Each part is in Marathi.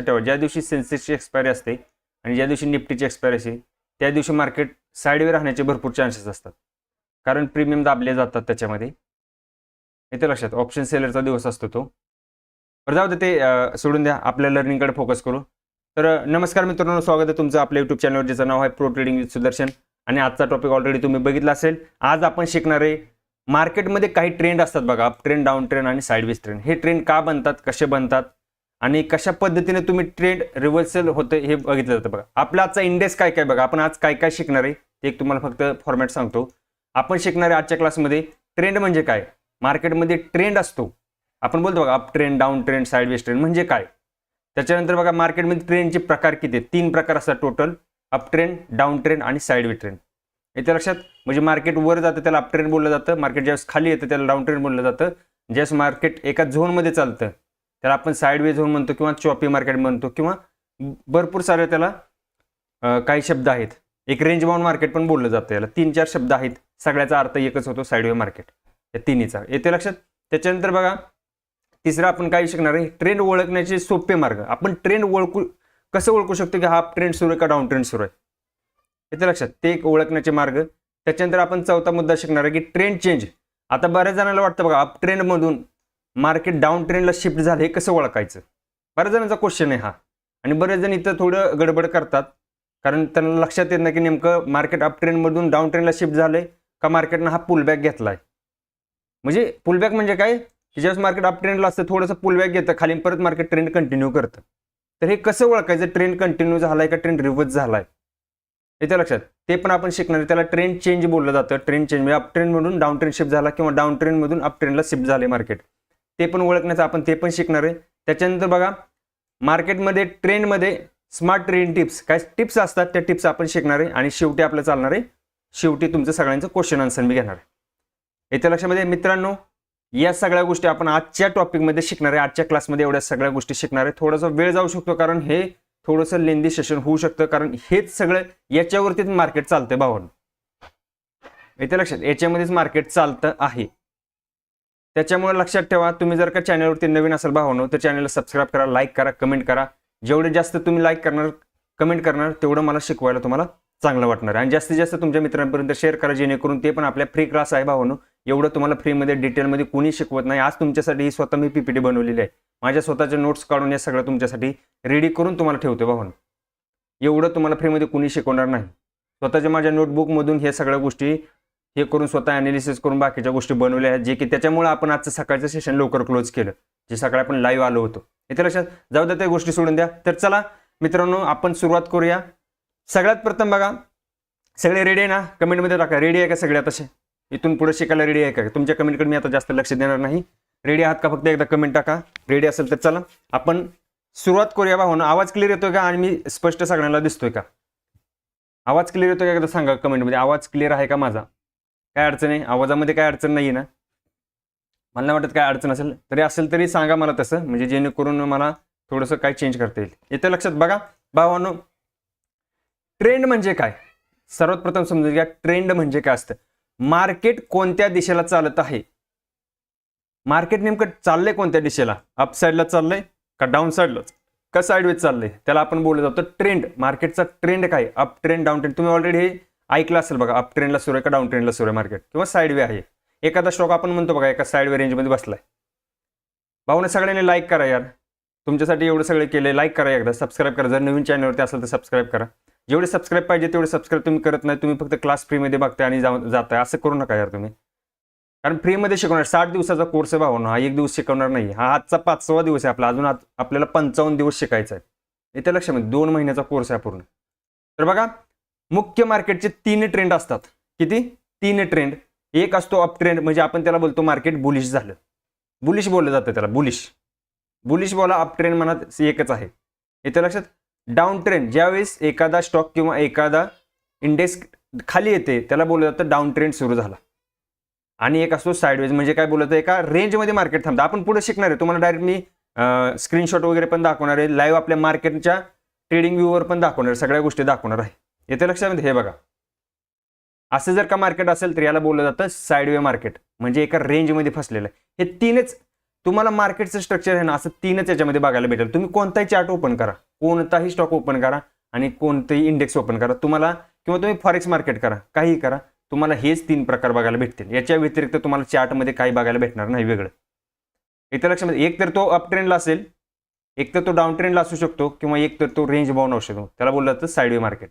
ठेवा, ज्या दिवशी सेन्सेक्सची एक्सपायरी असते आणि ज्या दिवशी निफ्टीची एक्सपायरी असते त्या दिवशी मार्केट साईडवे राहण्याचे भरपूर चान्सेस असतात, कारण प्रीमियम दाबले जातात त्याच्यामध्ये. येते लक्षात. ऑप्शन सेलरचा दिवस असतो तो. बरं जाऊ दे, ते सोडून द्या, आपल्या लर्निंगकडे फोकस करू. तर नमस्कार मित्रांनो, स्वागत आहे तुमचं आपल्या यूट्यूब चॅनलवर, ज्याचं नाव आहे प्रो ट्रेडिंग विथ सुदर्शन. आणि आजचा टॉपिक ऑलरेडी तुम्ही बघितला असेल. आज आपण शिकणार आहे मार्केटमध्ये काही ट्रेंड असतात बघा, अप ट्रेंड, डाऊन ट्रेंड आणि साईडवेज ट्रेंड. हे ट्रेंड का बनतात, कसे बनतात आणि कशा पद्धतीने तुम्ही ट्रेंड रिव्हर्सल होते हे बघितलं जातं बघा. आपला आजचा इंडेक्स काय काय बघा, आपण आज काय काय शिकणार आहे ते एक तुम्हाला फक्त फॉर्मॅट सांगतो. आपण शिकणार आहे आजच्या क्लासमध्ये ट्रेंड म्हणजे काय, मार्केटमध्ये ट्रेंड असतो, आपण बोलतो बघा up trend, down trend, sideways trend म्हणजे काय. त्याच्यानंतर बघा मार्केटमध्ये ट्रेंडचे प्रकार किती आहेत, 3 प्रकार असतात total, up trend, down trend आणि साईडवेज ट्रेंड. येते लक्षात. म्हणजे मार्केट वर जातं त्याला अप ट्रेंड बोललं जातं, मार्केट ज्यावेळेस खाली येतं त्याला डाऊन ट्रेंड बोललं जातं, ज्यावेळेस मार्केट एका झोनमध्ये चालतं त्याला आपण साईडवेज झोन म्हणतो किंवा चॉपी मार्केट म्हणतो, किंवा भरपूर सारे त्याला काही शब्द आहेत. एक रेंज बाउंड मार्केट पण बोललं जातं, याला 3-4 शब्द आहेत, सगळ्याचा अर्थ एकच होतो, साईडवे मार्केट. या तिन्हीचा येते लक्षात. त्याच्यानंतर बघा तिसरं आपण काय शिकणार आहे, ट्रेंड ओळखण्याचे सोपे मार्ग. आपण ट्रेंड कसं ओळखू शकतो की हा ट्रेंड सुरू आहे का डाऊन ट्रेंड सुरू आहे, येते लक्षात. ते एक ओळखण्याचे मार्ग. त्याच्यानंतर आपण चौथा मुद्दा शिकणार आहे की ट्रेंड चेंज. आता बऱ्याच जणांना वाटतं बघा अप ट्रेंडमधून मार्केट डाऊन ट्रेंडला शिफ्ट झालं, हे कसं ओळखायचं, बऱ्याच जणांचा क्वेश्चन आहे हा. आणि बरेच जण इथं थोडं गडबड करतात, कारण त्यांना लक्षात येत नाही की नेमकं मार्केट अप ट्रेंडमधून डाऊन ट्रेंडला शिफ्ट झालंय का मार्केटनं हा पुलबॅक घेतलाय. म्हणजे पुलबॅक म्हणजे काय, की ज्यावेळेस मार्केट अप ट्रेंडला असतं थोडंसं पुलबॅक घेतं खाली, परत मार्केट ट्रेंड कंटिन्यू करतं. तर हे कसं ओळखायचं, ट्रेंड कंटिन्यू झालाय का ट्रेंड रिव्हर्स झालाय, येते लक्षात. ते पण आपण शिकणार आहे. त्याला ट्रेंड चेंज बोललं जातं. ट्रेंड चेंज म्हणजे अप ट्रेंडमधून डाऊन ट्रेंड शिफ्ट झाला किंवा डाऊन ट्रेंडमधून अप ट्रेंडला शिफ्ट झाले मार्केट, ते पण ओळखण्याचं आपण ते पण शिकणार आहे. त्याच्यानंतर बघा मार्केटमध्ये ट्रेंडमध्ये स्मार्ट ट्रेंड टिप्स, काय टिप्स असतात त्या टिप्स आपण शिकणार आहे. आणि शेवटी आपलं चालणार आहे, शेवटी तुमचं सगळ्यांचं क्वेश्चन आन्सर मी घेणार आहे. येत्या लक्षामध्ये मित्रांनो, या सगळ्या गोष्टी आपण आजच्या टॉपिकमध्ये शिकणार आहे. आजच्या क्लासमध्ये एवढ्या सगळ्या गोष्टी शिकणार आहे. थोडासा वेळ जाऊ शकतो कारण हे थोडंसं लेंदी सेशन होऊ शकतं, कारण हेच सगळं याच्यावरतीच मार्केट चालतंय भावांनो. येत्या लक्षात, याच्यामध्येच मार्केट चालतं आहे. त्याच्यामुळे लक्षात ठेवा, तुम्ही जर का चॅनलवरती नवीन असाल भावांनो तर चॅनलला सबस्क्राईब करा, लाईक करा, कमेंट करा. जेवढे जास्त तुम्ही लाईक करणार, कमेंट करणार, तेवढं मला शिकवायला तुम्हाला चांगलं वाटणार आहे. आणि जास्तीत जास्त तुमच्या मित्रांपर्यंत शेअर करा, जेणेकरून ते पण आपल्या फ्री क्लास आहे भावांनो. एवढं तुम्हाला फ्रीमध्ये डिटेलमध्ये कोणी शिकवत नाही. आज तुमच्यासाठी ही स्वतः मी PPT बनवलेली आहे, माझ्या स्वतःच्या नोट्स काढून या सगळं तुमच्यासाठी रेडी करून तुम्हाला ठेवतो भावांनो. एवढं तुम्हाला फ्रीमध्ये कोणी शिकवणार नाही. स्वतःच्या माझ्या नोटबुकमधून हे सगळ्या गोष्टी हे करून स्वतः ॲनालिसिस करून बाकीच्या गोष्टी बनवल्या आहेत, जे की त्याच्यामुळे आपण आजचं सकाळचं सेशन लवकर क्लोज केलं, जे सकाळी आपण लाईव्ह आलो होतो. इथे लक्षात. जाऊ द्या त्या गोष्टी सोडून द्या. तर चला मित्रांनो, आपण सुरुवात करूया. सगळ्यात प्रथम बघा, सगळे रेडी आहे ना, कमेंटमध्ये टाका रेडी आहे का सगळे. तसे इथून पुढे शिकायला रेडी आहे का, तुमच्या कमेंटकडे मी आता जास्त लक्ष देणार नाही. रेडी आहात का फक्त एकदा कमेंट टाका, रेडी असेल तर चला आपण सुरुवात करूया भावांनो. आवाज क्लिअर येतोय का आणि मी स्पष्ट सगळ्यांना दिसतोय का, आवाज क्लिअर येतोय का एकदा सांगा कमेंटमध्ये. आवाज क्लिअर आहे का माझा, काय अडचण आहे, आवाजामध्ये काय अडचण नाही ना, मला नाही वाटत काय अडचण असेल. तरी असेल तरी सांगा मला तसं, म्हणजे जेणेकरून मला थोडंसं काय चेंज करता येईल. येतं लक्षात. बघा भावांनो, ट्रेंड म्हणजे काय, सर्वात प्रथम समजून घ्या ट्रेंड म्हणजे काय असतं. मार्केट कोणत्या दिशेला चालत आहे, मार्केट नेमकं चाललंय कोणत्या दिशेला, अप साईडला चाललंय का डाऊन साईडला का साईडवेज चाललंय, त्याला आपण बोललं जातं ट्रेंड. मार्केटचा ट्रेंड काय, अप ट्रेंड, डाऊन ट्रेंड. तुम्ही ऑलरेडी हे ऐकलं असेल बघा, अप ट्रेंडला सुरू आहे का डाऊन ट्रेंडला सुरू आहे मार्केट, किंवा साईडवे आहे. एखादा स्टॉक आपण म्हणतो बघा एका साईडवे रेंजमध्ये बसलाय. भाऊने सगळ्यांनी लाईक करा यार, तुमच्यासाठी एवढं सगळं केलंय. लाईक करा, एकदा सबस्क्राईब करा, जर नवीन चॅनलवरती असेल तर सबस्क्राईब करा. जेवढे सबस्क्राईब पाहिजे तेवढे सबस्क्राईब तुम्ही करत नाही, तुम्ही फक्त क्लास फ्रीमध्ये बघताय आणि जाताय. असं करू नका यार तुम्ही, कारण फ्रीमध्ये शिकवणार. 60 दिवसाचा कोर्स आहे भावांनो, हा एक दिवस शिकवणार नाही. हा आजचा 5वा दिवस आहे आपला, अजून आपल्याला 55 दिवस शिकायचा आहे. इथे लक्षामध्ये 2 महिन्याचा कोर्स आहे पूर्ण. तर बघा, मुख्य मार्केटचे 3 ट्रेंड असतात. किती, 3 ट्रेंड. एक असतो अप ट्रेंड, म्हणजे आपण त्याला बोलतो मार्केट बुलिश झालं, बुलिश बोललं जातं त्याला, बुलिश बोला. अप ट्रेंड म्हणत एकच आहे. इथे लक्षात. डाऊन ट्रेंड, ज्यावेळेस एखादा स्टॉक किंवा एखादा इंडेक्स खाली येते त्याला बोललं जातं डाऊन ट्रेंड सुरू झाला. आणि एक असतो साईडवेज, म्हणजे काय बोलत आहे, एका रेंजमध्ये मार्केट थांबतं. आपण पुढे शिकणार आहे, तुम्हाला डायरेक्ट मी स्क्रीनशॉट वगैरे पण दाखवणार आहे, लाईव्ह आपल्या मार्केटच्या ट्रेडिंग व्ह्यूवर पण दाखवणार, सगळ्या गोष्टी दाखवणार आहे. येते लक्षामध्ये. हे बघा, असं जर का मार्केट असेल तर याला बोललं जातं साईडवे मार्केट, म्हणजे एका रेंजमध्ये फसलेलं आहे. हे 3च तुम्हाला मार्केटचं स्ट्रक्चर आहे ना असं तीनच याच्यामध्ये बघायला भेटेल. तुम्ही कोणताही चार्ट ओपन करा, कोणताही स्टॉक ओपन करा आणि कोणतेही इंडेक्स ओपन करा तुम्हाला, किंवा तुम्ही फॉरेक्स मार्केट करा, काही करा, तुम्हाला हेच 3 प्रकार बघायला भेटतील. याच्या व्यतिरिक्त तुम्हाला चार्टमध्ये काही बघायला भेटणार नाही वेगळं. इथं लक्षामध्ये एक तर तो अप ट्रेंडला असेल, एक तर तो डाऊन ट्रेंडला असू शकतो, किंवा एक तर तो रेंज बाउंड असू शकतो. त्याला बोललं जातं साईडवे मार्केट,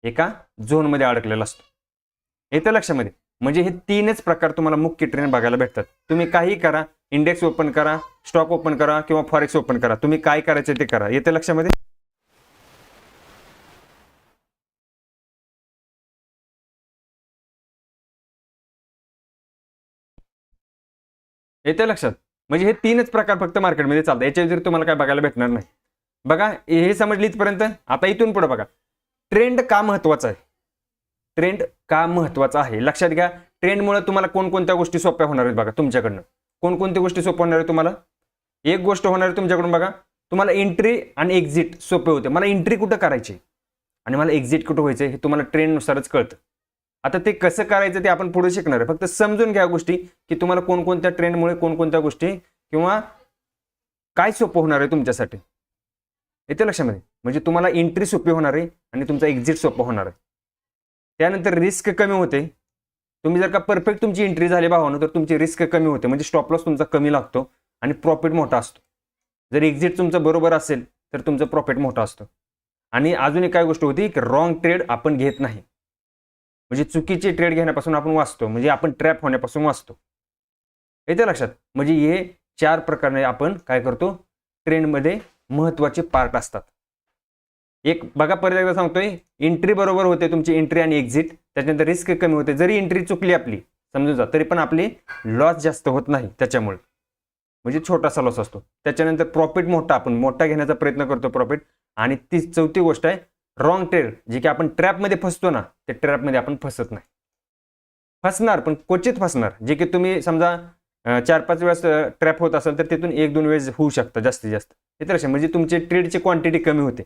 एका झोनमध्ये अडकलेला असतो. येतं लक्षामध्ये. म्हणजे हे 3च प्रकार तुम्हाला मुख्य ट्रेंड बघायला भेटतात. तुम्ही काही करा, इंडेक्स ओपन करा, स्टॉक ओपन करा किंवा फॉरेक्स ओपन करा, तुम्ही काय करायचं ते करा. येतं लक्षामध्ये. येते लक्षात. म्हणजे हे 3च प्रकार फक्त मार्केटमध्ये चालतात, याच्या व्यतिरिक्त तुम्हाला काय बघायला भेटणार नाही. बघा हे समजली इथपर्यंत. आता इथून पुढे बघा, ट्रेंड का महत्वाचा आहे. ट्रेंड का महत्वाचा आहे लक्षात घ्या. ट्रेंडमुळे तुम्हाला कोणकोणत्या गोष्टी सोप्या होणार आहेत बघा. तुमच्याकडनं कोणकोणत्या गोष्टी सोप्या होणार आहेत तुम्हाला. एक गोष्ट होणार आहे तुमच्याकडून बघा, तुम्हाला एंट्री आणि एक्झिट सोपे होते. मला एंट्री कुठं करायची आणि मला एक्झिट कुठं व्हायचं हे तुम्हाला ट्रेंडनुसारच कळतं. आता ते कसं करायचं ते आपण पुढे शिकणार आहे. फक्त समजून घ्या गोष्टी की तुम्हाला कोणकोणत्या ट्रेंडमुळे कोणकोणत्या गोष्टी किंवा काय सोपं होणार आहे तुमच्यासाठी. येते लक्षामध्ये. म्हणजे तुम्हाला एंट्री सोपी होणार आहे आणि तुमचा एक्झिट सोपं होणार आहे. त्यानंतर रिस्क कमी होते. तुम्ही जर का परफेक्ट तुमची एंट्री झाली भावानं तर तुमची रिस्क कमी होते, म्हणजे स्टॉप लॉस तुमचा कमी लागतो आणि प्रॉफिट मोठा असतो. जर एक्झिट तुमचं बरोबर असेल तर तुमचं प्रॉफिट मोठा असतो. आणि अजून एक काय गोष्ट होती की रॉंग ट्रेड आपण घेत नाही, म्हणजे चुकीचे ट्रेड घेण्यापासून आपण वाचतो, म्हणजे आपण ट्रॅप होण्यापासून वाचतो. येते लक्षात. म्हणजे हे 4 प्रकारे आपण काय करतो, ट्रेंडमध्ये महत्वाचे पार्ट असतात. एक बघा परत एकदा सांगतोय, एंट्री बरोबर होते तुमची, एंट्री आणि एक्झिट, त्याच्यानंतर रिस्क कमी होते. जरी एंट्री चुकली आपली समजून जा तरी पण आपली लॉस जास्त होत नाही त्याच्यामुळे, म्हणजे छोटासा लॉस असतो. त्याच्यानंतर प्रॉफिट मोठा, आपण मोठा घेण्याचा प्रयत्न करतो प्रॉफिट. आणि ती चौथी गोष्ट आहे रॉंग ट्रेड, जे की आपण ट्रॅपमध्ये फसतो ना, ते ट्रॅपमध्ये आपण फसत नाही. फसणार पण क्वचित फसणार, जे की तुम्ही समजा 4-5 वेळेस ट्रॅप होत असेल तर तिथून 1-2 वेळेस होऊ शकतं जास्तीत जास्त. हे तर म्हणजे तुमची ट्रेडची क्वांटिटी कमी होते,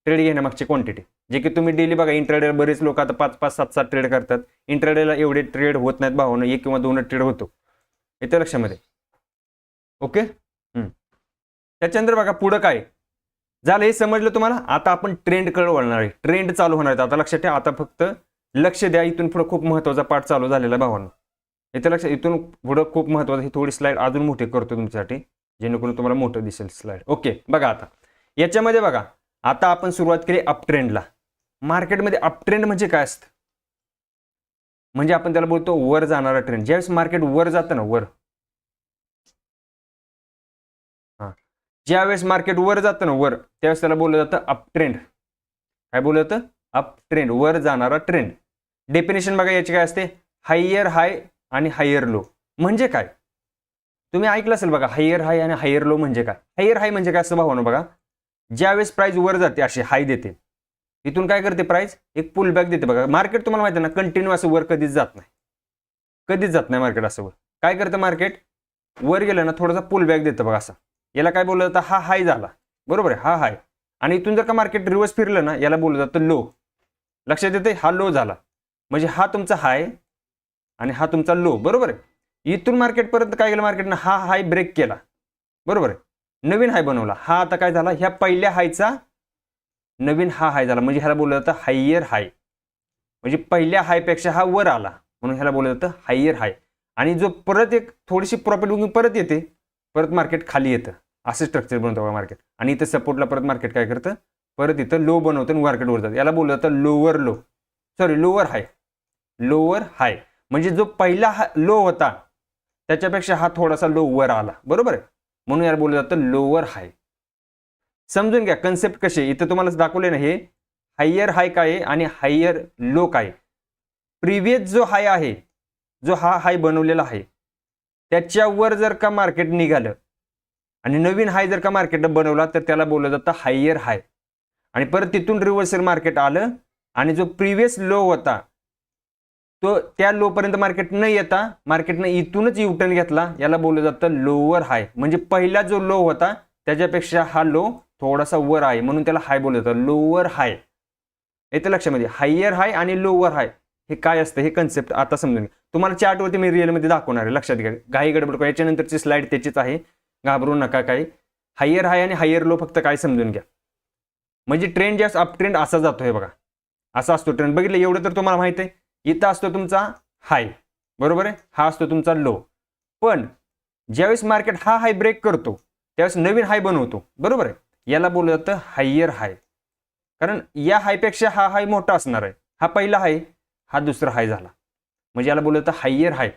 ट्रेड घेण्यामागची क्वांटिटी. जे की तुम्ही डेली बघा इंट्राडेला बरेच लोक आता 5-5, 7-7 ट्रेड करतात. इंट्राडेला एवढे ट्रेड होत नाहीत भावानं, 1 किंवा 2 ट्रेड होतो. येते लक्षामध्ये. ओके. त्याच्यानंतर बघा पुढं काय झालं हे समजलं तुम्हाला. आता आपण ट्रेंडकडे वळणार आहे. ट्रेंड चालू होणार आहे आता लक्षात ठेवा. आता फक्त लक्ष द्या, इथून पुढे खूप महत्वाचा पार्ट चालू झालेला आहे भावांनो. येते लक्षात. इथून पुढे खूप महत्वाचं. ही थोडी स्लाइड अजून मोठी करतो तुमच्यासाठी जेणेकरून तुम्हाला मोठं दिसेल स्लाइड. ओके बघा आता याच्यामध्ये बघा, आता आपण सुरुवात केली अप ट्रेंडला. मार्केटमध्ये अप ट्रेंड म्हणजे काय असतं, म्हणजे आपण त्याला बोलतो वर जाणारा ट्रेंड. ज्यावेळेस मार्केट वर जातं ना, वर, ज्यावेळेस मार्केट वर जातं ना वर, त्यावेळेस त्याला बोललं जातं अप ट्रेंड. काय बोललं जातं, अप ट्रेंड, वर जाणारा ट्रेंड. डेफिनेशन बघा याची काय असते, हायर हाय आणि हायर लो. म्हणजे काय तुम्ही ऐकलं असेल बघा, हायर हाय आणि हायर लो म्हणजे काय. हायर हाय म्हणजे काय असं भावानं बघा, ज्यावेळेस प्राइस वर जाते अशी हाय देते, इथून काय करते प्राइस, एक पुल बॅक देते. बघा मार्केट तुम्हाला माहिती आहे ना, कंटिन्यू असं वर कधीच जात नाही, कधीच जात नाही मार्केट असं वर. काय करतं मार्केट, वर गेलं ना थोडासा पुल बॅक देतं बघा असं. याला काय बोललं जातं, हा हाय झाला बरोबर आहे, हा हाय. आणि इथून जर का मार्केट रिव्हर्स फिरलं ना, याला बोललं जातं लो. लक्षात येते, हा लो झाला म्हणजे हा तुमचा हाय आणि हा तुमचा लो बरोबर आहे. इथून मार्केट परत काय केलं, मार्केटनं हा हाय ब्रेक केला बरोबर आहे, नवीन हाय बनवला. हा आता काय झाला, ह्या पहिल्या हायचा नवीन हा हाय झाला, म्हणजे ह्याला बोललं जातं हायर हाय. म्हणजे पहिल्या हायपेक्षा हा वर आला म्हणून ह्याला बोललं जातं हायर हाय. आणि जो परत एक थोडीशी प्रॉफिट बुकिंग परत येते, परत मार्केट खाली येतं. असं स्ट्रक्चर बनवतं मार्केट. आणि इथं सपोर्टला परत मार्केट काय करतं, परत इथं लो बनवतं आणि मार्केट वर जातं. याला बोललं जातं लोअर लो, सॉरी लोअर हाय. लोअर हाय म्हणजे जो पहिला लो होता त्याच्यापेक्षा हा थोडासा लो वर आला बरोबर आहे, म्हणून याला बोललं जातं लोअर हाय. समजून घ्या कन्सेप्ट कसे. इथं तुम्हाला दाखवले ना, हे हायर हाय काय आहे आणि हायर लो काय. प्रिव्हियस जो हाय आहे, जो हा हाय बनवलेला आहे, त्याच्यावर जर का मार्केट निघालं आणि नवीन हाय जर का मार्केट बनवला तर त्याला बोललं जातं हायर हाय. आणि परत तिथून रिव्हर्सल मार्केट आलं आणि जो प्रिव्हियस लो होता तो त्या लो पर्यंत मार्केट न येता मार्केटनं इथूनच युटर्न घेतला, याला बोललं जातं लोअर हाय. म्हणजे पहिला जो लो होता त्याच्यापेक्षा हा लो थोडासा वर आहे म्हणून त्याला हाय बोललं जातं, लोअर हाय. येते लक्षामध्ये. हायर हाय आणि लोअर हाय हे काय असतं हे कन्सेप्ट आता समजून घ्या. तुम्हाला चार्टवरती मी रिअलमध्ये दाखवणार आहे, लक्षात घ्या. घाई गडबड करा, याच्यानंतरची स्लाईड त्याचीच आहे, घाबरू नका. काही हायर हाय आणि हायर लो फक्त काय समजून घ्या. म्हणजे ट्रेंड जास्त अप ट्रेंड असा जातोय बघा, असा असतो ट्रेंड. बघितलं एवढं तर तुम्हाला माहिती आहे. इथं असतो तुमचा हाय, बरोबर आहे, हा असतो तुमचा लो. पण ज्यावेळेस मार्केट हा हाय ब्रेक करतो त्यावेळेस नवीन हाय बनवतो, बरोबर आहे. याला बोललं जातं हायर हाय, कारण या हायपेक्षा हा हाय मोठा असणार आहे. हा पहिला हाय, हा दुसरा हाय झाला, म्हणजे याला बोललं जातं हायर हाय.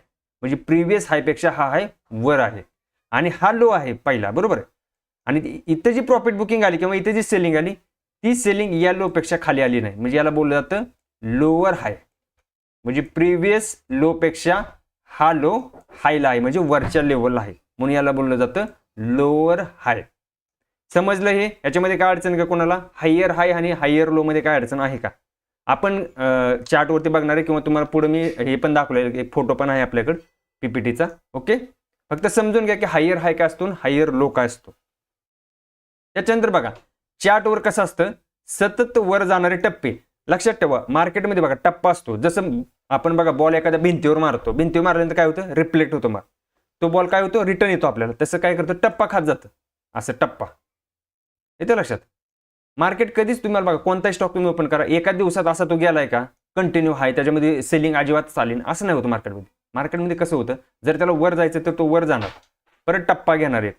म्हणजे प्रिव्हियस हायपेक्षा हा हाय वर आहे आणि हा लो आहे पहिला, बरोबर आहे. आणि इथं जी प्रॉफिट बुकिंग आली किंवा इथे जी सेलिंग आली ती सेलिंग या लो पेक्षा खाली आली नाही, म्हणजे याला बोललं जातं लोअर हाय. म्हणजे प्रिव्हियस लो पेक्षा हा लो हायला आहे, म्हणजे वरच्या लेवलला आहे, म्हणून याला बोललं जातं लोअर हाय. समजलं हे? याच्यामध्ये काय अडचण का कोणाला? हायर हाय आणि हायर लो मध्ये काय अडचण आहे का? आपण चार्टवरती बघणार आहे किंवा तुम्हाला पुढे मी हे पण दाखवलेलं, एक फोटो पण आहे आपल्याकडे पीपीटीचा. ओके, फक्त समजून घ्या की हायर हाय काय असतो, हायर लो काय असतो. त्याच्यानंतर बघा चार्टवर कसं असतं, सतत वर जाणारे टप्पे. लक्षात ठेवा, मार्केटमध्ये बघा टप्पा असतो. जसं आपण बघा बॉल एखाद्या भिंतीवर मारतो, भिंतीवर मारल्यानंतर काय होतं, रिफ्लेक्ट होतो, मग तो बॉल काय होतो, रिटर्न येतो आपल्याला. तसं काय करतं, टप्पा खात जातं, असं टप्पा. येतं लक्षात? मार्केट कधीच तुम्हाला बघा कोणताही स्टॉक तुम्ही ओपन करा, एका दिवसात असा तो गेलाय का कंटिन्यू हाय, त्याच्यामध्ये सेलिंग अजिबात चालेल असं नाही होतं मार्केटमध्ये. मार्केटमध्ये कसं होतं, जर त्याला वर जायचं तर तो वर जाणार, परत टप्पा घेणार एक,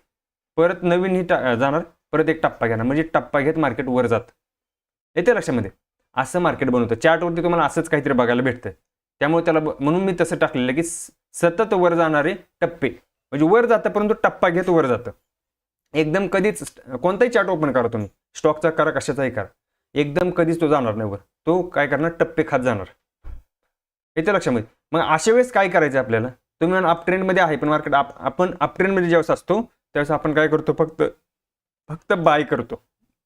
परत नवीन ही जाणार, परत एक टप्पा घेणार, म्हणजे टप्पा घेत मार्केट वर जातं. येते लक्षामध्ये? असं मार्केट बनवतं. चार्टवरती तुम्हाला असंच काहीतरी बघायला भेटतं. त्यामुळे त्याला म्हणून मी तसं टाकलेलं की सतत वर जाणारे टप्पे, म्हणजे वर जातं परंतु टप्पा घेत वर जातं. एकदम कधीच कोणताही चार्ट ओपन करा तुम्ही, स्टॉकचा करा कशाचाही करा, एकदम कधीच तो जाणार नाही वर, तो काय करणार, टप्पे खात जाणार. येते लक्षामध्ये? मग अशा वेळेस काय करायचं आपल्याला, तुम्ही अप ट्रेंडमध्ये आहे पण मार्केट आपण अप ट्रेंडमध्ये ज्यावेळेस असतो त्यावेळेस आपण काय करतो, फक्त बाय करतो.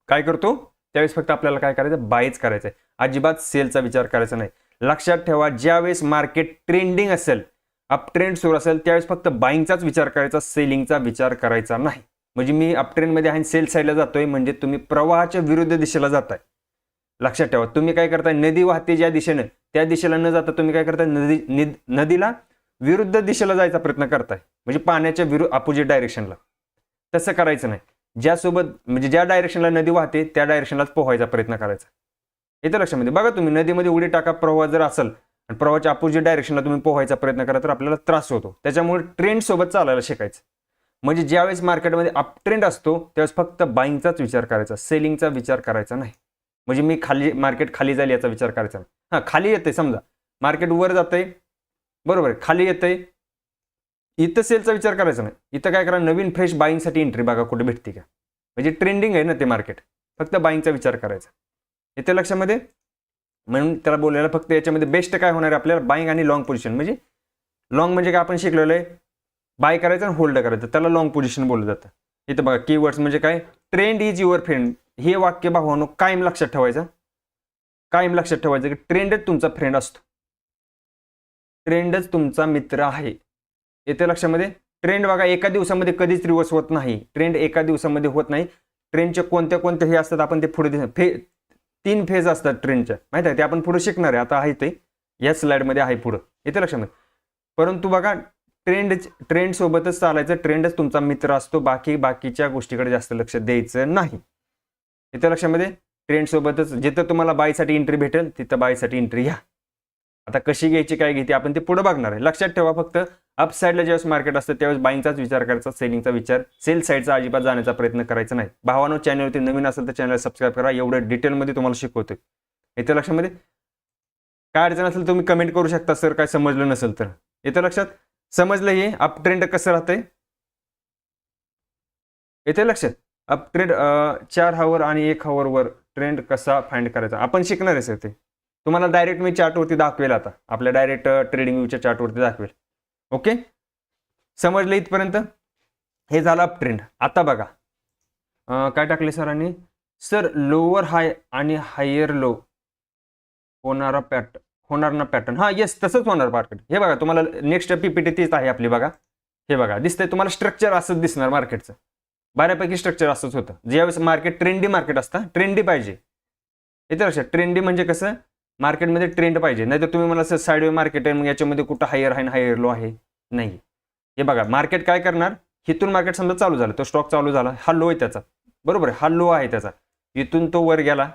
काय करतो त्यावेळेस फक्त आपल्याला काय करायचं, बायच करायचं आहे, अजिबात सेलचा विचार करायचा नाही. लक्षात ठेवा, ज्यावेळेस मार्केट ट्रेंडिंग असेल, अप ट्रेंड सुरू असेल त्यावेळेस फक्त बाईंगचाच विचार करायचा, सेलिंगचा विचार करायचा नाही. म्हणजे मी अप ट्रेंडमध्ये आहे सेल साईडला जातोय म्हणजे तुम्ही प्रवाहाच्या विरुद्ध दिशेला जाताय. लक्षात ठेवा, तुम्ही काय करताय, नदी वाहते ज्या दिशेनं त्या दिशेला न जाता तुम्ही काय करताय, नदीला विरुद्ध दिशेला जायचा प्रयत्न करताय, म्हणजे पाण्याच्या अपोजिट डायरेक्शनला. तसं करायचं नाही. ज्यासोबत म्हणजे ज्या डायरेक्शनला नदी वाहते त्या डायरेक्शनलाच पोहायचा प्रयत्न करायचा. येतं लक्षामध्ये? बघा तुम्ही नदीमध्ये उडी टाका, प्रवाह जर असेल आणि प्रवाहाच्या अपोजिट डायरेक्शनला तुम्ही पोहायचा प्रयत्न करा तर आपल्याला त्रास होतो. त्याच्यामुळे ट्रेंड सोबत चालायला शिकायचं. म्हणजे ज्यावेळेस मार्केटमध्ये अप ट्रेंड असतो त्यावेळेस फक्त बाईंगचाच विचार करायचा, सेलिंगचा विचार करायचा नाही. म्हणजे मी मार्केट खाली जाईल याचा विचार करायचा नाही. हां, खाली येते, समजा मार्केट वर जातंय, बरोबर आहे, खाली येतंय, इथं सेलचा विचार करायचा नाही. इथं काय करा, नवीन फ्रेश बाईंगसाठी एंट्री बघा कुठे भेटते का, म्हणजे ट्रेंडिंग आहे ना ते मार्केट, फक्त बाईंगचा विचार करायचा. येते लक्षामध्ये? म्हणून त्याला बोलायला फक्त याच्यामध्ये बेस्ट काय होणार आहे आपल्याला, बाईंग आणि लॉंग पोझिशन. म्हणजे लॉंग म्हणजे काय आपण शिकलेलं आहे, बाय करायचं आणि होल्ड करायचं, त्याला लॉंग पोझिशन बोललं जातं. इथं बघा कीवर्ड्स म्हणजे काय, ट्रेंड इज युअर फ्रेंड. हे वाक्य भावानो कायम लक्षात ठेवायचं, कायम लक्षात ठेवायचं की ट्रेंडच तुमचा फ्रेंड असतो, ट्रेंडच तुमचा मित्र आहे. येते लक्षामध्ये? ट्रेंड बघा एका दिवसामध्ये कधीच रिव्हर्स होत नाही, ट्रेंड एका दिवसामध्ये होत नाही. ट्रेंडचे कोणत्या हे असतात आपण ते पुढे 3 फेज असतात ट्रेंडच्या, माहिती आहे, ते आपण पुढे शिकणार आहे. आता आहे ते या स्लाइडमध्ये आहे पुढं. येते लक्षामध्ये? परंतु बघा ट्रेंड सोबतच चालायचं, ट्रेंडच तुमचा मित्र असतो, बाकीच्या गोष्टीकडे जास्त लक्ष द्यायचं नाही. येते लक्षामध्ये? ट्रेंड सोबतच जिथं तुम्हाला बायसाठी एंट्री भेटेल तिथं बायसाठी एंट्री घ्या. आता कशी घ्यायची काय घ्यायची आपण ते पुढे बघणार आहे. लक्षात ठेवा, फक्त अप साईडला ज्यावेळेस मार्केट असतं त्यावेळेस बाईंगचाच विचार करायचा, सेलिंगचा विचार, सेल साईडचा अजिबात जाण्याचा प्रयत्न करायचा नाही. भावानो, चॅनलवरती नवीन असेल तर चॅनल सबस्क्राईब करा, एवढं डिटेलमध्ये तुम्हाला शिकवतोय. येतं लक्षामध्ये? काय अडचण असेल तुम्ही कमेंट करू शकता, सर काय समजलं नसेल तर. येतं लक्षात? समजलं हे अप ट्रेंड कसं राहतंय? येते लक्षात? अप ट्रेंड 4 हावर आणि 1 हावरवर ट्रेंड कसा फाइंड करायचा आपण शिकणार आहे सर. ते तुम्हाला डायरेक्ट मी चार्टवरती दाखवेल, आता आपल्या डायरेक्ट ट्रेडिंग व्ह्यूच्या चार्टवरती दाखवेल. ओके, समजलं इथपर्यंत? हे झालं अप ट्रेंड. आता बघा काय टाकले सरांनी, सर लोअर हाय आणि हायर लो होणार ना पॅटर्न. हां, येस, तसंच होणार मार्केट. हे बघा तुम्हाला नेक्स्ट पीपीटी तीच आहे आपली, बघा हे बघा दिसतंय तुम्हाला, स्ट्रक्चर असंच दिसणार मार्केटचं, बऱ्यापैकी स्ट्रक्चर असंच होतं. ज्यावेळेस मार्केट ट्रेंडी मार्केट असतं, ट्रेंडी पाहिजे. येते लक्षात? ट्रेंडी म्हणजे कसं, मार्केटमध्ये ट्रेंड पाहिजे, नाहीतर तुम्ही मला साईडवे मार्केट आहे मग याच्यामध्ये कुठं हायर आहे हायर लो आहे नाही. हे बघा मार्केट काय करणार, इथून मार्केट समजा चालू झालं, तो स्टॉक चालू झाला, हा लो आहे त्याचा, बरोबर आहे, हा लो आहे त्याचा, इथून तो वर गेला,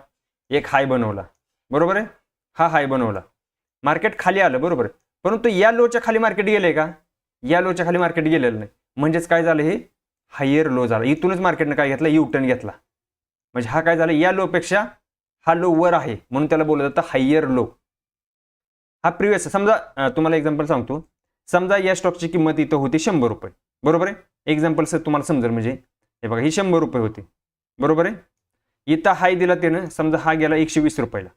एक हाय बनवला, बरोबर आहे, हा हाय बनवला, मार्केट खाली आलं, बरोबर आहे, परंतु या लोच्या खाली मार्केट गेलंय का, या लोच्या खाली मार्केट गेलेलं नाही, म्हणजेच काय झालं, हे हायर लो झाला, इथूनच मार्केटने काय घेतला, यू टर्न घेतला, म्हणजे हा काय झाला, या लो पेक्षा हा लो वर आहे म्हणून त्याला बोललं जातं हायर लो. हा प्रिव्हियस, समजा तुम्हाला एक्झाम्पल सांगतो, समजा या स्टॉकची किंमत इथं होती 100 रुपये, बरोबर आहे, एक्झाम्पल सर तुम्हाला समजेल, म्हणजे हे बघा ही 100 रुपये होती, बरोबर आहे, इथं हाय दिला त्यानं, समजा हा गेला 120 रुपयाला,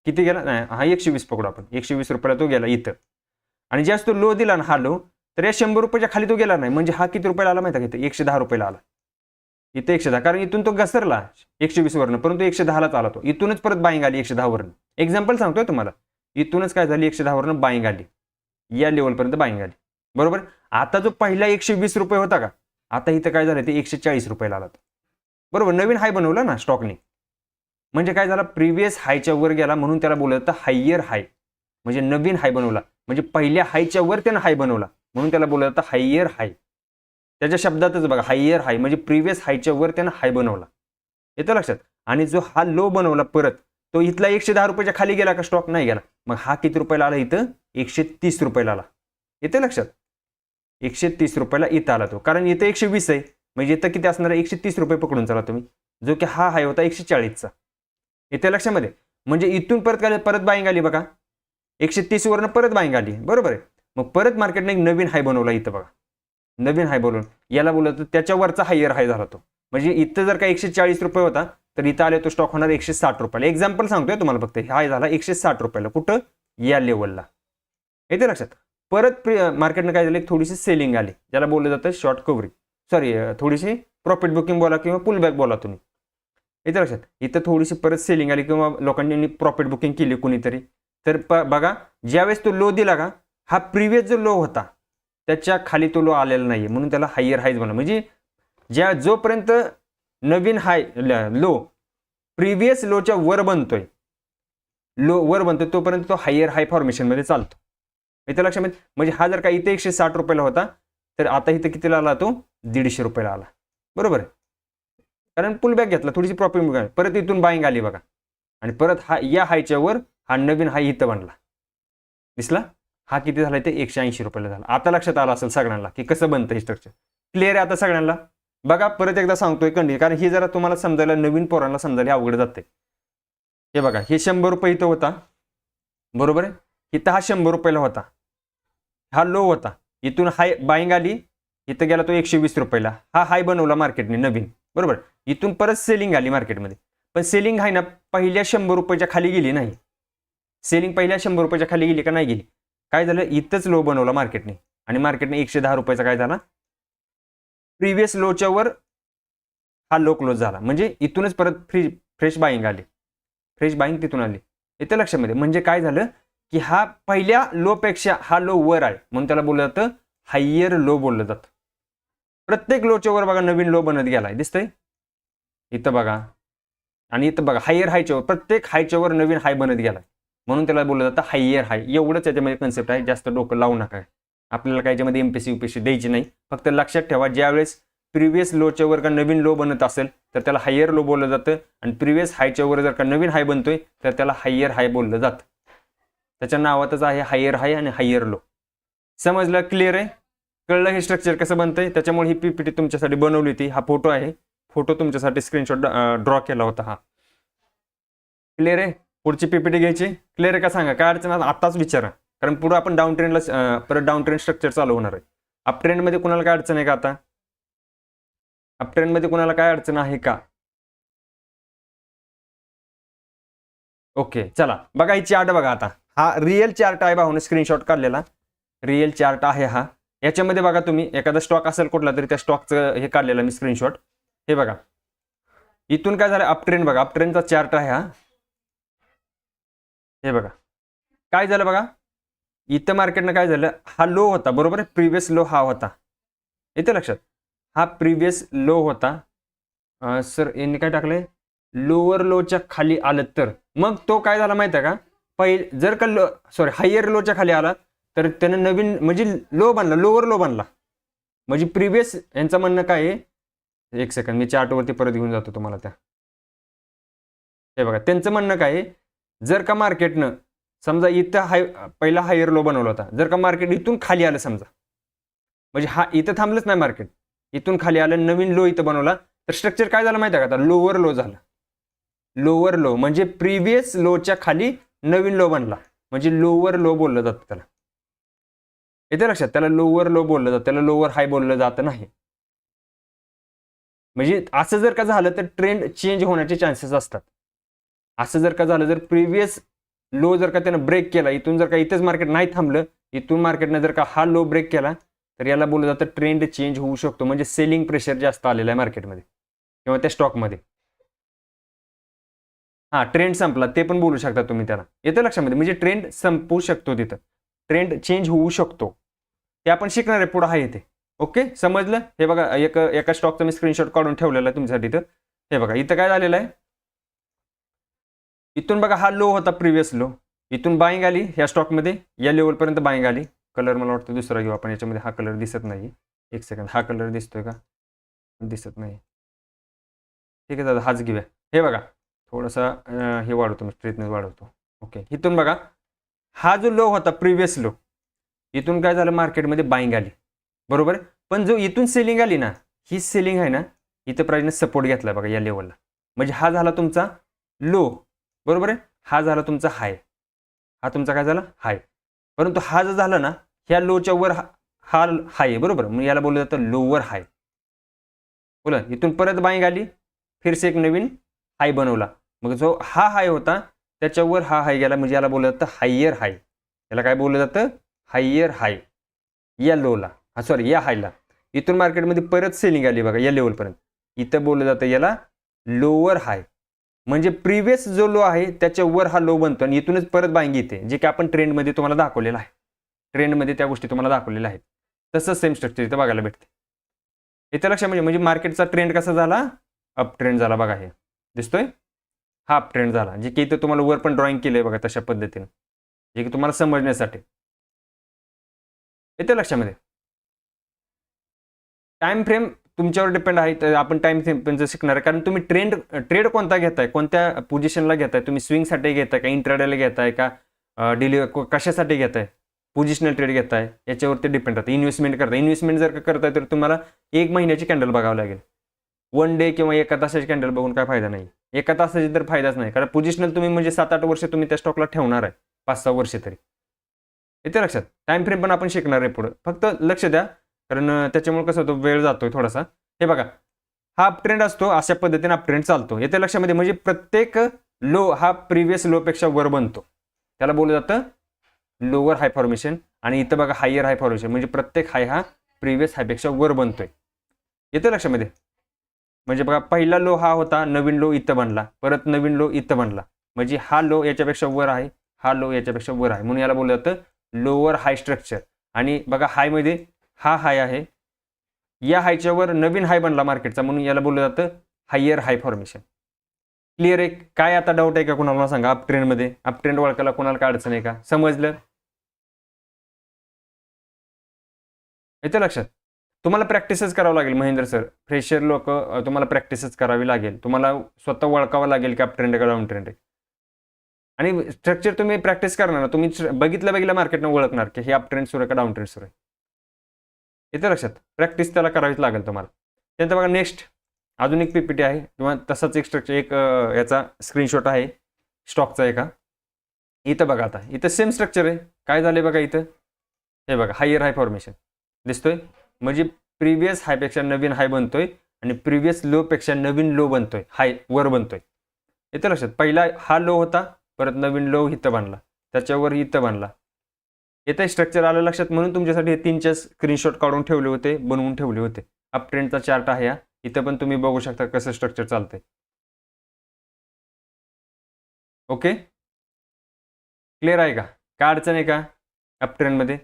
किती गेला, नाही हा 120 पकडू आपण, 120 रुपयाला तो गेला इथं, आणि जास्त लो दिला ना हा लो, तर या 100 रुपयाच्या खाली तो गेला नाही, म्हणजे हा किती रुपयाला आला माहिती आहे का, इथं 110 रुपयाला आला, इथं 110, कारण इथून तो घसरला 120 वरनं, परंतु 110लाच आला तो, इथूनच परत बाईंग आली 110 वरनं, एक्झाम्पल सांगतोय तुम्हाला, इथूनच काय झाली 110 वरनं बाईंग आली, या लेवलपर्यंत बाईंग आली, बरोबर. आता जो पहिला 120 रुपये होता का, आता इथं काय झालं, ते 140 रुपयाला आला, बरोबर, नवीन हाय बनवला ना स्टॉकने, म्हणजे काय झाला, प्रिव्हियस हायच्या वर गेला म्हणून त्याला बोललं जातं हायर हाय, म्हणजे नवीन हाय बनवला, म्हणजे पहिल्या हायच्या वर त्यानं हाय बनवला म्हणून त्याला बोललं जातं हायर हाय. त्याच्या शब्दातच बघा, हायर हाय म्हणजे प्रिव्हियस हायच्या वर त्यानं हाय बनवला, येतं लक्षात. आणि जो हा लो बनवला परत, तो इथला 110 रुपयाच्या खाली गेला का, स्टॉक नाही गेला, मग हा किती रुपयाला आला, इथं 130 रुपयाला आला, येते लक्षात, 130 रुपयाला इथं आला तो, कारण इथं 120 आहे, म्हणजे इथं किती असणार आहे, 130 रुपये पकडून चला तुम्ही, जो की हा हाय होता 140चा, येते लक्षामध्ये, म्हणजे इथून परत काय, परत बाईंग आली बघा, 130 वरनं परत बाईंग आली, बरोबर आहे, मग परत मार्केटने एक नवीन हाय बनवला इथं बघा, नवीन हाय बनवून, याला बोलत त्याच्यावरचा हायर हाय झाला तो, म्हणजे इथं जर का 140 रुपये होता तर इथं आले तो स्टॉक होणार 160 रुपयाला, एक्झाम्पल सांगतोय तुम्हाला फक्त, हाय झाला 160 रुपयाला, कुठं, या लेवलला, येते लक्षात. परत मार्केटने काय झालं, थोडीशी सेलिंग आली, ज्याला बोललं जातं शॉर्ट कव्हरिंग, सॉरी थोडीशी प्रॉफिट बुकिंग बोला किंवा पुलबॅक बोला तुम्ही, येते लक्षात, इथं थोडीशी परत सेलिंग आली किंवा लोकांनी प्रॉफिट बुकिंग केली कुणीतरी, तर बघा ज्यावेळेस तो लो दिला का, हा प्रिव्हियस जो लो होता त्याच्या खाली तो लो आलेला नाही, म्हणून त्याला हायर हायज बनला, म्हणजे जोपर्यंत नवीन हाय लो प्रिव्हियस लोच्या वर बनतोय, लो वर बनतोय, तोपर्यंत तो हायर हाय फॉर्मेशन मध्ये चालतो, इथं लक्षात. म्हणजे हा जर का इथे 160 रुपयाला होता तर आता इथं कितीला आला, तो 150 रुपयाला आला, बरोबर आहे, कारण पुलबॅक घेतला, थोडीशी प्रॉफिट, परत इथून बाईंग आली बघा, आणि परत हा या हायच्या वर हा नवीन हाय इथं बनला, दिसला, हा किती झाला, ते 180 रुपयाला झाला. आता लक्षात आलं असेल सगळ्यांना की कसं बनतं हे स्ट्रक्चर, क्लिअर आहे आता सगळ्यांना. बघा परत एकदा सांगतोय कंटिन्यू, कारण ही जरा तुम्हाला समजायला, नवीन पोरांना समजायला अवघड जाते. हे बघा, हे 100 रुपये इथं होता, बरोबर आहे, इथं हा 100 रुपयाला होता, हा लो होता, इथून हाय बाईंग आली, इथं गेला तो 120 रुपयाला, हा हाय बनवला मार्केटने नवीन, बरोबर, इथून परत सेलिंग आली मार्केटमध्ये, पण सेलिंग आहे ना पहिल्या 100 रुपयाच्या खाली गेली नाही, सेलिंग पहिल्या 100 रुपयाच्या खाली गेली का नाही गेली, काय झालं, इथंच लो बनवला मार्केटने, आणि मार्केटने 110 रुपयाचा काय झाला, प्रिव्हियस लोच्या वर हा लो क्लोज झाला, म्हणजे इथूनच परत फ्रेश बाईंग आली, फ्रेश बाईंग तिथून आली, येतं लक्षामध्ये. म्हणजे काय झालं की हा पहिल्या लो पेक्षा हा लो वर आहे म्हणून त्याला बोललं जातं हायर लो बोललं जातं. प्रत्येक लोच्या वर बघा नवीन लो बनत गेलाय, दिसतंय इथं बघा, आणि इथं बघा हायर हायच्या वर, प्रत्येक हायच्या वर नवीन हाय बनत गेलाय म्हणून त्याला बोललं जातं हायर हाय. एवढंच याच्यामध्ये कन्सेप्ट आहे, जास्त डोकं लावू नका, आपल्याला काय याच्यामध्ये एमपीसी यूपीसी द्यायची नाही. फक्त लक्षात ठेवा, ज्यावेळेस प्रिव्हियस लोच्या वर का नवीन लो बनत असेल तर त्याला हायर लो बोललं जातं, आणि प्रिव्हियस हायच्या वर जर का नवीन हाय बनतोय तर त्याला हायर हाय बोललं जातं. त्याच्या नावातच आहे हायर हाय आणि हायर लो. समजलं, क्लिअर आहे, कळलं हे स्ट्रक्चर कसं बनतंय. त्याच्यामुळे ही पीपीटी तुमच्यासाठी बनवली होती. हा फोटो आहे, फोटो तुमच्यासाठी स्क्रीनशॉट ड्रॉ केला होता हा. क्लिअर आहे, पुढची पीपीटी घ्यायची, क्लिअर आहे का सांगा, काय अडचण आताच विचारा, कारण पुढे आपण डाऊन ट्रेंडला परत डाऊन ट्रेंड स्ट्रक्चर चालू होणार आहे. अप ट्रेंडमध्ये कुणाला काय अडचण आहे का, आता अप ट्रेंडमध्ये कुणाला काय अडचण आहे का? ओके चला बघा, ही चार्ट बघा, आता हा रिअल चार्ट आहे भाऊने स्क्रीनशॉट काढलेला, रिअल चार्ट आहे हा. याच्यामध्ये बघा तुम्ही एखादा स्टॉक असेल कुठला तरी, त्या स्टॉकचं हे काढलेलं मी स्क्रीनशॉट. हे बघा इथून काय झालं, अप ट्रेंड बघा, अप ट्रेंडचा चार्ट आहे हा. हे बघा काय झालं बघा, इथं मार्केटनं काय झालं, हा लो होता बरोबर आहे, प्रिव्हियस लो हा होता, इथं लक्षात, हा प्रिव्हियस लो होता. सर यांनी काय टाकलंय, लोअर लोच्या खाली आलं तर मग तो काय झाला माहिती आहे का, जर का हायर लोच्या खाली आला तर त्यानं नवीन म्हणजे लो बनला, लोअर लो बनला. म्हणजे प्रिव्हियस यांचं म्हणणं काय आहे, एक सेकंड मी चार्टवरती परत घेऊन जातो तुम्हाला त्या. हे बघा त्यांचं म्हणणं काय आहे, जर का मार्केटनं समजा इथं पहिला हायर लो बनवला होता, जर का मार्केट इथून खाली आलं समजा, म्हणजे हा इथं थांबलंच नाही मार्केट, इथून खाली आलं, नवीन लो इथं बनवला, तर स्ट्रक्चर काय झालं माहिती आहे का, आता लोअर लो झालं. लोअर लो म्हणजे प्रिव्हियस लोच्या खाली नवीन लो बनला, म्हणजे लोअर लो बोललं जातं त्याला. येते लक्षात, त्याला लोअर लो बोललं जातं, त्याला लोअर हाय बोललं जातं नाही. म्हणजे असं जर का झालं तर ट्रेंड चेंज होण्याचे चान्सेस असतात. असं जर का झालं, जर प्रिव्हियस लो जर का त्यानं ब्रेक केला, इथून जर का इथंच मार्केट नाही थांबलं, इथून मार्केटनं जर का हा लो ब्रेक केला, तर याला बोललं जातं ट्रेंड चेंज होऊ शकतो, म्हणजे सेलिंग प्रेशर जास्त आलेलं आहे मार्केटमध्ये किंवा त्या स्टॉकमध्ये. हा ट्रेंड संपला ते पण बोलू शकता तुम्ही त्याला. येतं लक्षामध्ये, म्हणजे ट्रेंड संपू शकतो, तिथं ट्रेंड चेंज होऊ शकतो. ते आपण शिकणार आहे पुढे, आहे इथे. ओके, समजलं. हे बघा एका स्टॉकचा मी स्क्रीनशॉट काढून ठेवलेला आहे तुमच्यासाठी. इथं हे बघा, इथं काय झालेलं आहे, इथून बघा हा लो होता प्रिव्हियस लो, इथून बाईंग आली ह्या स्टॉकमध्ये, या लेवलपर्यंत बाईंग आली. कलर मला वाटतं दुसरा घेऊ आपण, याच्यामध्ये हा कलर दिसत नाही. एक सेकंड, हा कलर दिसतोय का, दिसत नाही. ठीक आहे दादा, हाच घेऊया. हे बघा थोडासा हे वाढवतो मी, स्ट्रेटनेस वाढवतो. ओके, इथून बघा हा जो लो होता प्रिव्हियस लो, इथून काय झालं, मार्केटमध्ये बाईंग आली, बरोबर. पण जो इथून सेलिंग आली ना, ही सेलिंग आहे ना, इथं प्राइसने सपोर्ट घेतला बघा या लेवलला, म्हणजे हा झाला तुमचा लो, बरोबर आहे. हा झाला तुमचा हाय, हा तुमचा काय झाला हाय. परंतु हा जो झाला ना, ह्या लोच्या वर हा हाय आहे, बरोबर. मग याला बोललं जातं लोअर हाय. बोला, इथून परत बाईंग आली, फिरसे एक नवीन हाय बनवला, मग जो हा हाय होता त्याच्यावर हा हाय गेला, म्हणजे याला बोललं जातं हायर हाय. याला काय बोललं जातं, हायर हाय. या लोला, सॉरी या हायला, इथून मार्केटमध्ये परत सेलिंग आली बघा या लेवलपर्यंत, इथं बोललं जातं याला लोअर हाय. म्हणजे प्रिव्हियस जो लो आहे त्याच्यावर हा लो बनतो आणि इथूनच परत बाईंग येते, जे की आपण ट्रेंडमध्ये तुम्हाला दाखवलेलं आहे. ट्रेंडमध्ये त्या गोष्टी तुम्हाला दाखवलेल्या आहेत. तसंच सेम स्ट्रक्चर इथं बघायला भेटते. इथं लक्षात म्हणजे मार्केटचा ट्रेंड कसा झाला, अप ट्रेंड झाला बघा. हे दिसतोय, हा अप ट्रेंड झाला, जे की इथं तुम्हाला वर पण ड्रॉइंग केलंय बघा तशा पद्धतीने, जे की तुम्हाला समजण्यासाठी. येते लक्षामध्ये. टाइम फ्रेम तुमच्यावर डिपेंड आहे, तर आपण टाइम फ्रेमचं शिकणार आहे. कारण तुम्ही ट्रेड कोणता घेताय, कोणत्या पोझिशनला घेताय, तुम्ही स्विंगसाठी घेताय का, इंट्राडेला घेताय का, डेली कशासाठी घेताय, पोझिशनल ट्रेड घेताय, याच्यावरती डिपेंड राहतं. इन्व्हेस्टमेंट करताय, इन्व्हेस्टमेंट जर का करताय तर तुम्हाला 1 महिन्याची कॅन्डल बघावं लागेल. 1 डे किंवा एका तासाची कॅन्डल बघून काय फायदा नाही. एका तासाची तर फायदाच नाही, कारण पोझिशनल तुम्ही म्हणजे 7-8 वर्ष तुम्ही त्या स्टॉकला ठेवणार आहे, 5-6 वर्ष तरी. येते लक्षात. टाइम फ्रेम पण आपण शिकणार आहे पुढं, फक्त लक्ष द्या, कारण त्याच्यामुळे कसं होतं, वेळ जातोय थोडासा. हे बघा, हा अप ट्रेंड असतो, अशा पद्धतीने अप ट्रेंड चालतो. येते लक्षामध्ये, म्हणजे प्रत्येक लो हा प्रिव्हियस लो पेक्षा वर बनतो, त्याला बोललं जातं लोअर हाय फॉर्मेशन. आणि इथं बघा हायर हाय फॉर्मेशन, म्हणजे प्रत्येक हाय हा प्रिव्हियस हायपेक्षा वर बनतोय. येते लक्षामध्ये. म्हणजे बघा, पहिला लो हा होता, नवीन लो इथं बनला, परत नवीन लो इथं बनला, म्हणजे हा लो याच्यापेक्षा वर आहे, हा लो याच्यापेक्षा वर आहे, म्हणून याला बोललं जातं लोअर हाय स्ट्रक्चर. आणि बघा हायमध्ये हा हाय आहे, या हायच्या वर नवीन हाय बनला मार्केटचा, म्हणून याला बोललं जातं हायर हाय फॉर्मेशन. क्लिअर आहे. काय आता डाऊट आहे का कोणाला सांगा, अप ट्रेंडमध्ये, अप ट्रेंड ओळखायला कोणाला काय अडचण आहे का, समजलं. येतं लक्षात. तुम्हाला प्रॅक्टिसच करावं लागेल महेंद्र सर, फ्रेशर लोक तुम्हाला प्रॅक्टिसच करावी लागेल, तुम्हाला स्वतः ओळखावं लागेल की अप ट्रेंड का डाऊन ट्रेंड आहे. आणि स्ट्रक्चर तुम्ही प्रॅक्टिस करणार ना, तुम्ही बघितलं मार्केटनं ओळखणार की हे अप ट्रेंड सुरू आहे का डाऊन ट्रेंड सुरू आहे. येतं लक्षात. प्रॅक्टिस त्याला करावीच लागेल तुम्हाला. त्यानंतर बघा, नेक्स्ट अजून एक पीपीटी आहे किंवा तसाच एक स्ट्रक्चर, एक याचा स्क्रीनशॉट आहे स्टॉकचा एका. इथं बघा, आता इथं सेम स्ट्रक्चर आहे. काय झालंय बघा इथं, हे बघा हायर हाय फॉर्मेशन दिसतोय, म्हणजे प्रिव्हियस हायपेक्षा नवीन हाय बनतोय आणि प्रिव्हियस लो पेक्षा नवीन लो बनतोय, हाय वर बनतोय. येतं लक्षात. पहिला हा लो होता, परत नवीन लो इथं बनला, त्याच्यावर इथं बनला. येतं स्ट्रक्चर आलं लक्षात. म्हणून तुमच्यासाठी हे 3 स्क्रीनशॉट काढून ठेवले होते, बनवून ठेवले होते. अप ट्रेंडचा चार्ट आहे हा, इथं पण तुम्ही बघू शकता कसं स्ट्रक्चर चालतंय. ओके, क्लिअर आहे का, काय अडचण आहे का अप ट्रेंडमध्ये.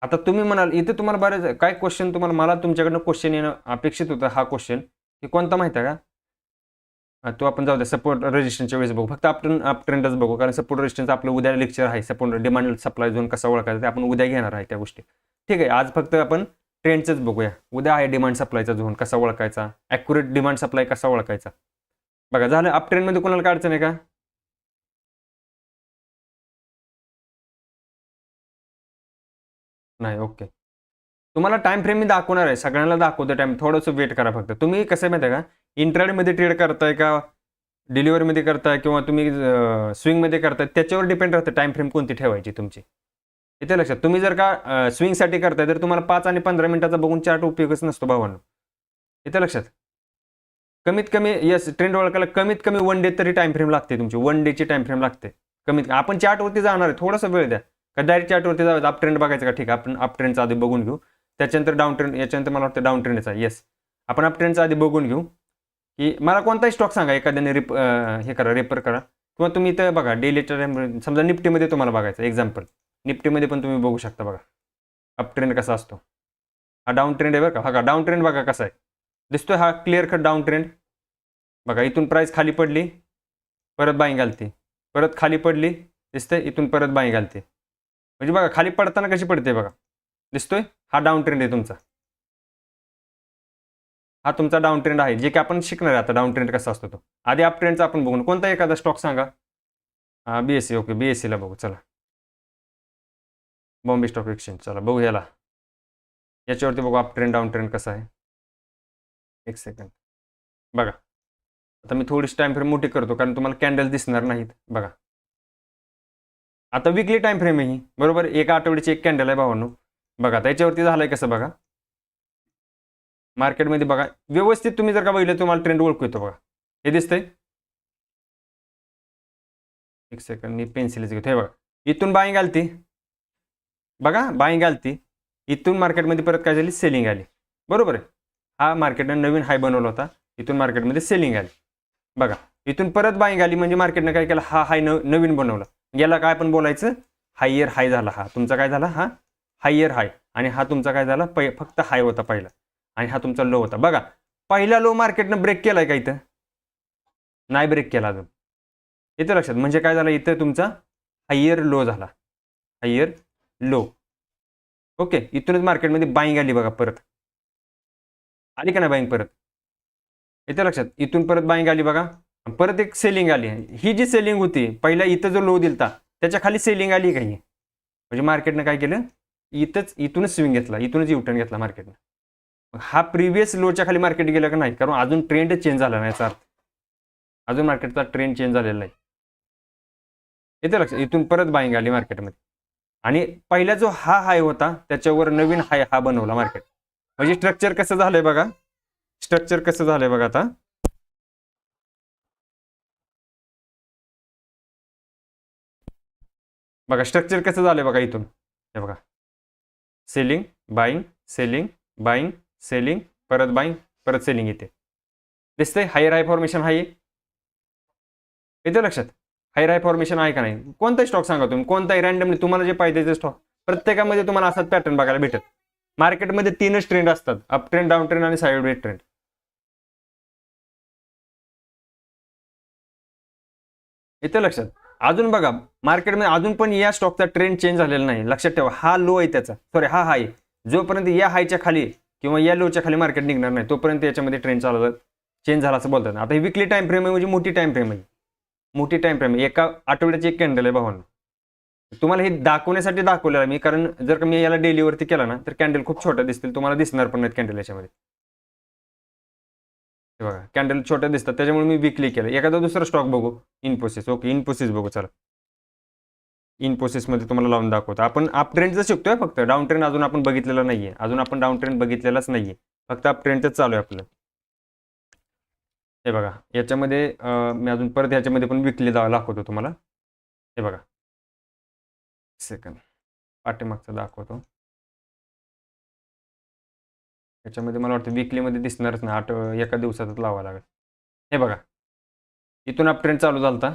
आता तुम्ही म्हणाल इथे तुम्हाला बरेच काय क्वेश्चन, तुम्हाला मला तुमच्याकडनं क्वेश्चन येणं अपेक्षित होतं. हा क्वेश्चन की कोणता माहिती आहे का, तो आपण जाऊ द्या, सपोर्ट रेजिस्टन्सच्या वेळेस बघू, फक्त आपण अप ट्रेंडच बघू, कारण सपोर्ट रेजिस्टन्स आपलं उद्या लेक्चर आहे, सपोर्ट डिमांड सप्लाय झोन कसा ओळखायचा ते आपण उद्या घेणार आहे त्या गोष्टी. ठीक आहे, आज फक्त आपण ट्रेंडचंच बघूया. उद्या आहे डिमांड सप्लायचा झोन कसा ओळखायचा, ॲक्युरेट डिमांड सप्लाय कसा ओळखायचा. बघा झालं, अप ट्रेंडमध्ये कोणाला काय अडचण आहे का? नाही, ओके. तुम्हाला टाइम फ्रेम मी दाखवणार आहे, सगळ्यांना दाखवतो टाइम, थोडंसं वेट करा फक्त. तुम्ही कसं माहिती आहे का, इंट्राडेमध्ये ट्रेड करताय का डिलिव्हरीमध्ये करताय किंवा तुम्ही स्विंगमध्ये करताय, त्याच्यावर डिपेंड राहतं टाइम फ्रेम कोणती ठेवायची तुमची. इथे लक्षात, तुम्ही जर का स्विंगसाठी करताय तर तुम्हाला 5 आणि 15 मिनिटाचा बघून चार्ट उपयोगच नसतो भावांनो. इथे लक्षात, कमीत कमी यस ट्रेंड ओळखायला कमीत कमी 1 डे तरी टाइम फ्रेम लागते तुमची, 1 डेची टाइम फ्रेम लागते कमीत. आपण चार्टवरती जाणार आहे, थोडासा वेळ द्या. का डायरेक्ट चार्टवरती जाऊया, अप ट्रेंड बघायचं का? ठीक आहे, आपण अप ट्रेंडचा आधी बघून घेऊ, त्याच्यानंतर डाऊन ट्रेंड, याच्यानंतर मला वाटतं डाऊन ट्रेंडचा. येस, आपण अप ट्रेंडचा आधी बघून घेऊ, की मला कोणताही स्टॉक सांगा एखाद्याने हे करा, रेफर करा, किंवा तुम्ही इथं बघा डेली टाइम, समजा निफ्टीमध्ये तुम्हाला बघायचं एक्झाम्पल, निफ्टीमध्ये पण तुम्ही बघू शकता. बघा अप ट्रेंड कसा असतो, हा डाऊन ट्रेंड आहे बरं का. हा डाऊन ट्रेंड बघा कसा आहे, दिसतोय हा क्लिअर कट डाऊन ट्रेंड. बघा इथून प्राइस खाली पडली, परत बाईंग आलती, परत खाली पडली, दिसतंय, इथून परत बाईंग आलती. म्हणजे बघा खाली पडताना कशी पडते बघा, दिसतोय, हा डाऊन ट्रेंड आहे तुमचा, हा तुमचा डाऊन ट्रेंड आहे, जे की आपण शिकणार आहे आता डाऊन ट्रेंड कसा असतो तो. आधी अप ट्रेंडचा आपण बघून, कोणता एखादा स्टॉक सांगा. BSE, ओके, BSEला बघू, चला बॉम्बे स्टॉक एक्सचेंज, चला बघू याला, याच्यावरती बघू अप ट्रेंड डाऊन ट्रेंड कसा आहे. एक सेकंड, बघा आता मी थोडीशी टाइम फ्रेम मोठी करतो कारण तुम्हाला कॅन्डल दिसणार नाहीत. बघा आता वीकली टाइम फ्रेम आहे ही, बरोबर, एका आठवड्याची एक कॅन्डल आहे भावांनो. बघा आता याच्यावरती झालंय कसं, बघा मार्केटमध्ये बघा व्यवस्थित तुम्ही जर का बघितलं तुम्हाला ट्रेंड ओळखू येतो. बघा हे दिसतंय, एक सेकंड मी पेन्सिलच घेतो. हे बघा इथून बाईंग आलती, बघा बाईंग आलती, इथून मार्केटमध्ये परत काय झाली, सेलिंग आली, बरोबर आहे. हा मार्केटनं नवीन हाय बनवला होता, इथून मार्केटमध्ये सेलिंग आली. बघा इथून परत बाईंग आली, म्हणजे मार्केटनं काय केलं, हा हाय नवीन बनवला. याला काय आपण बोलायचं, हायर हाय झाला. हा तुमचा काय झाला, हा हायर हाय, आणि हा तुमचा काय झाला, फक्त हाय होता पहिला, आणि हा तुमचा लो होता. बघा पहिला लो मार्केटनं ब्रेक केलाय का, इथं नाही ब्रेक केला अजून. इथं लक्षात, म्हणजे काय झालं, इथं तुमचा हायर लो झाला, हायर लो. ओके, इथूनच मार्केटमध्ये बाईंग आली. बघा परत आली का नाही बाईंग परत, इथं लक्षात, इथून परत बाईंग आली. बघा परत एक सेलिंग आली. ही जी सेलिंग होती पहिला, इथं जो लो दिलता त्याच्या खाली सेलिंग आली काही, म्हणजे मार्केटनं काय केलं, इथूनच स्विंग घेतला, इथूनच युटर्न घेतला मार्केटनं. हा प्रिव्हियस लोच्या खाली मार्केट गेलं का नाही, कारण अजून ट्रेंड चेंज झाला नाही, याचा अर्थ अजून मार्केटचा ट्रेंड चेंज झालेला नाही. इथं लक्षात, इथून परत बाईंग आली मार्केटमध्ये, आणि पहिला जो हा हाय होता त्याच्यावर नवीन हाय हा बनवला मार्केट. म्हणजे स्ट्रक्चर कसं झालंय बघा, स्ट्रक्चर कसं झालंय बघा. आता बघा स्ट्रक्चर कसं झालंय बघा, इथून हे बघा, selling buying, selling buying, selling परत बाईंग, परत सेलिंग येते, दिसतंय. हायर हाय फॉर्मेशन हाय, येते लक्षात, हायर हाय फॉर्मेशन आहे का नाही. कोणताही स्टॉक सांगा तुम्ही, कोणताही रँडमली तुम्हाला जे पाहिजे ते स्टॉक, प्रत्येकामध्ये तुम्हाला असाच पॅटर्न बघायला भेटेल. मार्केटमध्ये 3च ट्रेंड असतात, अप ट्रेंड, डाऊन ट्रेंड आणि साइडवेज ट्रेंड. येते लक्षात. अजून बघा मार्केटमध्ये अजून पण या स्टॉकचा ट्रेंड चेंज झालेला नाही, लक्षात ठेवा. हा लो आहे त्याचा, सॉरी हा हाय, जोपर्यंत या हायच्या खाली किंवा या लोच्या खाली मार्केट निघणार नाही तोपर्यंत याच्यामध्ये ट्रेंड चालू चेंज झाला असं बोलतात. आता ही विकली टाइम फ्रेम आहे, म्हणजे मोठी टाइम फ्रेम आहे, मोठी टाइम फ्रेम आहे, एका आठवड्याची एक कॅन्डल आहे भावांनो. तुम्हाला हे दाखवण्यासाठी दाखवलेलं आहे मी, कारण जर का मी याला डेलीवरती केला ना तर कॅन्डल खूप छोट्या दिसतील, तुम्हाला दिसणार पण नाहीत कॅन्डल याच्यामध्ये. हे बघा कॅन्डल छोट्या दिसतात, त्याच्यामुळे मी विकली केलं. एखादा दुसरा स्टॉक बघू, इन्फोसिस, ओके इन्फोसिस बघू, चला इन्फोसिसमध्ये तुम्हाला लावून दाखवतो. आपण अप ट्रेंडचं शिकतोय फक्त, डाऊन ट्रेंड अजून आपण बघितलेला नाहीये, अजून आपण डाऊन ट्रेंड बघितलेलाच नाहीये, फक्त अप ट्रेंडच चालू आहे आपलं. हे बघा याच्यामध्ये मी अजून परत ह्याच्यामध्ये पण विकली दाखवतो तुम्हाला. हे बघा सेकंड, पाठीमागचं दाखवतो. याच्यामध्ये मला वाटतं विकलीमध्ये दिसणारच ना, एका दिवसातच लावावं लागेल. हे बघा इथून अप ट्रेंड चालू झाला,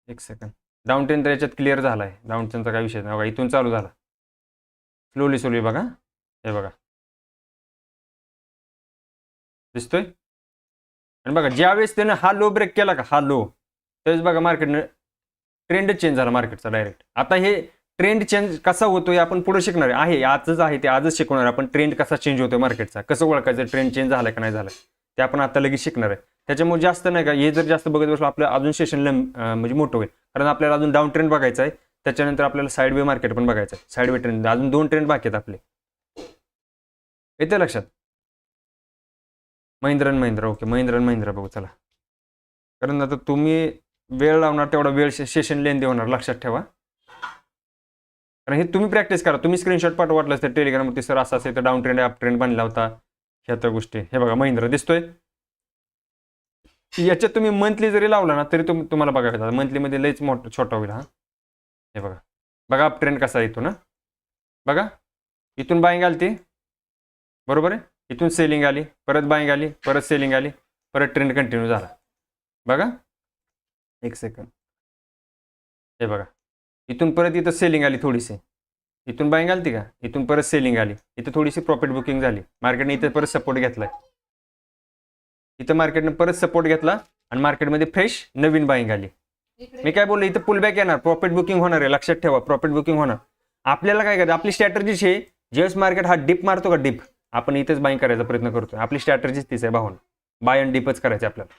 एक सेकंड, डाऊन ट्रेंड तर याच्यात क्लिअर झाला आहे, डाऊन ट्रेंडचा काही विषय नाही. बघा इथून चालू झाला, स्लोली स्लोली बघा, हे बघा दिसतोय, आणि बघा ज्यावेळेस त्यानं हा लो ब्रेक केला का, हा लो, त्यावेळेस बघा मार्केटनं ट्रेंडच चेंज झाला मार्केटचा डायरेक्ट. आता हे ट्रेंड चेंज कसा होतोय आपण पुढे शिकणार आहे, आजच आहे ते आजच शिकवणार आपण. ट्रेंड कसा चेंज होतोय मार्केटचा, कसं ओळखायचं ट्रेंड चेंज झाला का नाही झाला, ते आपण आता लगेच शिकणार आहे. त्याच्यामुळे जास्त नाही का, हे जर जास्त बघत बसलो आपलं अजून सेशन म्हणजे मोठं होईल. कारण आपल्याला अजून डाऊन ट्रेंड बघायचा आहे, त्याच्यानंतर आपल्याला साईड वे मार्केट पण बघायचं आहे. साईड वे ट्रेंड अजून 2 ट्रेंड बाकी आहेत आपले. येते लक्षात? Mahindra and Mahindra. Okay, Mahindra and Mahindra बघू चला. कारण आता तुम्ही वेळ लावणार तेवढा वेळ सेशन लेंदी होणार, लक्षात ठेवा. कारण हे तुम्ही प्रॅक्टिस करा. तुम्ही स्क्रीनशॉट पाठवा वाटलं तर टेलिग्रामवरती, सर असं असेल तर डाऊन ट्रेंड अप ट्रेंड बनला होता, ह्या तर गोष्टी. हे बघा महिंद्रा दिसतोय. याच्यात तुम्ही मंथली जरी लावला ना तरी तुम्हाला बघायला मंथलीमध्ये लईच मोठा छोटा होईल. हा हे बघा, बघा अप ट्रेंड कसा येतो ना, बघा इथून बाईंग आली ती, बरोबर आहे, इथून सेलिंग आली, परत बाईंग आली, परत सेलिंग आली, परत ट्रेंड कंटिन्यू झाला. बघा एक सेकंड, हे बघा इथून परत इथं सेलिंग आली थोडीशी, इथून बाईंग आली ती का, इथून परत सेलिंग आली, इथं थोडीशी प्रॉफिट बुकिंग झाली, मार्केटने इथं परत सपोर्ट घेतलाय, इथं मार्केटने परत सपोर्ट घेतला आणि मार्केटमध्ये फ्रेश नवीन बाईंग आली. मी काय बोललो, इथं पुलबॅक येणार, प्रॉफिट बुकिंग होणार आहे, लक्षात ठेवा प्रॉफिट बुकिंग होणार. आपल्याला काय करायचं, आपली स्ट्रॅटर्जीच आहे, ज्यावेळेस मार्केट हा डिप मारतो का, डिप, आपण इथेच बाईंग करायचा प्रयत्न करतोय. आपली स्ट्रॅटर्जीच तीच आहे भावना, बाय अँड डिपच करायचं आपल्याला.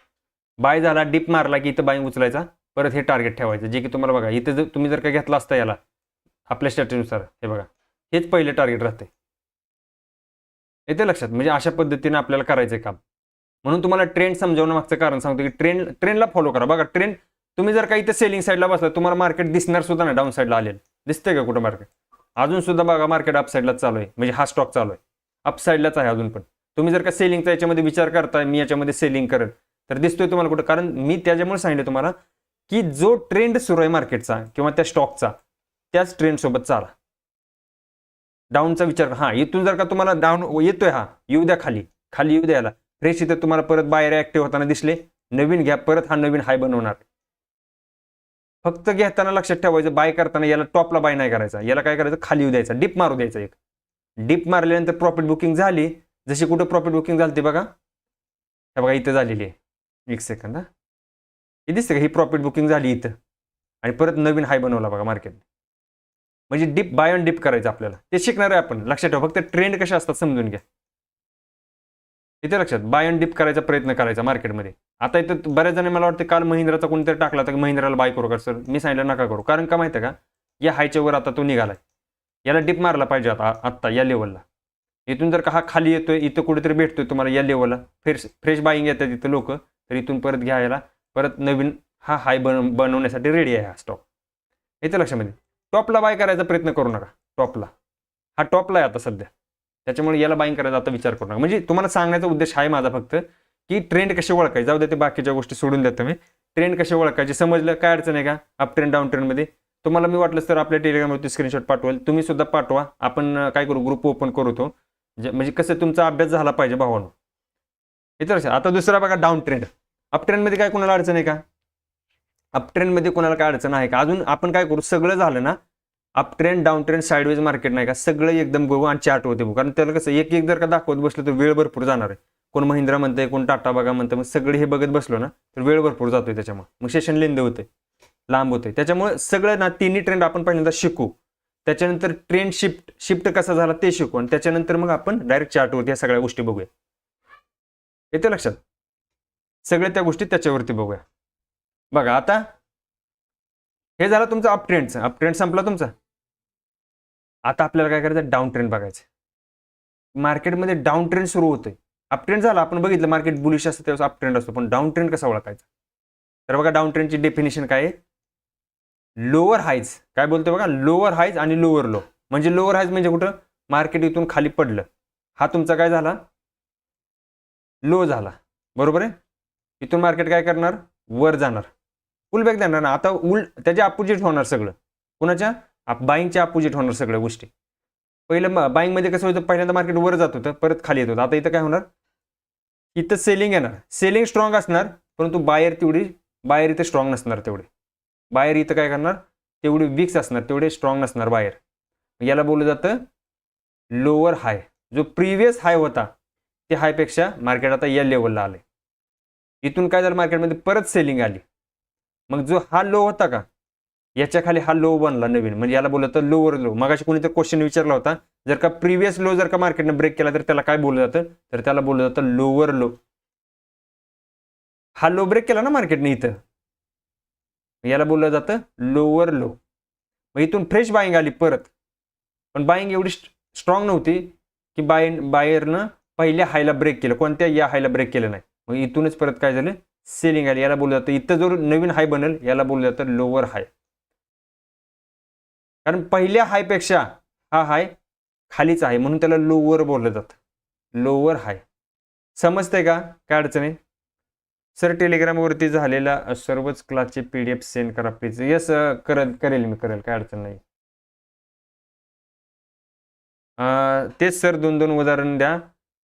बाय झाला, डिप मारला की इथं बाईंग उचलायचा, परत हे टार्गेट ठेवायचं, जे की तुम्हाला बघा इथं जर तुम्ही जर का घेतला असता याला आपल्या स्ट्रॅटर्जीनुसार, हे बघा हेच पहिले टार्गेट राहते. येते लक्षात? म्हणजे अशा पद्धतीने आपल्याला करायचं काम. म्हणून तुम्हाला ट्रेंड समजावणं मागचं कारण सांगतो की ट्रेंडला फॉलो करा. बघा ट्रेंड, तुम्ही जर का इथं सेलिंग साईडला बसला तुम्हाला मार्केट दिसणार सुद्धा नाही डाऊन साईडला आलेलं, दिसतंय का कुठं मार्केट? अजून सुद्धा बघा मार्केट अप साईडलाच चालू आहे, म्हणजे हा स्टॉक चालू आहे अप साईडलाच आहे अजून पण. तुम्ही जर का सेलिंगचा याच्यामध्ये विचार करताय मी याच्यामध्ये सेलिंग करेन, तर दिसतोय तुम्हाला कुठं? कारण मी त्याच्यामुळे सांगितलं तुम्हाला की जो ट्रेंड सुरू आहे मार्केटचा किंवा त्या स्टॉकचा, त्याच ट्रेंड सोबत चाला. डाऊनचा विचार, हा इथून जर का तुम्हाला डाऊन येतोय, हा येऊ द्या, खाली खाली येऊ द्यायला फ्रेश, इथं तुम्हाला परत बायर ऍक्टिव्ह होताना दिसले, नवीन घ्या, परत हा नवीन हाय बनवणार. फक्त घेताना लक्षात ठेवायचं, बाय करताना याला टॉपला बाय नाही करायचा, याला काय करायचं, खाली येऊ द्यायचा, डिप मारू द्यायचा. एक डिप मारल्यानंतर प्रॉफिट बुकिंग झाली, जशी कुठं प्रॉफिट बुकिंग झाली ती बघा, हे बघा इथं झालेली आहे. एक सेकंद, हा हे दिसते का, ही प्रॉफिट बुकिंग झाली इथं आणि परत नवीन हाय बनवला बघा मार्केट. म्हणजे डिप, बाय अँड डिप करायचं आपल्याला, ते शिकणार आहे आपण. लक्षात ठेवा, फक्त ट्रेंड कशा असतात समजून घ्या. इथे लक्षात, बाय अँड डिप करायचा प्रयत्न करायचा मार्केटमध्ये. आता इथं बऱ्याच जण मला वाटतं काल महिंद्राचा कोणतरी टाकला तर महिंद्राला बाय करू का सर, मी सांगितलं नका करू. कारण का माहिती आहे का, या हायच्या वर आता तो निघालाय, याला डिप मारला पाहिजे आत्ता या लेवलला. इथून जर का हा खाली येतोय, इथं कुठेतरी भेटतोय तुम्हाला या लेवलला, फ्रेश बाईंग येतात इथं लोक, तर इथून परत घ्यायला, परत नवीन हा हाय बनवण्यासाठी रेडी आहे हा स्टॉक. इथं लक्षामध्ये, टॉपला बाय करायचा प्रयत्न करू नका. टॉपला, हा टॉपला आहे आता सध्या, त्याच्यामुळे याला बाईंग करायचा आता विचार करू नका. म्हणजे तुम्हाला सांगण्याचा उद्देश आहे माझा फक्त की ट्रेंड कसे ओळखायचे. जाऊ दे ते बाकीच्या गोष्टी सोडून द्या तुम्ही, ट्रेंड कसे ओळखायचे समजलं, काय अडचण आहे का अप ट्रेंड डाऊन ट्रेंडमध्ये. तुम्हाला मी वाटलं तर आपल्या टेलिग्रामवरती स्क्रीनशॉट पाठवेल, तुम्ही सुद्धा पाठवा, आपण काय करू, ग्रुप ओपन करू तो, म्हणजे कसं तुमचा अभ्यास झाला पाहिजे भावानो. इतर आता दुसरा बघा डाऊन ट्रेंड. अप ट्रेंडमध्ये काय कोणाला अडचण आहे का, अप ट्रेंडमध्ये कोणाला काय अडचण आहे का? अजून आपण काय करू, सगळं झालं ना, up trend down trend sideways market नाही का, सगळं एकदम बघू आणि चार्ट होते बघू. कारण त्याला कसं एक एक जर का दाखवत बसलं तर वेळ भरपूर जाणार आहे. कोण महिंद्रा म्हणतंय, कोण टाटा बघा म्हणतं, मग सगळे हे बघत बसलो ना तर वेळ भरपूर जातोय, त्याच्यामुळे मग सेशन लेंदी होते, लांब होते. त्याच्यामुळे सगळं ना तिन्ही ट्रेंड आपण पहिल्यांदा शिकू, त्याच्यानंतर ट्रेंड शिफ्ट कसा झाला ते शिकू, आणि त्याच्यानंतर मग आपण डायरेक्ट चार्टवरती या सगळ्या गोष्टी बघूया. येते लक्षात? सगळ्या त्या गोष्टी त्याच्यावरती बघूया. बघा आता हे झालं तुमचं अप ट्रेंडचं, अप ट्रेंड संपला तुमचा. आता आपल्याला काय करायचं, डाऊन ट्रेंड बघायचं. मार्केटमध्ये डाऊन ट्रेंड सुरू होतोय, अप ट्रेंड झाला, आपण बघितलं मार्केट बुलिश असतं त्यावेळेस अप ट्रेंड असतो, पण डाऊन ट्रेंड कसा ओळखायचा? तर बघा डाऊन ट्रेंडची डेफिनेशन काय आहे, लोअर हाईज, काय बोलतोय बघा, लोअर हाईज आणि लोअर लो. म्हणजे लोअर हाईज म्हणजे कुठं, मार्केट इथून खाली पडलं, हा तुमचा काय झाला, लो झाला, बरोबर आहे. इथून मार्केट काय करणार, वर जाणार, पुलबॅक देणार ना. आता त्याच्या अपोजिट होणार सगळं, कुणाच्या, बाईंगच्या अपोजिट होणार सगळ्या गोष्टी. पहिलं बाईंगमध्ये कसं होतं, पहिल्यांदा मार्केट वर जात होतं, परत खाली येत होतं. आता इथं काय होणार, इथं सेलिंग येणार, सेलिंग स्ट्रॉंग असणार, परंतु बायर इथं स्ट्रॉंग नसणार तेवढे. बायर इथं काय करणार, तेवढी वीक्स असणार, तेवढे स्ट्रॉंग नसणार बायर. याला बोललं जातं लोअर हाय. जो प्रिव्हियस हाय होता त्या हायपेक्षा मार्केट आता या लेवलला आलंय. इथून काय झालं मार्केटमध्ये परत सेलिंग आली. मग जो हा लो होता का याच्या खाली हा लो बनला नवीन, म्हणजे याला बोललं तर लोअर लो. मगाशी कोणी तर क्वेश्चन विचारला होता, जर का प्रिव्हियस लो जर का मार्केटने ब्रेक केला तर त्याला काय बोललं जातं, तर त्याला बोललं जातं लोअर लो. हा लो ब्रेक केला ना मार्केटने इथं, याला बोललं जातं लोअर लो. मग इथून फ्रेश बाईंग आली परत, पण बाईंग एवढी स्ट्रॉंग नव्हती की बायरनं पहिल्या हायला ब्रेक केलं, कोणत्या या हायला ब्रेक केलं नाही. मग इथूनच परत काय झालं, सेलिंग आली. याला बोललं जातं, इथं जो नवीन हाय बनेल याला बोललं जातं लोअर हाय. कारण पहिल्या हायपेक्षा हा हाय खालीच आहे म्हणून त्याला लोअर बोललं जातं, लोअर हाय. समजतंय का, काय अडचण आहे? सर टेलिग्रामवरती झालेला सर्वच क्लासचे PDF सेंड करा प्लीज. यस करेल मी, काय अडचण नाही. तेच सर 2-2 उदाहरण द्या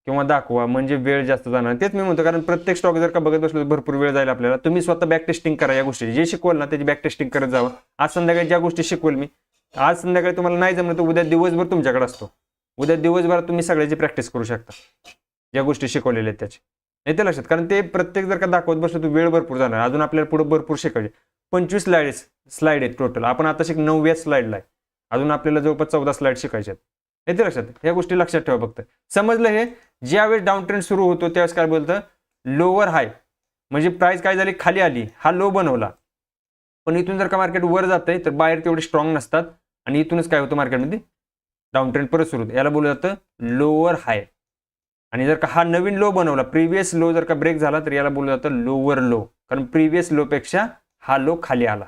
किंवा दाखवा म्हणजे वेळ जास्त जाणार. तेच मी म्हणतो, कारण प्रत्येक स्टॉक जर का बघत बसलो तर भरपूर वेळ जाईल आपल्याला. तुम्ही स्वतः बॅक टेस्टिंग करा या गोष्टी, जे शिकवल ना त्याची बॅक टेस्टिंग करत जावं. आज संध्याकाळी ज्या गोष्टी शिकवेल मी, आज संध्याकाळी तुम्हाला नाही जमलं तर उद्या दिवसभर तुमच्याकडे असतो. उद्या दिवसभरात तुम्ही सगळ्याची प्रॅक्टिस करू शकता, ज्या गोष्टी शिकवलेल्या आहेत त्याची. येते लक्षात, कारण ते प्रत्येक जर का दाखवत बसलो तर वेळ भरपूर जाणार. अजून आपल्याला पुढे भरपूर शिकायचे. 25 स्लाइड आहेत टोटल. आपण आता 9व्या स्लाइडला आहे. अजून आपल्याला जवळपास 14 स्लाइड शिकायचे आहेत. येते लक्षात, ह्या गोष्टी लक्षात ठेवा फक्त. समजलं हे? ज्यावेळेस डाऊन ट्रेंड सुरू होतो त्यावेळेस काय बोलतं, लोअर हाय. म्हणजे प्राइस काय झाली, खाली आली, हा लो बनवला. पण इथून जर का मार्केट वर जातंय तर बाहेर तेवढे स्ट्रॉंग नसतात आणि इथूनच काय होतं मार्केटमध्ये डाऊन ट्रेंड परत सुरू होतं. याला बोललं जातं लोअर हाय. आणि जर का हा नवीन लो बनवला, प्रिव्हियस लो जर का ब्रेक झाला तर याला बोललं जातं लोअर लो, कारण प्रिव्हियस लो पेक्षा हा लो खाली आला.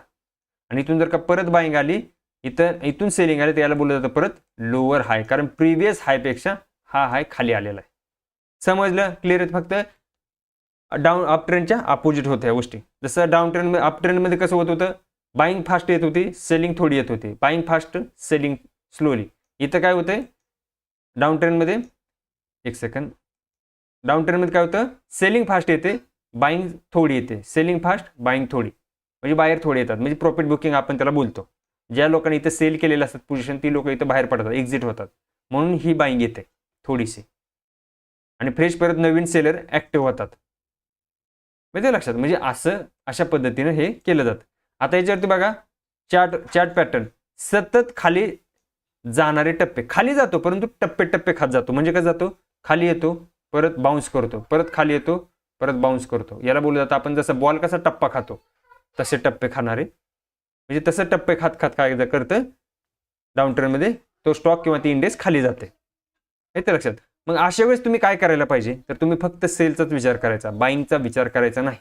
आणि इथून जर का परत बाईंग आली, इथून सेलिंग आली तर याला बोललं जातं परत लोअर हाय, कारण प्रिव्हियस हाय पेक्षा हा हाय खाली आलेला आहे. समजलं? क्लिअर आहे? फक्त डाऊन अप ट्रेंडच्या अपोजिट होत्या या गोष्टी. जसं डाऊन ट्रेंड अप ट्रेंडमध्ये कसं होत होतं, बाईंग फास्ट येत होती, सेलिंग थोडी येत होती. Buying fast, selling slowly. इथं काय होतंय डाऊन ट्रेंडमध्ये, एक सेकंड, डाऊन ट्रेंडमध्ये काय होतं, सेलिंग फास्ट येते, बाईंग थोडी येते. सेलिंग फास्ट, बाईंग थोडी, म्हणजे बाहेर थोडे येतात. म्हणजे प्रॉफिट बुकिंग आपण त्याला बोलतो. ज्या लोकांनी इथं सेल केलेलं असतात पोझिशन, ती लोक इथं बाहेर पडतात, एक्झिट होतात, म्हणून ही बाईंग येते थोडीशी. आणि फ्रेश परत नवीन सेलर ऍक्टिव्ह होतात. म्हणजे लक्षात, म्हणजे अशा पद्धतीनं हे केलं जातं. आता याच्यावरती बघा, चार्ट पॅटर्न सतत खाली जाणारे टप्पे, खाली जातो परंतु टप्पे खात जातो. म्हणजे काय जातो, खाली येतो, परत बाउन्स करतो, परत खाली येतो, परत बाउन्स करतो. याला बोललं जातं, आपण जसं बॉल कसा टप्पा खातो तसे टप्पे खाणारे. म्हणजे तसं टप्पे खात काय करतं डाऊन ट्रेंडमध्ये, तो स्टॉक किंवा ती इंडेक्स खाली जाते. येते लक्षात. मग अशा वेळेस तुम्ही काय करायला पाहिजे, तर तुम्ही फक्त सेलचाच विचार करायचा, बाईंगचा विचार करायचा नाही.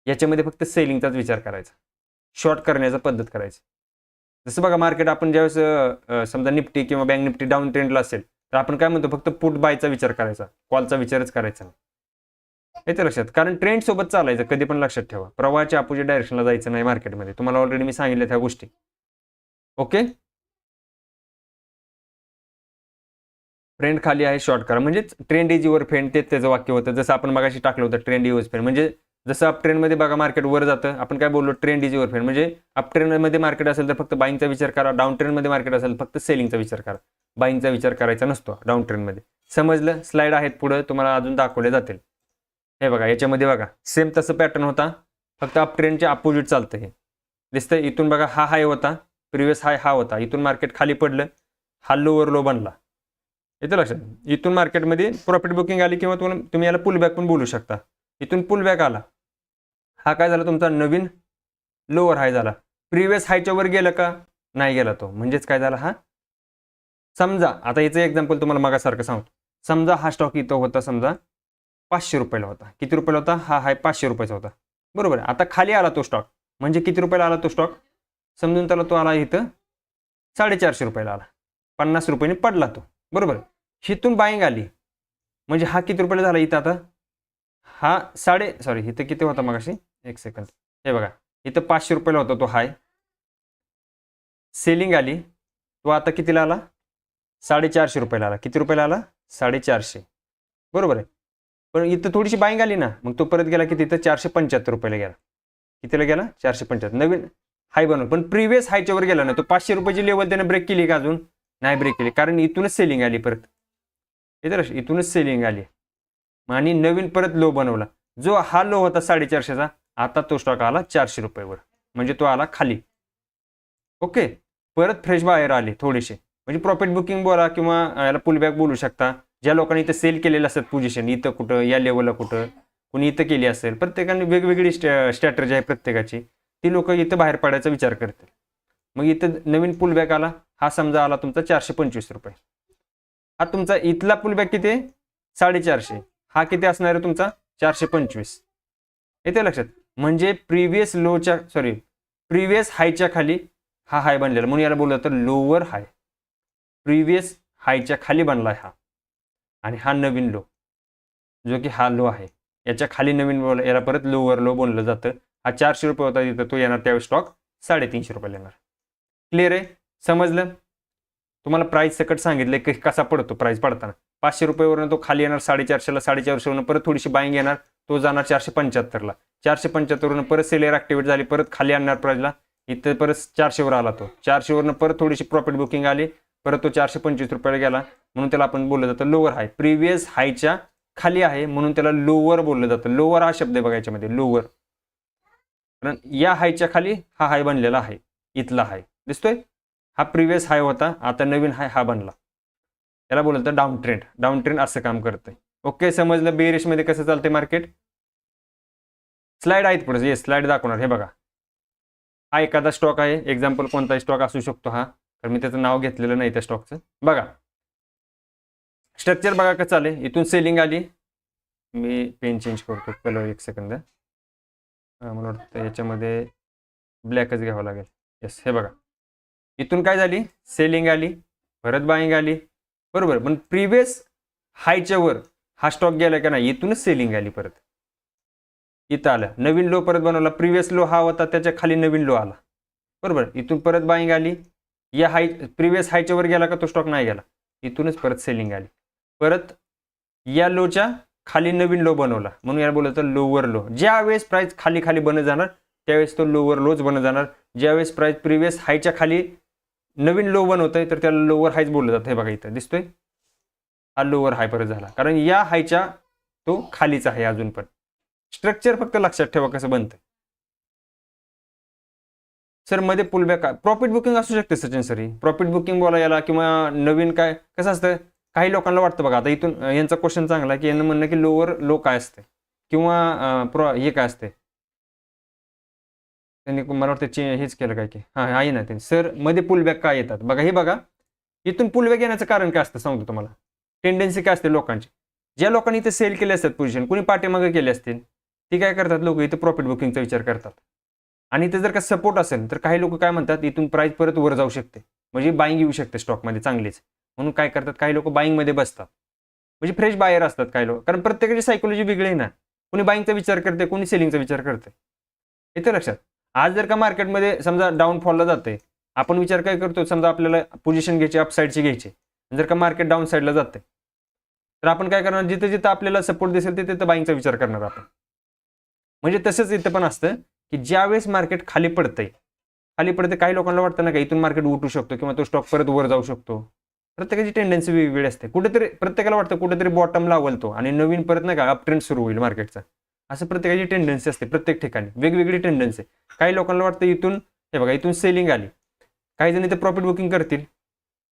याच्यामध्ये फक्त सेलिंगचाच विचार करायचा, शॉर्ट करण्याचा पद्धत करायची. जसं बघा मार्केट, आपण ज्यावेळेस समजा निफ्टी किंवा बँक निफ्टी डाऊन ट्रेंडला असेल तर आपण काय म्हणतो, फक्त पुट बायचा विचार करायचा, कॉलचा विचारच करायचा नाही. येते लक्षात, कारण ट्रेंड सोबत चालायचं कधी पण. लक्षात ठेवा, प्रवाहाच्या अपोजिट डायरेक्शनला जायचं नाही मार्केटमध्ये. तुम्हाला ऑलरेडी मी सांगितलं त्या गोष्टी. ओके, ट्रेंड खाली आहे शॉर्ट करा, म्हणजे ट्रेंड इज युअर फ्रेंड, तेच त्याचं वाक्य होतं. जसं आपण मगाशी टाकलं होतं, ट्रेंड इज युअर फ्रेंड. म्हणजे जसं अप ट्रेंडमध्ये बघा मार्केट वर जातं, आपण काय बोललो, ट्रेंड इज युअर फ्रेंड. म्हणजे अप ट्रेंडमध्ये मार्केट असेल तर फक्त बाईंगचा विचार करा, डाऊन ट्रेंडमध्ये मार्केट असेल फक्त सेलिंगचा विचार करा. बाईंगचा विचार करायचा नसतो डाऊन ट्रेंडमध्ये. समजलं? स्लाइड आहेत पुढे, तुम्हाला अजून दाखवले जातील. हे बघा, याच्यामध्ये बघा सेम तसं पॅटर्न होता, फक्त अप ट्रेंडच्या अपोजिट चालतं. हे दिसतंय. इथून बघा हा हाय होता, प्रिव्हियस हाय हा होता, इथून मार्केट खाली पडलं, हा लोअर लो बनला. येतं लक्षात. इथून मार्केटमध्ये प्रॉफिट बुकिंग आली किंवा तुम्ही याला पुलबॅक पण बोलू शकता. इथून पुलबॅक आला, हा काय झाला तुमचा नवीन लोअर हाय झाला. प्रिव्हियस हायच्या वर गेलं का, नाही गेला तो, म्हणजेच काय झाला, हा समजा आता याचं एक्झाम्पल तुम्हाला मागासारखं सांगतो. समजा हा स्टॉक इथं होता, समजा 500 रुपयाला होता. किती रुपयाला होता, हा हाय 500 रुपयाचा होता, बरोबर. आता खाली आला तो स्टॉक, म्हणजे किती रुपयाला आला तो स्टॉक, समजून त्याला तो आला इथं 450 रुपयाला आला, 50 रुपयांनी पडला तो, बरोबर. हिथून बाईंग आली, म्हणजे हा किती रुपयाला झाला इथं, आता हा इथं किती होता मगाशी, एक सेकंद. हे बघा, इथं 500 रुपयाला होता तो हाय, सेलिंग आली, तो आता कितीला आला, 450 रुपयाला आला. किती रुपयाला आला, 450, बरोबर आहे. पण इथं थोडीशी बाईंग आली ना, मग तो परत गेला किती, इथं 475 रुपयाला गेला. कितीला गेला, 475, नवीन हाय बनवलं. पण प्रिव्हियस हायच्या वर गेला ना तो. 500 रुपयाची लेवल त्याने ब्रेक केली का, अजून नाही ब्रेक केली, कारण इथूनच सेलिंग आली परत. इथूनच सेलिंग आली आणि नवीन परत लो बनवला. जो हा लो होता 450चा, आता तो स्टॉक आला 400 रुपयावर, म्हणजे तो आला खाली. ओके, परत फ्रेश बाहेर आले थोडेसे, म्हणजे प्रॉफिट बुकिंग बोला किंवा याला पुलबॅक बोलू शकता. ज्या लोकांनी इथं सेल केलेलं असतात पोझिशन, इथं कुठं या लेवलला कुठं कुणी इथं केली असेल, प्रत्येकाने वेगवेगळी स्ट्रॅटर्जी आहे प्रत्येकाची, ती लोक इथं बाहेर पडायचा विचार करतील. मग इथं नवीन पुलबॅक आला, हा समजा आला तुमचा 425 रुपये. हा तुमचा इथला पुलबॅक किती आहे? 450. हा किती असणार आहे तुमचा? 425. येते लक्षात? म्हणजे प्रिव्हियस हायच्या खाली हा हाय बनलेला, म्हणून याला बोललं तर लोअर हाय. प्रिव्हियस हायच्या खाली बनलाय हा, आणि हा नवीन लो जो की हा लो आहे, याच्या खाली नवीन लो, याला परत लोअर लो बोललं जातं. हा 400 रुपये होता तिथं, तो येणार त्यावेळी स्टॉक 350 रुपयाला येणार. क्लिअर आहे? समजलं? तुम्हाला प्राइस सकट सांगितलं की कसा पडतो प्राइस पडताना. 500 रुपयावरून तो खाली येणार 450ला, 450वरून परत थोडीशी बाईंग येणार, तो जाणार 475ला. 475वरून परत सेलर ऍक्टिव्हेट झाली, परत खाली आणणार प्राइसला, इथं परत 400वर आला तो. 400वरून परत थोडीशी प्रॉफिट बुकिंग आली, परत तो 425 रुपयाला गेला, म्हणून त्याला आपण बोललं जातं लोअर हाय. प्रिव्हियस हायच्या खाली आहे म्हणून त्याला लोअर बोललं जातं. लोअर हा शब्द आहे बघा याच्यामध्ये, लोअर. कारण या हायच्या खाली हा हाय बनलेला आहे, इथला हाय दिसतोय. हा प्रिव्हियस हाय होता, आता नवीन हाय हा बनला. याला बोललं तर डाऊन ट्रेंड. डाऊन ट्रेंड असं काम करतंय. ओके, समजलं बेरिश मध्ये कसं चालतंय मार्केट? स्लाइड आहेत पुढे, स्लाइड दाखवणार. हे बघा, हा एखादा स्टॉक आहे, एक्झाम्पल कोणताही स्टॉक असू शकतो हा, तर मी त्याचं नाव घेतलेलं नाही त्या स्टॉकचं. बघा स्ट्रक्चर बघा कसं चालेल. इथून सेलिंग आली, मी पेन चेंज करतो कलर, एक सेकंद. मला वाटतं याच्यामध्ये ब्लॅकच घ्यावं लागेल. येस, हे बघा, इथून काय झाली? सेलिंग आली, परत बाईंग आली, बरोबर. पण प्रिव्हियस हायच्या वर हा स्टॉक गेला का नाही, इथूनच सेलिंग आली, परत इथं आलं, नवीन लो परत बनवला. प्रिव्हियस लो हा होता, त्याच्या खाली नवीन लो आला, बरोबर. इथून परत बाईंग आली, या हाय प्रिव्हियस हायच्या वर गेला का तो स्टॉक नाही गेला, इथूनच परत सेलिंग आली, परत या लोच्या खाली नवीन लो बनवला, म्हणून याला बोललं तर लोअर लो. ज्या वेळेस प्राइस खाली खाली बनत जाणार त्यावेळेस तो लोअर लोच बनत जाणार. ज्यावेळेस प्राइस प्रिव्हियस हायच्या खाली नवीन लो बनवतोय तर त्याला लोअर हायच बोललं जातं. हे बघा इथं दिसतोय, हा लोअर हाय परत झाला, कारण या हायच्या तो खालीच आहे अजून पण. स्ट्रक्चर फक्त लक्षात ठेवा कसं बनतं. सर मध्ये पुलबॅक प्रॉफिट बुकिंग असू शकते सचिन सर, प्रॉफिट बुकिंग बोला याला, किंवा नवीन काय कसं असतं. काही लोकांना वाटतं बघा, आता इथून यांचा क्वेश्चन चांगला की यांना म्हणणं की लोअर लो काय असते किंवा हे काय असते. त्यांनी मला वाटतं हेच केलं काय की हां आहे ना ते. सर मध्ये पुलबॅक काय येतात बघा, हे बघा इथून पुलबॅक येण्याचं कारण काय असतं सांगतो तुम्हाला. टेंडन्सी काय असते लोकांची, ज्या लोकांनी इथे सेल केले असतात पोझिशन, कोणी पाठीमागे केले असतील, ती काय करतात लोक इथं प्रॉफिट बुकिंगचा विचार करतात. आणि इथे जर का सपोर्ट असेल तर काही लोक काय म्हणतात इथून प्राइस परत वर जाऊ शकते, म्हणजे बाईंग येऊ शकते स्टॉकमध्ये चांगलीच, म्हणून काय करतात काही लोक बाईंगमध्ये बसतात, म्हणजे फ्रेश बायर असतात काही लोक. कारण प्रत्येकाची सायकोलॉजी वेगळी आहे ना, कोणी बाईंगचा विचार करते, कोणी सेलिंगचा विचार करते. येते लक्षात? आज जर का मार्केटमध्ये समजा डाऊनफॉलला जाते, आपण विचार काय करतो, समजा आपल्याला पोझिशन घ्यायची अपसाईडची घ्यायची, जर का मार्केट डाऊन साईडला जाते तर आपण काय करणार, जिथे जिथं आपल्याला सपोर्ट दिसेल तिथं बाईंगचा विचार करणार आपण. म्हणजे तसंच इथं पण असतं की ज्यावेळेस मार्केट खाली पडते काही लोकांना वाटतं ना का इथून मार्केट उठू शकतो किंवा तो स्टॉक परत वर जाऊ शकतो. प्रत्येकाची टेंडन्सी वेगवेगळी असते. कुठेतरी प्रत्येकाला वाटतं कुठेतरी बॉटम लावल तो आणि नवीन परत नाही का अप ट्रेंड सुरू होईल मार्केटचा, असं प्रत्येकाची टेंडन्सी असते. प्रत्येक ठिकाणी वेगवेगळी टेंडन्सी. काही लोकांना वाटतं इथून हे बघा इथून सेलिंग आली, काही जण इथे प्रॉफिट बुकिंग करतील,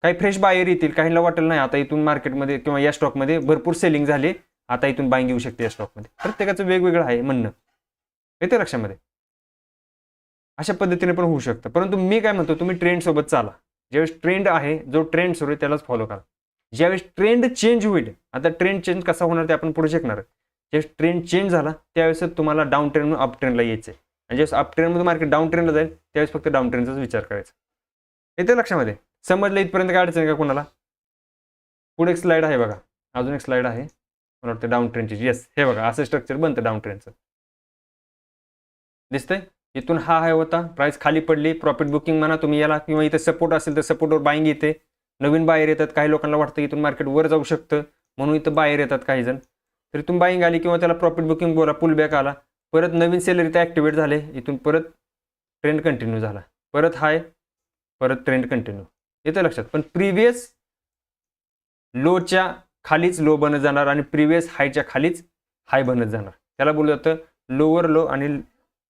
काही फ्रेश बायर येतील, काहींना वाटेल नाही आता इथून मार्केटमध्ये किंवा या स्टॉकमध्ये भरपूर सेलिंग झाली, आता इथून बाईंग येऊ शकते या स्टॉकमध्ये. प्रत्येकाचं वेगवेगळं आहे म्हणणं, येते लक्षामध्ये. अशा पद्धतीने पण होऊ शकतं. परंतु मी काय म्हणतो, तुम्ही ट्रेंड सोबत चाला. ज्यावेळेस ट्रेंड आहे, जो ट्रेंड सुरू आहे त्यालाच फॉलो करा. ज्यावेळेस ट्रेंड चेंज होईल, आता ट्रेंड चेंज कसा होणार ते आपण पुढे शिकणार. ज्यावेळेस ट्रेंड चेंज झाला त्यावेळेस तुम्हाला डाऊन ट्रेंडमधून अप ट्रेंडला यायचं आहे, आणि ज्यावेळेस अप ट्रेंडमध्ये मार्केट डाऊन ट्रेंडला जाईल त्यावेळेस फक्त डाऊन ट्रेंडचाच विचार करायचा. येते लक्षामध्ये? समजलं इथपर्यंत? काय अडचण का कोणाला? पुढे एक स्लाइड आहे बघा, अजून एक स्लाइड आहे मला वाटतं डाऊन ट्रेंडची. येस, हे बघा असं स्ट्रक्चर बनतं डाऊन ट्रेंडचं. दिसतंय? इथून हा हाय होता, प्राइस खाली पडली, प्रॉफिट बुकिंग म्हणा तुम्ही याला, किंवा इथे सपोर्ट असेल तर सपोर्टवर बाईंग येते, नवीन बायर येतात. काही लोकांना वाटतं इथून मार्केट वर जाऊ शकतं म्हणून इथं बायर येतात काही जण, तर इथून बाईंग आली किंवा त्याला प्रॉफिट बुकिंग बोला, पुल बॅक आला, परत नवीन सेलर इथे ॲक्टिवेट झाले, इथून परत ट्रेंड कंटिन्यू झाला, परत हाय, परत ट्रेंड कंटिन्यू. येतं लक्षात? पण प्रिव्हियस लोच्या खालीच लो बनत जाणार आणि प्रिव्हियस हायच्या खालीच हाय बनत जाणार. त्याला बोललं जातं लोअर लो आणि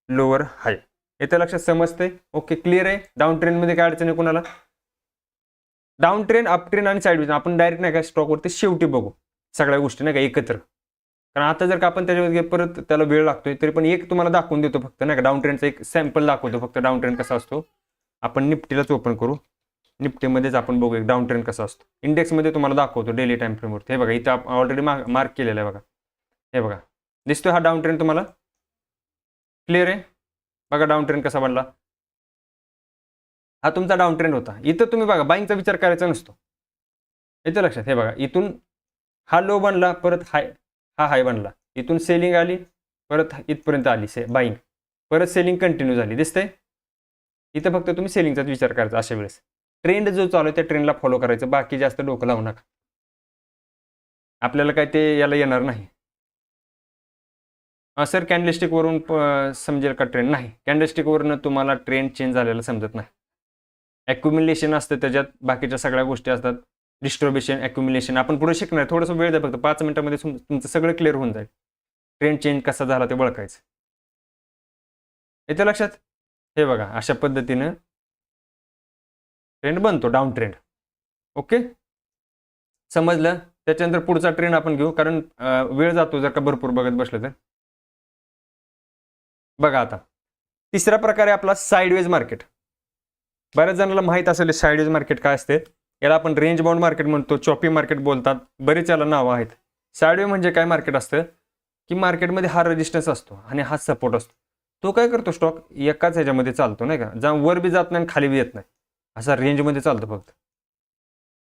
लोअर हाय. येतं लक्षात, समजते? ओके, क्लिअर आहे. डाऊन ट्रेंडमध्ये काय अडचण आहे कुणाला? डाऊन ट्रेंड, अप ट्रेंड आणि साईड आपण डायरेक्ट नाही का स्टॉकवरती शेवटी बघू सगळ्या गोष्टी नाही का एकत्र. कारण आता जर का आपण त्याच्यामध्ये परत त्याला वेळ लागतोय तरी पण एक तुम्हाला दाखवून देतो फक्त नाही का, डाऊन ट्रेंडचा एक सॅम्पल दाखवतो फक्त. डाऊन ट्रेंड कसा असतो आपण निफ्टीलाच ओपन करू. निफ्टीमध्येच आपण बघू एक डाऊन ट्रेंड कसा असतो. इंडेक्समध्ये तुम्हाला दाखवतो डेली टाइम फ्रेमवरती. हे बघा इथं ऑलरेडी मार्क केलेला आहे बघा. हे बघा दिसतोय हा डाऊन ट्रेंड तुम्हाला? क्लिअर आहे? बघा डाऊन ट्रेंड कसा बनला. हा तुमचा डाऊन ट्रेंड होता. इथं तुम्ही बघा बाईंगचा विचार करायचा नसतो. येतं लक्षात? हे बघा इथून हा लो बनला, परत हा हाय बनला, इथून सेलिंग आली, परत इथपर्यंत आली बाईंग, परत सेलिंग कंटिन्यू झाली. दिसतंय? इथं फक्त तुम्ही सेलिंगचाच विचार करायचा अशा वेळेस. ट्रेंड जो चालू आहे त्या ट्रेंडला फॉलो करायचं, बाकी जास्त डोकं लावू नका. आपल्याला काय ते याला येणार नाही. सर कॅन्डलस्टिकवरून समजेल का ट्रेंड? नाही, कॅन्डलस्टिकवरून तुम्हाला ट्रेंड चेंज झालेला समजत नाही. ॲक्युम्युलेशन असतं त्याच्यात, बाकीच्या सगळ्या गोष्टी असतात. डिस्ट्रीब्युशन, ॲक्युम्युलेशन आपण पुढे शिकणार. थोडंसं वेळ द्या फक्त, 5 मिनिटामध्ये तुमचं सगळं क्लिअर होऊन जाईल. ट्रेंड चेंज कसा झाला ते ओळखायचं. येतं लक्षात? हे बघा अशा पद्धतीनं ट्रेंड बनतो, डाऊन ट्रेंड. ओके, समजलं? त्याच्यानंतर पुढचा ट्रेंड आपण घेऊ, कारण वेळ जातो जर का भरपूर बघत बसलं तर. बघा आता तिसरा प्रकार आहे आपला साईडवेज मार्केट. बऱ्याच जणांना माहीत असेल साईडवेज मार्केट काय असते. याला आपण रेंज बाउंड मार्केट म्हणतो, चॉपी मार्केट बोलतात, बरेच याला नावं आहेत. साईडवे म्हणजे काय मार्केट असतं की मार्केटमध्ये हा रेजिस्टन्स असतो आणि हा सपोर्ट असतो. तो काय करतो, स्टॉक एकाच ह्याच्यामध्ये चालतो नाही का, जा वर बी जात नाही आणि खाली बी येत नाही, असा रेंजमध्ये चालतो फक्त.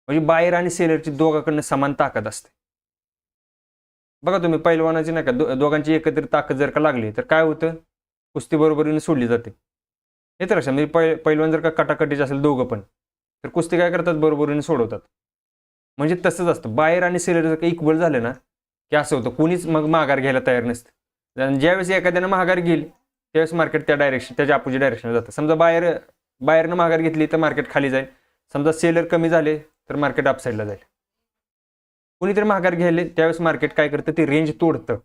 म्हणजे बायर आणि सेलरची दोघांकडनं समान ताकद असते. बघा तुम्ही पैलवानाची नाही का, दोघांची एकत्रित ताकद जर का लागली तर काय होतं, कुस्ती बरोबरीने सोडली जाते. येतं लक्षात? म्हणजे पैलवान जर का कटाकटीचे असेल दोघं पण, तर कुस्ती काय करतात, बरोबरीने सोडवतात. म्हणजे तसंच असतं, बायर आणि सेलर जर का इक्वल झाले ना की असं होतं, कोणीच मग माघार घ्यायला तयार नसतं. ज्यावेळेस एखाद्यानं माघार घेईल त्यावेळेस मार्केट त्याच्या अपोजिट डायरेक्शनला जातं. समजा बायरनं माघार घेतली तर मार्केट खाली जाईल, समजा सेलर कमी झाले तर मार्केट अपसाईडला जाईल. कोणीतरी माघार घ्यायले त्यावेळेस मार्केट काय करतं, ती रेंज तोडतं.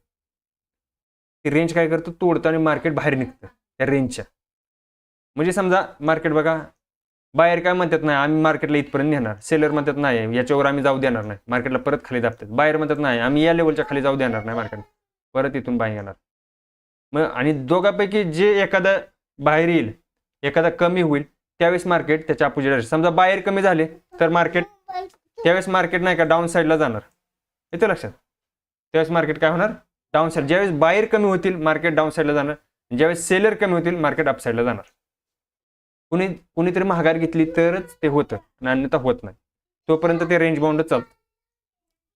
ती रेंज काय करतं, तोडतं आणि मार्केट बाहेर निघतं त्या रेंजच्या. म्हणजे समजा मार्केट बघा, बाहेर काय म्हणतात, नाही आम्ही मार्केटला इथपर्यंत नेणार, सेलर म्हणतात नाही याच्यावर आम्ही जाऊ देणार नाही, मार्केटला परत खाली दाबतात. बाहेर म्हणतात नाही आम्ही या लेवलच्या खाली जाऊ देणार नाही, मार्केट परत इथून बाहेर येणार. मग आणि दोघांपैकी जे एखादा बाहेर येईल, एखादा कमी होईल, त्यावेळेस मार्केट त्याच्या अपोजिट. समजा बाहेर कमी झाले तर मार्केट त्यावेळेस मार्केट नाही का डाऊन साईडला जाणार. येतं लक्षात? त्यावेळेस मार्केट काय होणार, डाऊन साईड. ज्यावेळेस बाहेर कमी होतील मार्केट डाऊन साईडला जाणार, ज्यावेळेस सेलर कमी होतील मार्केट अप साईडला जाणार. कुणीतरी महागार घेतली तरच ते होतं, अन्यथा होत नाही. तोपर्यंत ते रेंज बाउंडच चालतं.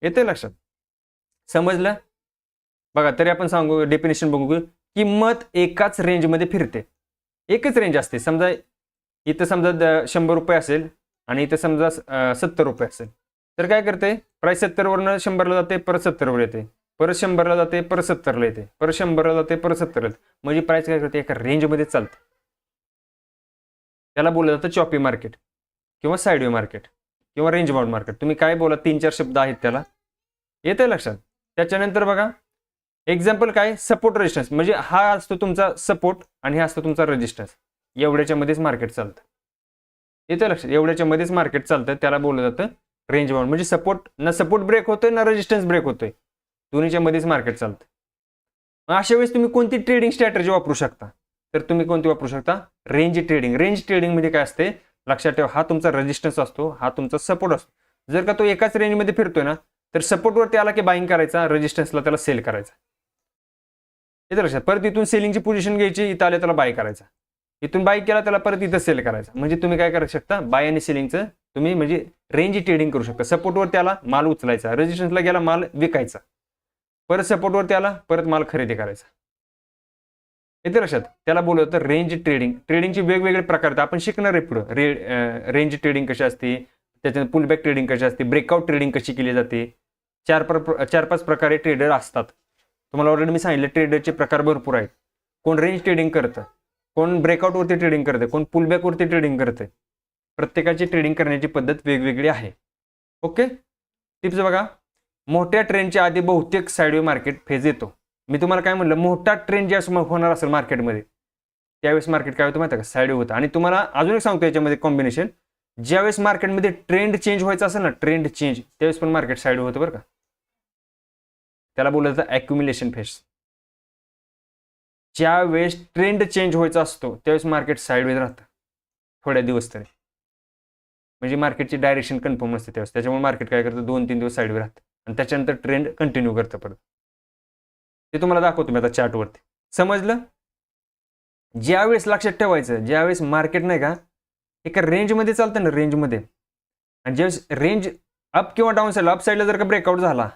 येते लक्षात? समजलं? बघा तरी आपण सांगू, डेफिनेशन बघू. किंमत एकाच रेंजमध्ये फिरते, एकच रेंज असते. समजा इथं समजा 100 रुपये असेल आणि इथं समजा 70 रुपये असेल, तर काय करते, प्राईस 70 वरनं 100ला जाते, परत 70 वर येते, परत 100ला जाते, परत 70ला येते, परत 100ला जाते, परत 70ला येते. म्हणजे प्राईस काय करते, एका रेंजमध्ये चालते. त्याला बोललं जातं चॉपी मार्केट किंवा साईडवे मार्केट किंवा रेंज बाउंड मार्केट. तुम्ही काय बोला, 3-4 शब्द आहेत त्याला. येते लक्षात? त्याच्यानंतर बघा एक्झाम्पल काय, सपोर्ट रेजिस्टन्स. म्हणजे हा असतो तुमचा सपोर्ट आणि हा असतो तुमचा रेजिस्टन्स. एवढ्याच्या मध्येच मार्केट चालतं. येते लक्षात? एवढ्याच्या मध्येच मार्केट चालतं, त्याला बोललं जातं रेंज बाउंड. म्हणजे सपोर्ट ब्रेक होतोय ना रेजिस्टन्स ब्रेक होतोय, दोन्हीच्या मध्येच मार्केट चालतं. अशा वेळेस तुम्ही कोणती ट्रेडिंग स्ट्रॅटेजी वापरू शकता, तर तुम्ही कोणती वापरू शकता, रेंज ट्रेडिंग. रेंज ट्रेडिंग मध्ये काय असते, लक्षात ठेवा, हा तुमचा रेजिस्टन्स असतो, हा तुमचा सपोर्ट असतो. जर का तो एकाच रेंजमध्ये फिरतोय ना, तर सपोर्टवरती आला की बाईंग करायचा, रेजिस्टन्सला त्याला सेल करायचा. येते लक्षात? परत इथून सेलिंगची पोझिशन घ्यायची, इथं आले त्याला बाय करायचा, इथून बाय केला त्याला परत इथं सेल करायचा. म्हणजे तुम्ही काय करू शकता, बाय आणि सेलिंगचं तुम्ही म्हणजे रेंज ट्रेडिंग करू शकता. सपोर्टवरती आला माल उचलायचा, रेजिस्टन्सला गेला माल विकायचा, परत सपोर्टवरती आला परत माल खरेदी करायचा. येते लक्षात? त्याला बोललं तर रेंज ट्रेडिंग. ट्रेडिंगचे वेगवेगळे प्रकार आहेत, आपण शिकणार आहे पुढं. रेंज ट्रेडिंग कशी असते, त्याच्यानंतर पुलबॅक ट्रेडिंग कशी असते, ब्रेकआउट ट्रेडिंग कशी केली जाते. 4-5 प्रकारे ट्रेडर असतात. तुम्हाला ऑलरेडी मी सांगितलं ट्रेडरचे प्रकार भरपूर आहेत. कोण रेंज ट्रेडिंग करतं, कोण ब्रेकआउटवरती ट्रेडिंग करते, कोण पुलबॅकवरती ट्रेडिंग करते. प्रत्येकाची ट्रेडिंग करण्याची पद्धत वेगवेगळी आहे. ओके, टिप्स बघा. मोठ्या ट्रेंडच्या आधी बहुतेक साईडवे मार्केट फेज येतो. मी तुम्हाला काय म्हणलं, मोठा ट्रेंड ज्यावेळेस होणार असेल मार्केटमध्ये त्यावेळेस मार्केट काय होतं माहिती आहे का, साईड होतं. आणि तुम्हाला अजून एक सांगतो याच्यामध्ये कॉम्बिनेशन, ज्यावेळेस मार्केटमध्ये ट्रेंड चेंज व्हायचा असेल ना, ट्रेंड चेंज, त्यावेळेस पण मार्केट साईड होतं बरं का. त्याला बोललं जातं ॲक्युम्युलेशन फेज. ज्यावेळेस ट्रेंड चेंज व्हायचा असतो त्यावेळेस मार्केट साईडवेज राहतं थोड्या दिवस तरी, म्हणजे मार्केटची डायरेक्शन कन्फर्म नसते त्यावेळेस. त्याच्यामुळे मार्केट काय करतं, 2-3 दिवस साईडवे राहतं आणि त्याच्यानंतर ट्रेंड कंटिन्यू करतं परत. ते तुम्हाला दाखवतो मी आता चार्टवरती. समजलं? ज्यावेळेस लक्षात ठेवायचं, ज्यावेळेस मार्केट नाही का एका रेंजमध्ये चालतं ना, रेंजमध्ये, आणि ज्यावेळेस रेंज अप किंवा डाऊन साईडला, अप साईडला जर का ब्रेकआउट झाला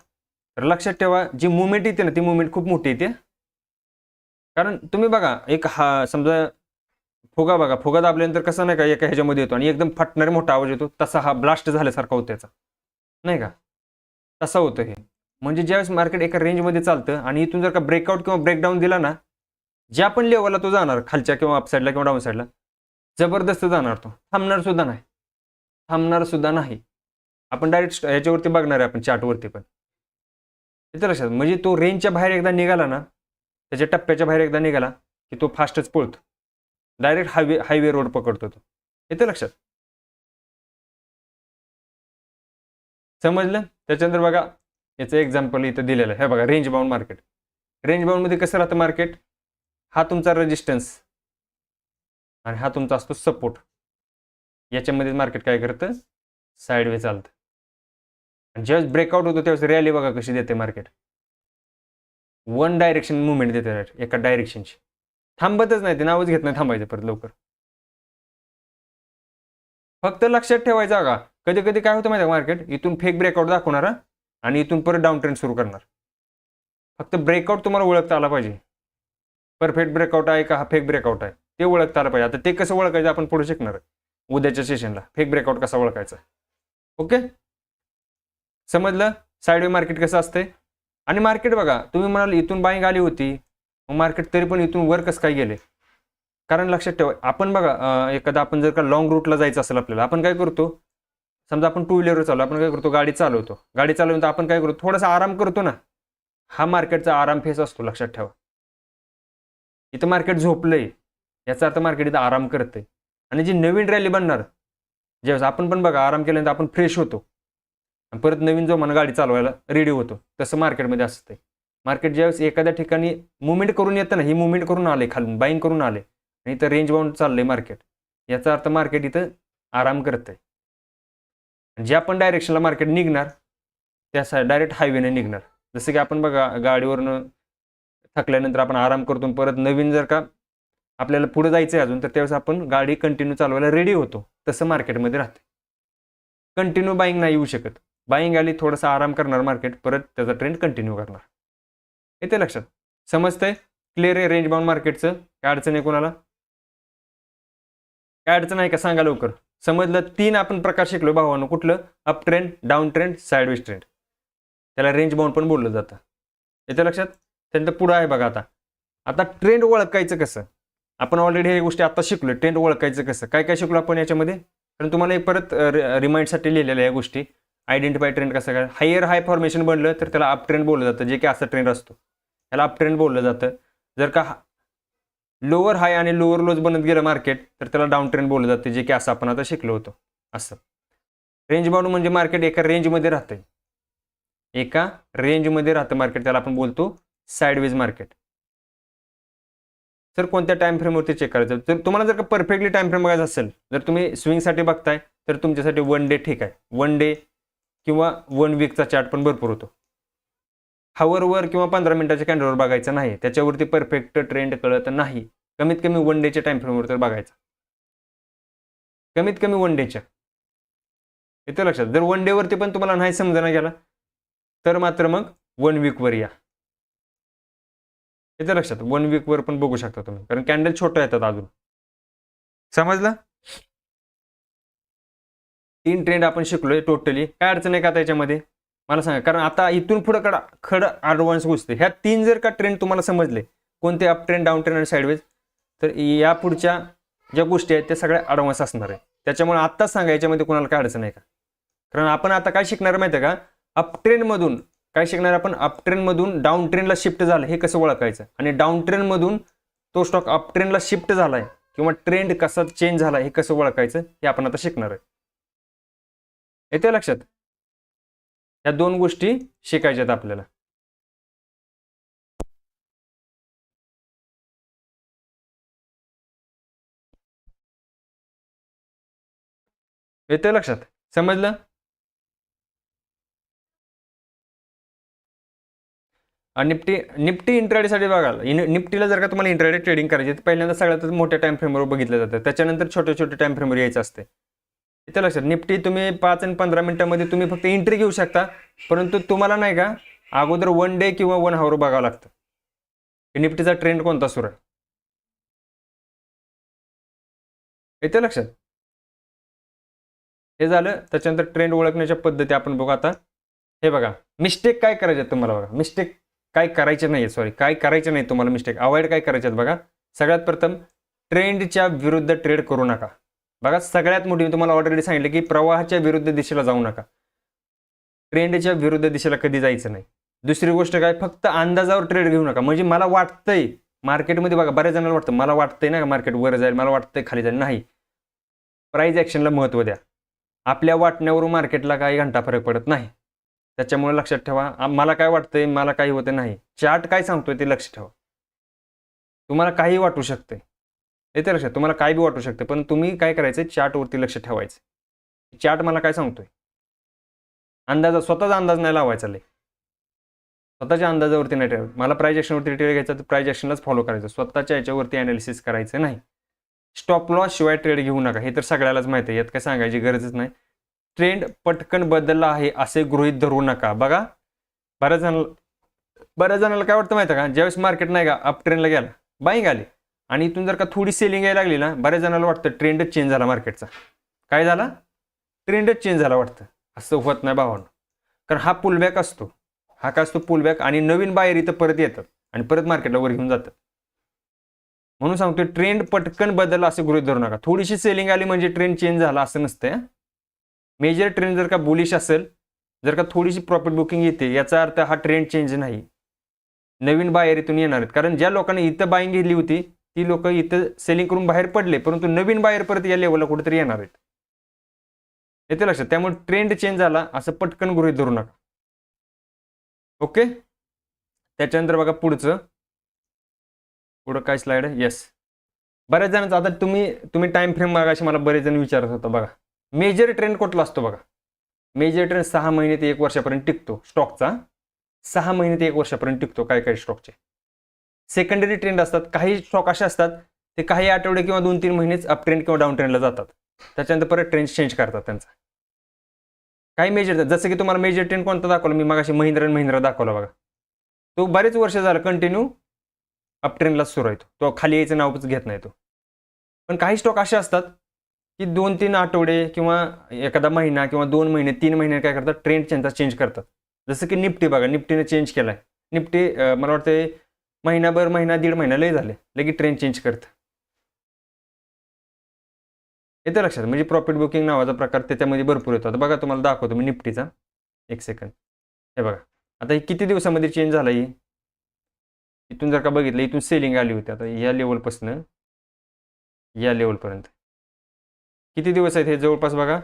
तर लक्षात ठेवा जी मुवमेंट येते ना ती मुवमेंट खूप मोठी येते. कारण तुम्ही बघा, एक हा समजा फुगा बघा, फुगा दाबल्यानंतर कसं नाही का एका ह्याच्यामध्ये येतो आणि एकदम फाटणारे मोठा आवाज येतो, तसा हा ब्लास्ट झाल्यासारखा होतो त्याचा, नाही का, तसं होतं हे. म्हणजे ज्यावेळेस मार्केट एका रेंजमध्ये चालतं आणि इथून जर का ब्रेकआउट किंवा ब्रेकडाऊन दिला ना, ज्या पण लेवलला तो जाणार, खालच्या किंवा अप साईडला किंवा डाऊन साईडला, जबरदस्त जाणार, तो थांबणार सुद्धा नाही, थांबणार सुद्धा नाही. आपण डायरेक्ट ह्याच्यावरती बघणार आहे आपण चार्टवरती पण. येतं लक्षात? म्हणजे तो रेंजच्या बाहेर एकदा निघाला ना, त्याच्या टप्प्याच्या बाहेर एकदा निघाला की तो फास्टच पळतो, डायरेक्ट हायवे रोड पकडतो तो. येतं लक्षात? समजलं? त्याच्यानंतर बघा याचं एक्झाम्पल इथं दिलेलं आहे. हे बघा, रेंज बाउंड मार्केट. रेंज बाउंडमध्ये कसं राहतं मार्केट, हा तुमचा रेजिस्टन्स आणि हा तुमचा असतो सपोर्ट. याच्यामध्ये मार्केट काय करतं, साईडवे चालतं. आणि ज्यावेळेस ब्रेकआउट होतो त्यावेळेस रॅली बघा कशी देते मार्केट, वन डायरेक्शन मुवमेंट देते एका डायरेक्शनची, थांबतच नाही, ते नावच घेत नाही थांबायचं परत लवकर. फक्त लक्षात ठेवायचं का, कधी कधी काय होतं माहिती आहे मार्केट इथून फेक ब्रेकआउट दाखवणार आणि इथून परत डाऊन ट्रेंड सुरू करणार. फक्त ब्रेकआउट तुम्हाला ओळखता आला पाहिजे, परफेक्ट ब्रेकआउट आहे का हा फेक ब्रेकआउट आहे ते ओळखता आलं पाहिजे. आता ते कसं ओळखायचं आपण पुढे शिकणार आहे उद्याच्या सेशनला, फेक ब्रेकआउट कसा ओळखायचा. ओके, समजलं? साईडवे मार्केट कसं असते. आणि मार्केट बघा, तुम्ही म्हणाल इथून बाईंग आली होती, मग मार्केट तरी पण इथून वर कसं काय गेले. कारण लक्षात ठेवा, आपण बघा एखादा आपण जर का लॉंग रूटला जायचं असेल आपल्याला, आपण काय करतो, समजा आपण टू व्हीलरवर चालू, आपण काय करतो, गाडी चालवतो, गाडी चालवून आपण काय करतो, थोडासा आराम करतो ना, हा मार्केटचा आराम फेस असतो. लक्षात ठेवा, इथं मार्केट झोपलंय याचा अर्थ मार्केट इथं आराम करते. आणि जी नवीन रॅली बनणार, ज्यावेळेस आपण पण बघा आराम केल्यानंतर आपण फ्रेश होतो आणि परत नवीन जो म्हणा गाडी चालवायला रेडी होतो, तसं मार्केटमध्ये असतं. मार्केट ज्यावेळेस एखाद्या ठिकाणी मुवमेंट करून येतं ना, ही मुवमेंट करून आले, खालून बाईंग करून आले आणि इथं रेंज बाउंड चाललंय मार्केट, याचा अर्थ मार्केट इथं आराम करतंय. ज्या पण डायरेक्शनला मार्केट निघणार त्या डायरेक्ट हायवेने निघणार. जसं की आपण बघा गाडीवरनं थकल्यानंतर आपण आराम करतो, परत नवीन जर का आपल्याला पुढे जायचं आहे अजून, तर त्यावेळेस आपण गाडी कंटिन्यू चालवायला रेडी होतो, तसं मार्केटमध्ये राहते. कंटिन्यू बाईंग नाही येऊ शकत, बाईंग आली थोडासा आराम करणार मार्केट, परत त्याचा ट्रेंड कंटिन्यू करणार. येते लक्षात? समजतंय? क्लिअर आहे रेंज बाउंड मार्केटचं? काय अडचण आहे कोणाला? काय अडचण आहे का सांगा लवकर. समजलं? 3 आपण प्रकार शिकलो भावांनो. कुठलं? Up trend, down trend, sideways trend. त्याला रेंज बाउंड पण बोललं जातं. येते लक्षात? त्यानंतर पुढं आहे बघा, आता ट्रेंड ओळखायचं कसं. आपण ऑलरेडी हे गोष्टी आता शिकलो, ट्रेंड ओळखायचं कसं, काय काय शिकलो आपण याच्यामध्ये. कारण तुम्हाला एक परत रिमाइंडसाठी लिहिलेल्या या गोष्टी. आयडेंटिफाय ट्रेंड कसं काय, हायर हाय फॉर्मेशन बनलं तर त्याला अप ट्रेंड बोललं जातं, जे की असा ट्रेंड असतो त्याला अप ट्रेंड बोललं जातं. जर का लोअर हाय आणि लोअर लोज बनत गेलं मार्केट तर त्याला डाऊन ट्रेंड बोललं जातं, जे की असं आपण आता शिकलो होतो. असं रेंज बाउंड म्हणजे मार्केट एका रेंजमध्ये राहतंय, एका रेंजमध्ये राहतं मार्केट, त्याला आपण बोलतो साईडवेज मार्केट. सर कोणत्या टाइम फ्रेमवरती चेक करायचं, तर तुम्हाला जर का परफेक्टली टाइम फ्रेम बघायचं असेल, जर तुम्ही स्विंगसाठी बघताय तर तुमच्यासाठी 1 डे ठीक आहे. 1 डे किंवा 1 वीकचा चार्ट पण भरपूर होतो. हावरवर किंवा 15 मिनिटाच्या कॅन्डलवर बघायचं नाही, त्याच्यावरती परफेक्ट ट्रेंड कळत नाही. कमीत कमी 1 डेच्या टाइम फ्रेमवर तर बघायचं, कमीत कमी 1 डेच्या. येतं लक्षात? जर 1 डेवरती पण तुम्हाला नाही समजना गेला तर मात्र मग 1 वीकवर या. येतं लक्षात? 1 वीकवर पण बघू शकता तुम्ही, कारण कॅन्डल छोटं येतात अजून. समजलं? 3 ट्रेंड आपण शिकलोय टोटली. काय अडचण आहे का त्याच्यामध्ये मला सांगा, कारण आता इथून पुढे खडं ॲडव्हान्स गोष्ट. ह्या 3 जर का ट्रेंड तुम्हाला समजले, कोणते अप ट्रेंड, डाऊन ट्रेंड आणि साईडवेज, तर या पुढच्या ज्या गोष्टी आहेत त्या सगळ्या ॲडव्हान्स असणार आहे. त्याच्यामुळे आत्ताच सांगा याच्यामध्ये कोणाला काय अडचण आहे का. कारण आपण आता काय शिकणार माहिती आहे का, अप ट्रेंडमधून काय शिकणार आपण? अप ट्रेंडमधून डाऊन ट्रेंडला शिफ्ट झालं हे कसं ओळखायचं, आणि डाऊन ट्रेंडमधून तो स्टॉक अप ट्रेंडला शिफ्ट झालाय किंवा ट्रेंड कसा चेंज झाला हे कसं ओळखायचं हे आपण आता शिकणार आहे. येते लक्षात? या दोन गोष्टी शिकायच्यात आपल्याला. येते लक्षात? समजलं? निफ्टी इंट्राडेसाठी बघाल, निफ्टीला जर का तुम्हाला इंट्राडे ट्रेडिंग करायची तर पहिल्यांदा सगळ्यात मोठ्या टाइम फ्रेमवर बघितलं जातं, त्याच्यानंतर छोट्या छोट्या टाइम फ्रेमवर यायचं असते. इथे लक्षात, निफ्टी तुम्ही 5 आणि 15 मिनिटांमध्ये तुम्ही फक्त एंट्री घेऊ शकता, परंतु तुम्हाला नाही का अगोदर 1 डे किंवा 1 आवर बघावं लागतं निफ्टीचा ट्रेंड कोणता सुरू आहे. येते लक्षात? हे झालं. त्याच्यानंतर ट्रेंड ओळखण्याच्या पद्धती आपण बघू आता. हे बघा, मिस्टेक काय करायचे तुम्हाला बघा, मिस्टेक काय करायचे नाही, काय करायचे नाही तुम्हाला, मिस्टेक अवॉइड काय करायचे बघा. सगळ्यात प्रथम ट्रेंडच्या विरुद्ध ट्रेड करू नका. बघा, सगळ्यात मोठी मी तुम्हाला ऑलरेडी सांगितलं की प्रवाहाच्या विरुद्ध दिशेला जाऊ नका, ट्रेंडच्या विरुद्ध दिशेला कधी जायचं नाही. दुसरी गोष्ट काय, फक्त अंदाजावर ट्रेड घेऊ नका. म्हणजे मला वाटतंय मार्केटमध्ये, बघा बऱ्याच जणांना वाटतं मला वाटतंय ना मार्केट वर जाईल, मला वाटतंय खाली जाईल, नाही. प्राइस ॲक्शनला महत्त्व द्या. आपल्या वाटण्यावरून मार्केटला काही घंटा फरक पडत नाही. त्याच्यामुळे लक्षात ठेवा, मला काय वाटतंय, मला काही होतं नाही, चार्ट काय सांगतोय ते लक्ष ठेवा. तुम्हाला काही वाटू शकते, येते लक्षात, तुम्हाला काय बी वाटू शकते, पण तुम्ही काय करायचं, चार्टवरती लक्ष ठेवायचं. चार्ट मला काय सांगतोय, स्वतःचा अंदाज नाही लावायचा, स्वतःच्या अंदाजावरती नाही ठेवायचं. मला प्राइस ॲक्शनवरती ट्रेड घ्यायचा तर प्राइस ॲक्शनलाच फॉलो करायचं, स्वतःच्या याच्यावरती ॲनालिसिस करायचं नाही. स्टॉप लॉस शिवाय ट्रेड घेऊ नका, हे तर सगळ्यालाच माहिती आहे, यात काय सांगायची गरजच नाही. ट्रेंड पटकन बदलला आहे असे गृहीत धरू नका. बघा, बऱ्याच जणांना काय वाटतं माहिती आहे का, ज्यावेळेस मार्केट नाही का अप ट्रेंडला गेला, बाईंग आली आणि इथून जर का थोडी सेलिंग यायला लागली ना, बऱ्याच जणांना वाटतं ट्रेंडच चेंज झाला मार्केटचा. काय झाला? ट्रेंडच चेंज झाला वाटतं. असं होत नाही भावांनो, कारण हा पुलबॅक असतो. हा काय असतो? पुलबॅक. आणि नवीन बायर इथं परत येतात आणि परत मार्केटला वर घेऊन जातात. म्हणून सांगतो, ट्रेंड पटकन बदलला असं गृहीत धरू नका. थोडीशी सेलिंग आली म्हणजे ट्रेंड चेंज झाला असं नसतं. मेजर ट्रेंड जर का बुलिश असेल, जर का थोडीशी प्रॉफिट बुकिंग येते, याचा अर्थ हा ट्रेंड चेंज नाही, नवीन बायर इथून येणार आहेत. कारण ज्या लोकांनी इथं बाईंग घेतली होती ती लोक इथं सेलिंग करून बाहेर पडले, परंतु नवीन बायर परत या लेवलला कुठेतरी येणार आहेत. येते लक्षात? त्यामुळे ट्रेंड चेंज झाला असं पटकन गृहीत धरू नका. ओके. त्याच्यानंतर बघा पुढं काय स्लाइड आहे. येस, बऱ्याच जणांचं आता तुम्ही टाइम फ्रेम मागाशी मला बरेच जण विचारत होता. बघा, मेजर ट्रेंड कुठला असतो? बघा, मेजर ट्रेंड 6 महिने ते 1 वर्षापर्यंत टिकतो. स्टॉकचा 6 महिने ते 1 वर्षापर्यंत टिकतो काही स्टॉकचे. सेकंडरी ट्रेंड असतात, काही स्टॉक असे असतात ते काही आठवडे किंवा 2-3 महिनेच अप ट्रेंड किंवा डाऊन ट्रेंडला जातात, त्याच्यानंतर परत ट्रेंड चेंज करतात त्यांचा. काही मेजर, जसं की तुम्हाला मेजर ट्रेंड कोणता दाखवला मी मागाशी, महिंद्रा दाखवला बघा, तो बरेच वर्ष झालं कंटिन्यू अप ट्रेंडलाच सुरू आहे, तो खाली यायचं नावच घेत नाही तो. पण काही स्टॉक असे असतात की 2-3 आठवडे किंवा एखादा महिना किंवा 2 महिने 3 महिने काय करतात, ट्रेंड त्यांचा चेंज करतात. जसं की निफ्टी बघा, निफ्टीने चेंज केलाय. निफ्टी मला वाटतं महिनाभर, महिना दीड महिना लय झाले, लगेच ट्रेंड चेंज करतं. येतं लक्षात? म्हणजे प्रॉफिट बुकिंग नावाचा प्रकार त्याच्यामध्ये भरपूर येतो. आता बघा, तुम्हाला दाखवतो मी निफ्टीचा, 1 सेकंड. हे बघा, आता हे किती दिवसामध्ये चेंज झाला. इथून जर का बघितलं, इथून सेलिंग आली होती, आता या लेवलपासून या लेवलपर्यंत किती दिवस आहेत हे? जवळपास बघा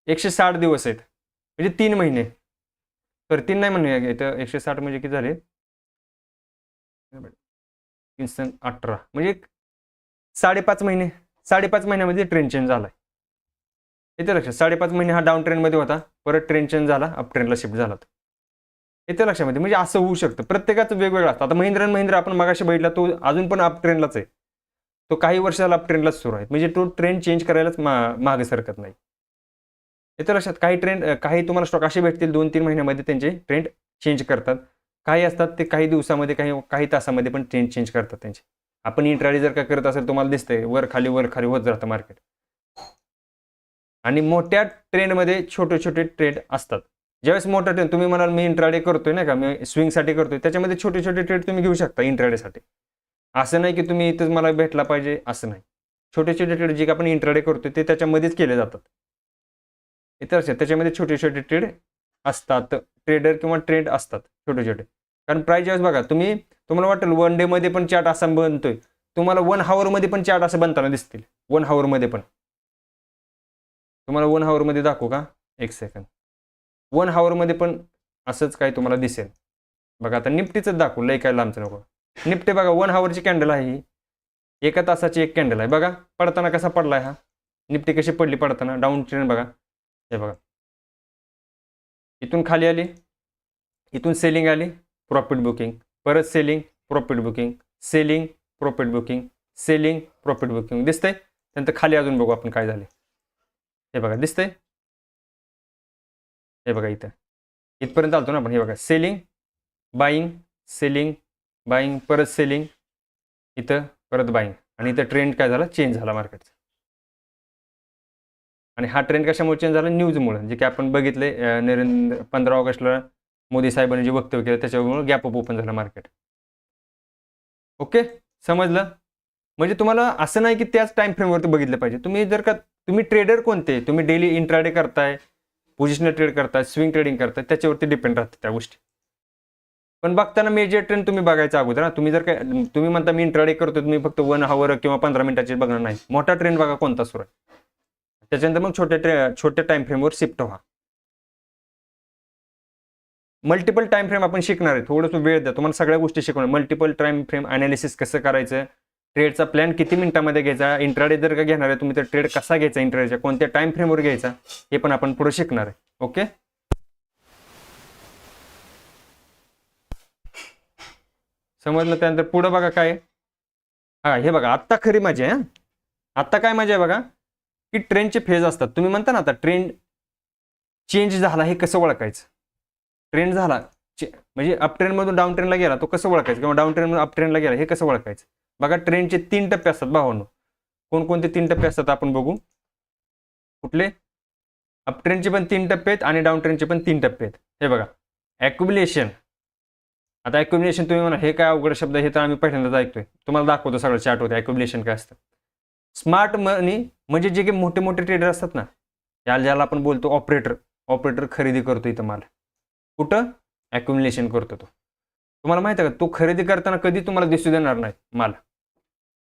160 दिवस आहेत, म्हणजे 3 महिने. तर 3 नाही म्हणूया, इथं 160 म्हणजे किती झाले, 318 म्हणजे 5.5 महिने. 5.5 महिन्यामध्ये ट्रेंड चेंज झाला. येते लक्षात? 5.5 महिने हा डाऊन ट्रेंडमध्ये होता, परत ट्रेंड चेंज झाला, अप ट्रेंडला शिफ्ट झाला. येते लक्षामध्ये? म्हणजे असं होऊ शकतं, प्रत्येकाचं वेगवेगळं असतं. आता महिंद्रा आपण मगाशी बघितला, तो अजून पण अप ट्रेंडलाच आहे, तो काही वर्षाला अप ट्रेंडलाच सुरू आहे, म्हणजे तो ट्रेंड चेंज करायलाच मागे सरकत नाही. येते लक्षात? काही तुम्हाला स्टॉक असे भेटतील 2-3 महिन्यामध्ये त्यांचे ट्रेंड चेंज करतात. काही असतात ते काही दिवसामध्ये, काही तासामध्ये पण ट्रेंड चेंज करतात त्यांचे. आपण इंट्राडे जर का करत असेल, तुम्हाला दिसतंय वर खाली होत जातं मार्केट. आणि मोठ्या ट्रेंडमध्ये छोटे छोटे ट्रेंड असतात. ज्यावेळेस मोठा ट्रेंड, तुम्ही म्हणाल मी इंट्राडे करतोय ना का, मी स्विंगसाठी करतोय, त्याच्यामध्ये छोटे छोटे ट्रेड तुम्ही घेऊ शकता इंट्राडेसाठी. असं नाही की तुम्ही इथंच मला भेटला पाहिजे, असं नाही. छोटे छोटे ट्रेड जे आपण इंट्राडे करतोय ते त्याच्यामध्येच केले जातात. इतर त्याच्यामध्ये छोटे छोटे ट्रेड असतात, ट्रेडर किंवा ट्रेड असतात छोटे छोटे. कारण प्राइस ज्यावेळेस बघा तुम्हाला वाटेल 1 डे मध्ये पण चार्ट असा बनतोय, तुम्हाला 1 हावर मध्ये पण चार्ट असं बनताना दिसतील. 1 हावर मध्ये पण तुम्हाला 1 हावर मध्ये दाखवू का? एक सेकंद. 1 हावर मध्ये पण असंच काही तुम्हाला दिसेल बघा. आता निफ्टीच दाखवू, लय काय लांबचं नको. निफ्टी बघा 1 हावरची कॅन्डल आहे ही, एका तासाची एक कॅन्डल आहे. बघा पडताना कसा पडलाय हा, निफ्टी कशी पडली पडताना, डाऊन ट्रेंड बघा. हे बघा इथून खाली आली, इथून सेलिंग आली, प्रॉफिट बुकिंग, परत selling, profit booking, selling, profit booking, selling, profit booking. दिसतंय? त्यानंतर खाली अजून बघू आपण काय झाले. हे बघा दिसतंय? हे बघा इथं इथपर्यंत आलतो ना आपण. हे बघा सेलिंग, बाईंग, सेलिंग, बाईंग, परत सेलिंग, इथं परत बाईंग, आणि इथं ट्रेंड काय झाला, चेंज झाला मार्केटचा. आणि हा ट्रेंड कशामुळे चेंज झाला? न्यूजमुळे, जे की आपण बघितले 15 ऑगस्टला मोदी साहेबांनी जे वक्तव्य केलं त्याच्यामुळे गॅप अप ओपन झालं मार्केट. ओके, समजलं? म्हणजे तुम्हाला असं नाही की त्याच टाइम फ्रेमवरती बघितलं पाहिजे. तुम्ही जर का तुम्ही ट्रेडर कोणते, तुम्ही डेली इंट्राडे करताय, पोझिशनल ट्रेड करताय, स्विंग ट्रेडिंग करताय, त्याच्यावरती डिपेंड राहतात त्या गोष्टी. पण बघताना मेजर ट्रेंड तुम्ही बघायचा अगोदर ना. तुम्ही जर काय तुम्ही म्हणता मी इंट्राडे करतो, तुम्ही फक्त 1 हावर किंवा 15 मिनिटाचे बघणार नाही. मोठा ट्रेंड बघा कोणता सुरू आहे, त्याच्यानंतर मग छोट्या टाइम फ्रेमवर शिफ्ट व्हा. मल्टिपल टाइम फ्रेम आपण शिकणार आहे, थोडंसं वेळ द्या, तुम्हाला सगळ्या गोष्टी शिकवणार. मल्टिपल टाइम फ्रेम अनालिसिस कसं करायचं, ट्रेडचा प्लॅन किती मिनिटामध्ये घ्यायचा, इंट्राडे जर का घेणार आहे तुम्ही तर ट्रेड कसा घ्यायचा, इंट्राडेच्या कोणत्या टाइम फ्रेमवर घ्यायचा, हे पण आपण पुढे शिकणार आहे. ओके, समजलं? त्यानंतर पुढे बघा काय. हा हे बघा आत्ता खरी मजा आहे. आत्ता काय मजा आहे बघा, की ट्रेंडचे फेज असतात. तुम्ही म्हणता ना आता ट्रेंड चेंज झाला, हे कसं ओळखायचं? ट्रेंड झाला म्हणजे अप ट्रेंडमधून डाऊन ट्रेंडला गेला, तो कसं ओळखायचं? किंवा डाऊन ट्रेंडमधून अप ट्रेंडला गेला, हे कसं ओळखायचं? बघा ट्रेंडचे 3 टप्पे असतात भावांनो. कोणकोणते 3 टप्पे असतात आपण बघू. कुठले? अप ट्रेंडचे पण 3 टप्पे आहेत आणि डाऊन ट्रेंडचे पण 3 टप्पे आहेत. हे बघा ॲक्युमुलेशन. आता ॲक्युमुलेशन तुम्ही म्हणा हे काय अवघड शब्द, हे तर आम्ही पहिल्यांदाच ऐकतोय. तुम्हाला दाखवतो सगळं चार्टवरती ॲक्युमुलेशन काय असतं. स्मार्ट मनी म्हणजे जे काही मोठे मोठे ट्रेडर असतात ना, ज्याला आपण बोलतो ऑपरेटर खरेदी करतो इथं माल. कुठं? ॲक्युमुलेशन करतो तो. तुम्हाला माहिती आहे का, तो खरेदी करताना कधी तुम्हाला दिसू देणार नाही माल.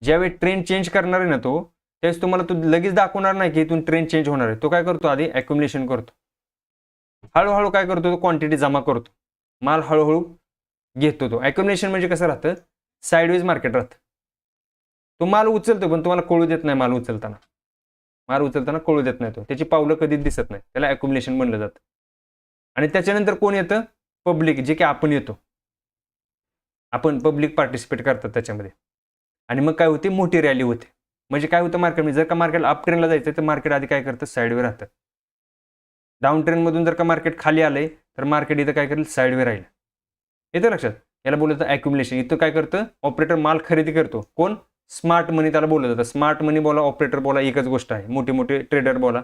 ज्यावेळी ट्रेंड चेंज करणार आहे ना तो, त्यावेळेस तुम्हाला तो लगेच दाखवणार नाही की इथून ट्रेंड चेंज होणार आहे. तो काय करतो, आधी ॲक्युमुलेशन करतो. हळूहळू काय करतो, तो क्वांटिटी जमा करतो, माल हळूहळू घेतो. तो ॲक्युमुलेशन म्हणजे कसं राहतं, साईडवेज मार्केट राहतं. तो माल उचलतो पण तुम्हाला कळू देत नाही. माल उचलताना कळू देत नाही, तो त्याची पावलं कधीच दिसत नाही. त्याला ॲक्युमुलेशन म्हणलं जातं. आणि त्याच्यानंतर कोण येतं? पब्लिक, जे की आपण येतो. आपण पब्लिक पार्टिसिपेट करतात त्याच्यामध्ये. आणि मग काय होते, मोठी रॅली होते. म्हणजे काय होतं मार्केटमध्ये, जर का मार्केट अप ट्रेंडला जायचं तर मार्केट आधी काय करतं, साईडवे राहतं. डाऊन ट्रेंडमधून जर का मार्केट खाली आलंय तर मार्केट इथं काय करेल, साईडवे राहील. येतं लक्षात? याला बोललं जातं ॲक्युमुलेशन. इथं काय करतं, ऑपरेटर माल खरेदी करतो. कोण? स्मार्ट मनी त्याला बोललं जातं. स्मार्ट मनी बोला, ऑपरेटर बोला, एकच गोष्ट आहे. मोठे मोठे ट्रेडर बोला,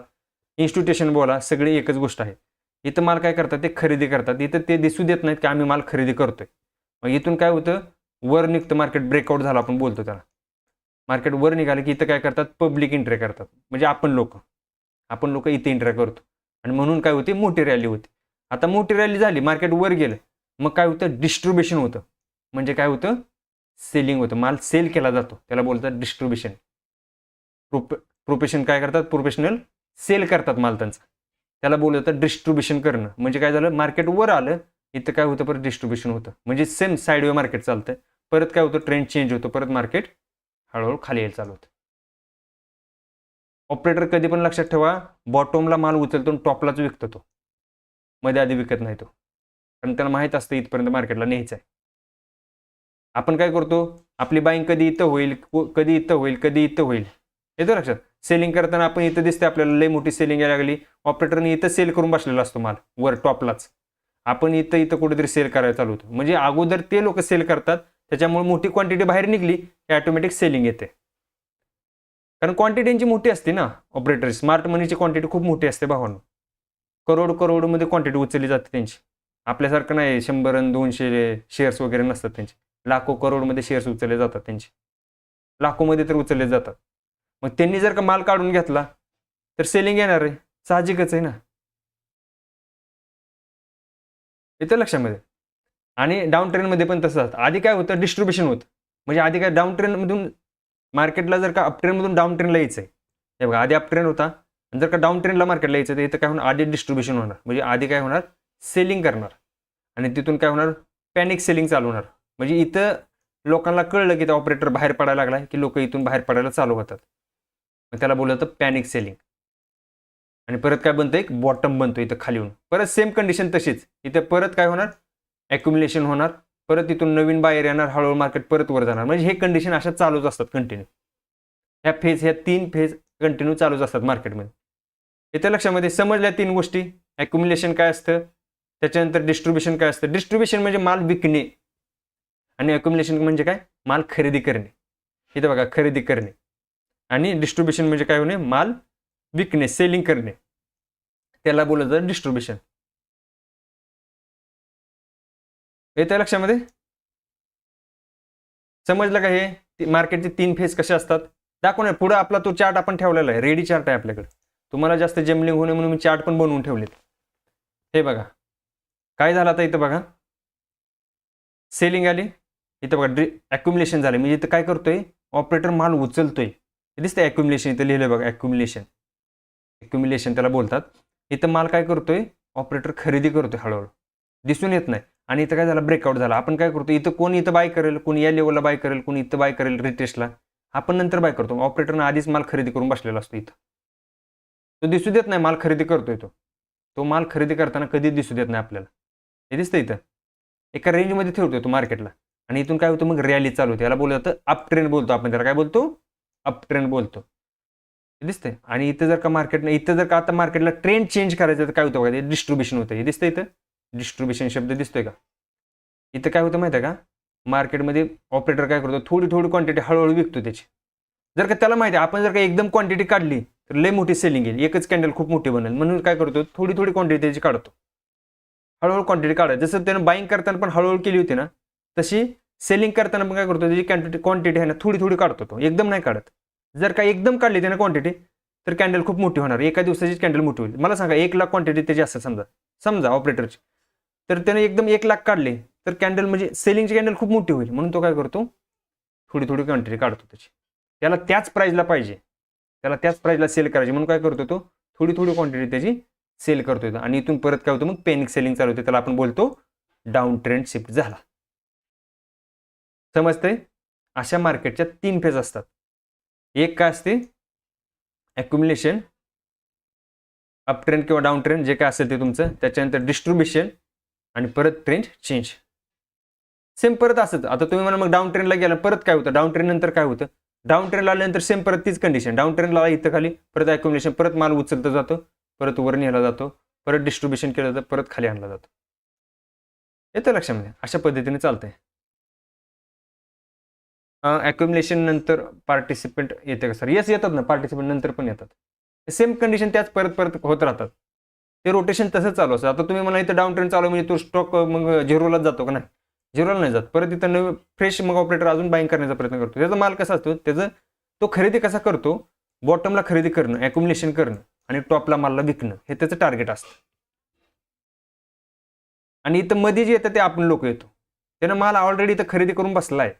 इन्स्टिट्यूशन बोला, सगळी एकच गोष्ट आहे. इथं माल काय करतात, ते खरेदी करतात. इथं ते दिसू देत नाहीत की आम्ही माल खरेदी करतोय. मग इथून काय होतं, वर निघतं मार्केट, ब्रेकआउट झाला आपण बोलतो त्याला. मार्केट वर निघालं की इथं काय करतात, पब्लिक एंट्री करतात. म्हणजे आपण लोक इथे एंट्री करतो. आणि म्हणून काय होते, मोठी रॅली होती. आता मोठी रॅली झाली, मार्केट वर गेलं, मग काय होतं, डिस्ट्रीब्युशन होतं. म्हणजे काय होतं, सेलिंग होतं. माल सेल केला जातो, त्याला बोलतात डिस्ट्रीब्युशन. प्रोफेशन काय करतात, प्रोफेशनल सेल करतात माल त्यांचा, त्याला बोललं जातं डिस्ट्रीब्युशन करणं. म्हणजे काय झालं, मार्केट वर आलं, इथं काय होतं, परत डिस्ट्रीब्युशन होतं. म्हणजे सेम साईडवे मार्केट चालतं. परत काय होतं, ट्रेंड चेंज होतो, परत मार्केट हळूहळू खाली यायला चालू होतं. ऑपरेटर कधी पण लक्षात ठेवा, बॉटमला माल उचलतो आणि टॉपलाच विकतो. तो मध्ये आधी विकत नाही तो, कारण त्याला माहीत असतं इथपर्यंत मार्केटला न्यायचं आहे. आपण काय करतो, आपली बाईंग कधी इथं होईल, कधी इथं होईल, कधी इथं होईल. येतो लक्षात? सेलिंग करताना आपण इथं दिसते आपल्याला लई मोठी सेलिंग यायला लागली, ऑपरेटरने इथं सेल करून बसलेला असतो माल वर टॉपलाच. आपण इथं कुठेतरी सेल करायला चालू होतं. म्हणजे अगोदर ते लोक सेल करतात, त्याच्यामुळे मोठी क्वांटिटी बाहेर निघली की ऑटोमॅटिक सेलिंग येते. कारण क्वांटिटीची मोठी असते ना, ऑपरेटर स्मार्ट मनीची क्वांटिटी खूप मोठी असते भावांनो. करोडमध्ये क्वांटिटी उचलली जाते त्यांची. आपल्यासारखं नाही 100 आणि 200 शेअर्स वगैरे नसतात त्यांचे. लाखो करोडमध्ये शेअर्स उचलले जातात त्यांचे, लाखोमध्ये तर उचलले जातात. मग त्यांनी जर का माल काढून घेतला तर सेलिंग येणार आहे, साहजिकच आहे ना. येतं लक्षामध्ये. आणि डाऊन ट्रेंडमध्ये पण तसं असतं. आधी काय होतं, डिस्ट्रीब्युशन होतं. म्हणजे आधी काय डाऊन ट्रेंडमधून मार्केटला जर का अप ट्रेंडमधून डाऊन ट्रेंडला यायचं आहे, हे बघा आधी अप ट्रेंड होता आणि जर का डाऊन ट्रेंडला मार्केटला यायचं तर इथं काय होणार, आधी डिस्ट्रीब्युशन होणार. म्हणजे आधी काय होणार, सेलिंग करणार आणि तिथून काय होणार, पॅनिक सेलिंग चालू होणार. म्हणजे इथं लोकांना कळलं की ऑपरेटर बाहेर पडायला लागला की लोक इथून बाहेर पडायला चालू होतात. मग त्याला बोललं जातं पॅनिक सेलिंग. आणि परत काय बनतं, एक बॉटम बनतो इथं खाली येऊन. परत सेम कंडिशन तशीच, इथे परत काय होणार, ॲक्युम्युलेशन होणार, परत इथून नवीन बाहेर येणार, हळूहळू मार्केट परत वर जाणार. म्हणजे हे कंडिशन अशा चालूच असतात कंटिन्यू. ह्या 3 फेज कंटिन्यू चालूच असतात मार्केटमध्ये. इथे लक्षामध्ये समजल्या 3 गोष्टी. ॲक्युम्युलेशन काय असतं, त्याच्यानंतर डिस्ट्रीब्युशन काय असतं. डिस्ट्रीब्युशन म्हणजे माल विकणे आणि ॲक्युम्युलेशन म्हणजे काय, माल खरेदी करणे. इथं बघा, खरेदी करणे. आणि डिस्ट्रीब्युशन म्हणजे काय होणे, माल विकणे, सेलिंग करणे, त्याला बोललं जातं डिस्ट्रीब्युशन. येतं लक्षामध्ये, समजलं का. हे मार्केटचे 3 फेज कसे असतात दाखवणार. पुढे आपला तो चार्ट आपण ठेवलेला आहे, रेडी चार्ट आहे आपल्याकडे. तुम्हाला जास्त जमलिंग होणे म्हणून मी चार्ट पण बनवून ठेवलेत. हे बघा काय झालं आता, इथं बघा सेलिंग आली, इथं बघा ॲक्युम्युलेशन झालं. म्हणजे इथं काय करतोय, ऑपरेटर माल उचलतोय. हे दिसतंय ॲक्युम्युलेशन, इथं लिहिलंय बघा ॲक्युम्युलेशन. ॲक्युम्युलेशन त्याला बोलतात. इथं माल काय करतोय, ऑपरेटर खरेदी करतोय हळूहळू, दिसून येत नाही. आणि इथं काय झालं, ब्रेकआउट झाला. आपण काय करतो, इथं कोण इथं बाय करेल, कोणी या लेवलला बाय करेल, कोणी इथं बाय करेल रिटेस्टला, आपण नंतर बाय करतो. ऑपरेटरनं आधीच माल खरेदी करून बसलेला असतो इथं, तो दिसू देत नाही माल खरेदी करतोय. तो माल खरेदी करताना कधीच दिसू देत नाही आपल्याला. हे दिसतं इथं, एका रेंजमध्ये ठेवतोय तो मार्केटला. आणि इथून काय होतं, मग रॅली चालू होते. याला बोललं जातं अप ट्रेंड बोलतो आपण त्याला. काय बोलतो, अप ट्रेंड बोलतो. हे दिसतंय. आणि इथं जर का मार्केटला, इथं जर का आता मार्केटला ट्रेंड चेंज करायचं तर काय होतं बघा, डिस्ट्रीब्युशन होतं. हे दिसतं इथं, डिस्ट्रीब्युशन शब्द दिसतोय का. इथं काय होतं माहिती आहे का, मार्केटमध्ये ऑपरेटर काय करतो, थोडी थोडी क्वांटिटी हळूहळू विकतो त्याची. जर का त्याला माहिती आहे आपण जर का एकदम क्वांटिटी काढली तर लय मोठी सेलिंग येईल, एकच कॅन्डल खूप मोठी बनेल, म्हणून काय करतो, थोडी थोडी क्वांटिटी त्याची काढतो. हळूहळू क्वांटिटी काढायची. जसं त्यानं बाईंग करताना पण हळूहळू केली होती ना, तशी सेलिंग करताना पण काय करतो, त्याची क्वांटिटी आहे ना थोडी थोडी काढतो तो, एकदम नाही काढत. जर का एकदम काढली त्यानं क्वांटिटी तर कॅन्डल खूप मोठी होणार, एका दिवसाची कॅन्डल मोठी होईल. मला सांगा 1,00,000 क्वांटिटी त्याची असं समजा ऑपरेटरची, तर त्याने एकदम 1,00,000 काढले तर कॅन्डल म्हणजे सेलिंगची कॅन्डल खूप मोठी होईल. म्हणून तो काय करतो, थोडी थोडी क्वांटिटी काढतो त्याची. त्याला त्याच प्राईजला पाहिजे, त्याला त्याच प्राईजला सेल करायची, म्हणून काय करतो तो, थोडी थोडी क्वांटिटी त्याची सेल करतोय. आणि इथून परत काय होतं, मग पॅनिक सेलिंग चालू होते. त्याला आपण बोलतो डाऊन ट्रेंड शिफ्ट झाला. समजतंय. अशा मार्केटच्या 3 फेज असतात. एक काय असते, ॲक्युम्युलेशन, अप ट्रेंड किंवा डाऊन ट्रेंड जे काय असेल ते तुमचं, त्याच्यानंतर डिस्ट्रीब्युशन आणि परत ट्रेंड चेंज. सेम परत असंच. आता तुम्ही म्हणा मग डाऊन ट्रेंडला गेला परत काय होतं, डाऊन ट्रेंड नंतर काय होतं, डाऊन ट्रेंडला आल्यानंतर सेम परत तीच कंडिशन. डाऊन ट्रेंडला इथं खाली परत ॲक्युम्युलेशन, परत माल उचलता जातो, परत वर नेला जातो, परत डिस्ट्रीब्युशन केलं जातं, परत खाली आणला जातो. येतं लक्षामध्ये, अशा पद्धतीने चालतंय. ॲक्युम्युलेशन नंतर पार्टिसिपेंट येते का सर, येस येतात ना, पार्टिसिपेंट नंतर पण येतात. सेम कंडिशन त्याच परत परत होत राहतात. ते रोटेशन तसंच चालू असतं. आता तुम्ही मला इथं डाऊन ट्रेंड चालू म्हणजे तो स्टॉक मग झिरोलाच जातो का, नाही झिरोला नाही जात. परत इथं नवीन फ्रेश मग ऑपरेटर अजून बाईंग करण्याचा प्रयत्न करतो. त्याचा माल कसा असतो, त्याचं तो खरेदी कसा करतो, बॉटमला खरेदी करणं, ॲक्युम्युलेशन करणं आणि टॉपला मालला विकणं, हे त्याचं टार्गेट असतं. आणि इथं मध्ये जे येतं ते आपण लोक येतो, त्यानं माल ऑलरेडी इथं खरेदी करून बसला आहे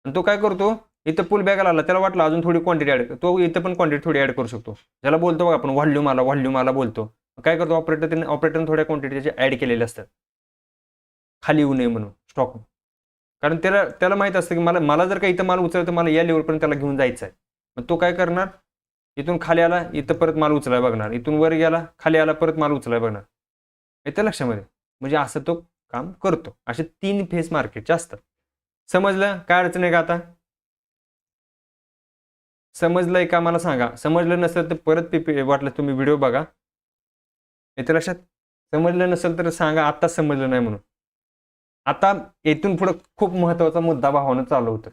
आणि तो काय करतो, इथं पुल बॅगला आला, त्याला वाटलं अजून थोडी क्वांटिटी ॲड, तो इथं पण क्वांटिटी थोडी ॲड करू शकतो. ज्याला बोलतो बघा आपण व्हॉल्यूम आला बोलतो. काय करतो ऑपरेटरने थोड्या क्वांटिटी त्याचे ॲड केलेले असतात खाली येऊ नये म्हणून स्टॉक. कारण त्याला माहित असतं की मला जर का इथं माल उचलतं, मला या लेवलपर्यंत त्याला घेऊन जायचं आहे. मग तो काय करणार, इथून खाली आला इथं परत माल उचलाय बघणार, इथून वर गेला खाली आला परत माल उचलाय बघणार. येतं लक्षामध्ये. म्हणजे असं तो काम करतो. असे 3 फेज मार्केटचे असतात. समजलं, काय अडचण आहे का आता, समजलंय का मला सांगा. समजलं नसेल तर परत वाटलं तुम्ही व्हिडिओ बघा. येतं लक्षात. समजलं नसेल तर सांगा आत्ताच समजलं नाही म्हणून. आता येथून पुढे खूप महत्त्वाचा मुद्दा भावानं चालू होतं.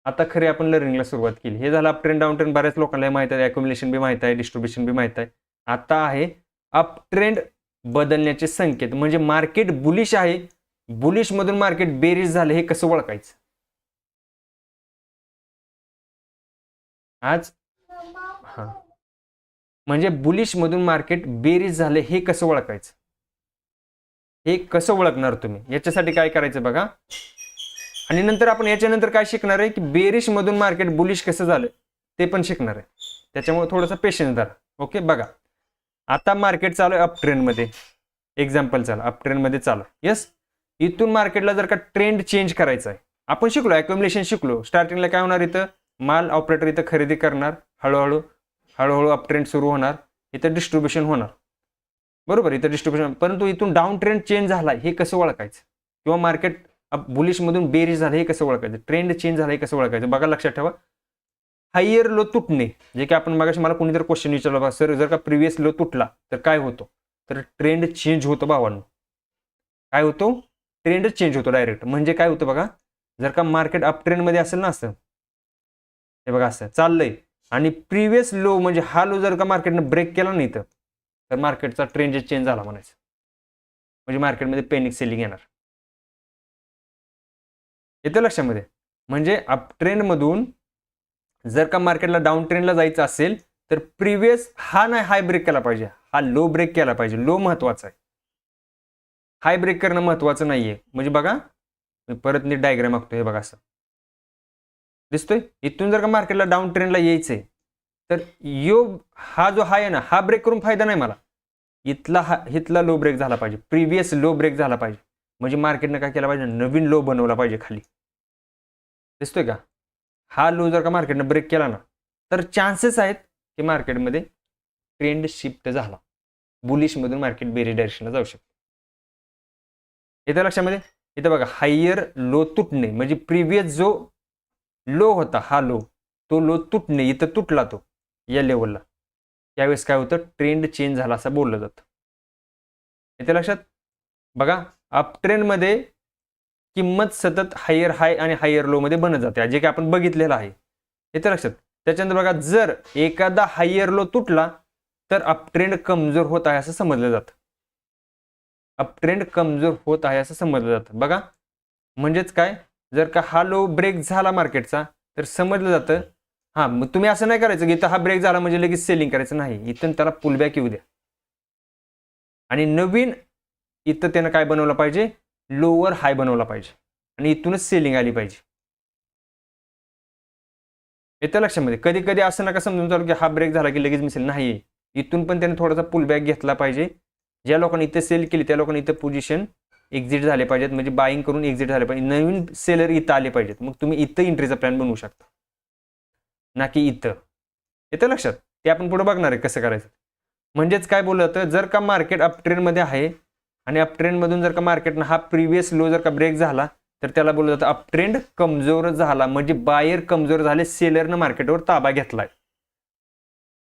आता खरी आपण लर्निंगला सुरुवात केली. हे झालं अप ट्रेंड डाऊन ट्रेंड, बऱ्याच लोकांना माहिती आहे, ॲक्युम्युलेशन बी माहिती आहे, डिस्ट्रीब्युशन बी माहिती आहे. आता आहे अप ट्रेंड बदलण्याचे संकेत. म्हणजे मार्केट बुलिश आहे, बुलिश मधून मार्केट बेरीज झाले, हे कसं ओळखायचं आज. हा, म्हणजे बुलिश मधून मार्केट बेरीज झाले हे कसं ओळखायचं. हे कसं ओळखणार तुम्ही, याच्यासाठी काय करायचं बघा. आणि नंतर आपण याच्यानंतर काय शिकणार आहे की बेरिश मधून मार्केट बुलिश कसं झालं ते पण शिकणार आहे. त्याच्यामुळे थोडंसं पेशन्स धरा. ओके, बघा आता मार्केट चालू आहे अप ट्रेंड मध्ये. एक्झाम्पल चालू अप ट्रेंड मध्ये चालू. येस, इथून मार्केटला जर का ट्रेंड चेंज करायचा आहे, आपण शिकलो अक्युमुलेशन शिकलो. स्टार्टिंगला काय होणार, इथं माल ऑपरेटर इथं खरेदी करणार, हळूहळू हळूहळू अप ट्रेंड सुरू होणार, इथं डिस्ट्रीब्युशन होणार, बरोबर, इथं डिस्ट्रीब्युशन. परंतु इथून डाऊन ट्रेंड चेंज झाला हे कसं ओळखायचं, किंवा मार्केट बुलिश मधून बेरिश झालं हे कसं ओळखायचं, ट्रेंड चेंज झाला हे कसं ओळखायचं. बघा लक्षात ठेवा, हायर लो तुटणे, जे की आपण मगाशी मला कोणीतरी क्वेश्चन विचारला बघा सर, जर का प्रिव्हियस लो तुटला तर काय होतो, तर ट्रेंड चेंज होतो भावांनो. काय होतो, ट्रेंड चेंज होतो डायरेक्ट. म्हणजे काय होतं बघा, जर का मार्केट अप ट्रेंड मध्ये असेल ना, असं हे बघा असं चाललंय, आणि प्रिव्हियस लो म्हणजे हा लो जर का मार्केटनं ब्रेक केला नाही तर मार्केटचा ट्रेंड चेंज झाला म्हणायचं. म्हणजे मार्केटमध्ये पॅनिक सेलिंग येणार. येतं लक्षामध्ये. म्हणजे अप ट्रेंड मधून जर का मार्केटला डाऊन ट्रेंडला जायचं असेल तर प्रिव्हियस हा नाही हाय ब्रेक केला पाहिजे, हा लो ब्रेक केला पाहिजे. लो महत्वाचा आहे, हाय ब्रेक करणं महत्वाचं नाहीये. म्हणजे बघा मी परत नीट डायग्राम आखतो, हे बघा असं दिसतोय. इथून जर का मार्केटला डाऊन ट्रेंडला यायचंय तर हा जो हाय आहे ना, हा ब्रेक करून फायदा नाही मला. इथला लो ब्रेक झाला पाहिजे, प्रिव्हियस लो ब्रेक झाला पाहिजे. म्हणजे मार्केटनं काय केला पाहिजे, नवीन लो बनवला पाहिजे खाली. दिसतोय का, हा लो जर का मार्केटनं ब्रेक केला ना तर चान्सेस आहेत की मार्केटमध्ये ट्रेंड शिफ्ट झाला, बुलिश मधून मार्केट बेरिश डायरेक्शनला जाऊ शकते. इथं लक्षामध्ये, इथं बघा हायर लो तुटणे, म्हणजे प्रिव्हियस जो लो होता हा लो, तो लो तुटणे, इथं तुटला तो या लेवलला, त्यावेळेस काय होतं, ट्रेंड चेंज झाला असं बोललं जातं. इथे लक्षात बघा, अप ट्रेंड मध्ये किंमत सतत हायर हाय आणि हायर लो मध्ये बनत जाते, जे की आपण बघितलेलं आहे. इथे लक्षात. त्याच्यानंतर बघा, जर एखादा हायर लो तुटला तर अप ट्रेंड कमजोर होत आहे असं समजलं जातं. अप ट्रेंड कमजोर होत आहे असं समजलं जातं. बघा म्हणजेच काय, जर का हा लो ब्रेक झाला मार्केटचा तर समजलं जातं, हा मग तुम्ही असं नाही करायचं की इथं हा ब्रेक झाला म्हणजे लगेच सेलिंग करायचं नाही. इथून त्याला पुलबॅक येऊ द्या आणि नवीन इथं त्यानं काय बनवलं पाहिजे, लोअर हाय बनवला पाहिजे आणि इथूनच सेलिंग आली पाहिजे. येतं लक्षामध्ये. कधी कधी असं नका समजून चालू की हा ब्रेक झाला की लगेच मिसेल, नाही, इथून पण त्याने थोडासा पुलबॅक घेतला पाहिजे. ज्या लोकांनी इथे सेल केली त्या लोकांनी इथं पोझिशन एक्झिट झाले पाहिजेत, म्हणजे बाईंग करून एक्झिट झाले पाहिजे. नवीन सेलर इथं आले पाहिजेत, मग तुम्ही इथं एंट्रीचा प्लॅन बनवू शकता, ना की इथं. येतं लक्षात. ते आपण पुढे बघणार आहे कसं करायचं. म्हणजेच काय बोललं जातं, जर का मार्केट अप ट्रेंड मध्ये आहे आणि अप ट्रेंड मधून जर का मार्केटनं हा प्रिव्हियस लो जर का ब्रेक झाला तर त्याला बोललं जातं अप ट्रेंड कमजोर झाला, म्हणजे बायर कमजोर झाले, सेलरनं मार्केटवर ताबा घेतलाय.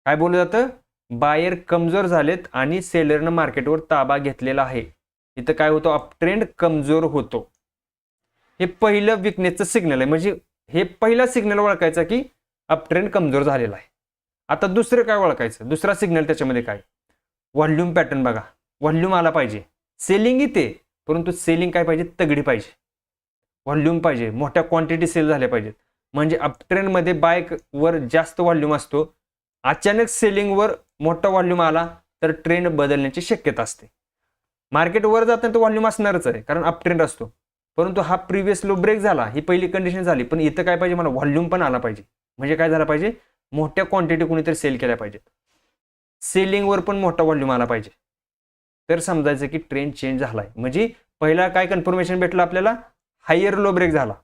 काय बोललं जातं, बायर कमजोर झालेत आणि सेलरनं मार्केटवर ताबा घेतलेला आहे. इथं काय होतं, अप ट्रेंड कमजोर होतो. हे पहिलं विकनेसचं सिग्नल आहे. म्हणजे हे पहिला सिग्नल ओळखायचा की अप ट्रेंड कमजोर झालेला आहे. आता दुसरं काय ओळखायचं, दुसरा सिग्नल त्याच्यामध्ये काय, व्हॉल्यूम पॅटर्न. बघा व्हॉल्यूम आला पाहिजे, सेलिंग इथे, परंतु सेलिंग काय पाहिजे, तगडी पाहिजे, व्हॉल्यूम पाहिजे, मोठ्या क्वांटिटी सेल झाल्या पाहिजेत. म्हणजे अप ट्रेंड मध्ये बाय वर जास्त व्हॉल्यूम असतो, अचानक सेलिंग वर मोठा व्हॉल्यूम आला तर ट्रेंड बदलण्याची शक्यता असते. मार्केट वर जाताना तो व्हॉल्यूम असणारच आहे कारण अप ट्रेंड असतो, परंतु हा प्रिव्हियस लो ब्रेक झाला, ही पहिली कंडिशन झाली. पण इथं काय पाहिजे, मला व्हॉल्यूम पण आला पाहिजे. म्हणजे काय झालं पाहिजे, मोठ्या क्वांटिटी कोणीतरी सेल केल्या पाहिजेत, सेलिंगवर पण मोठा व्हॉल्यूम आला पाहिजे, तर समजायचं की ट्रेंड चेंज झालाय. म्हणजे पहिला काय कन्फर्मेशन भेटलं आपल्याला, हायर लो ब्रेक झाला,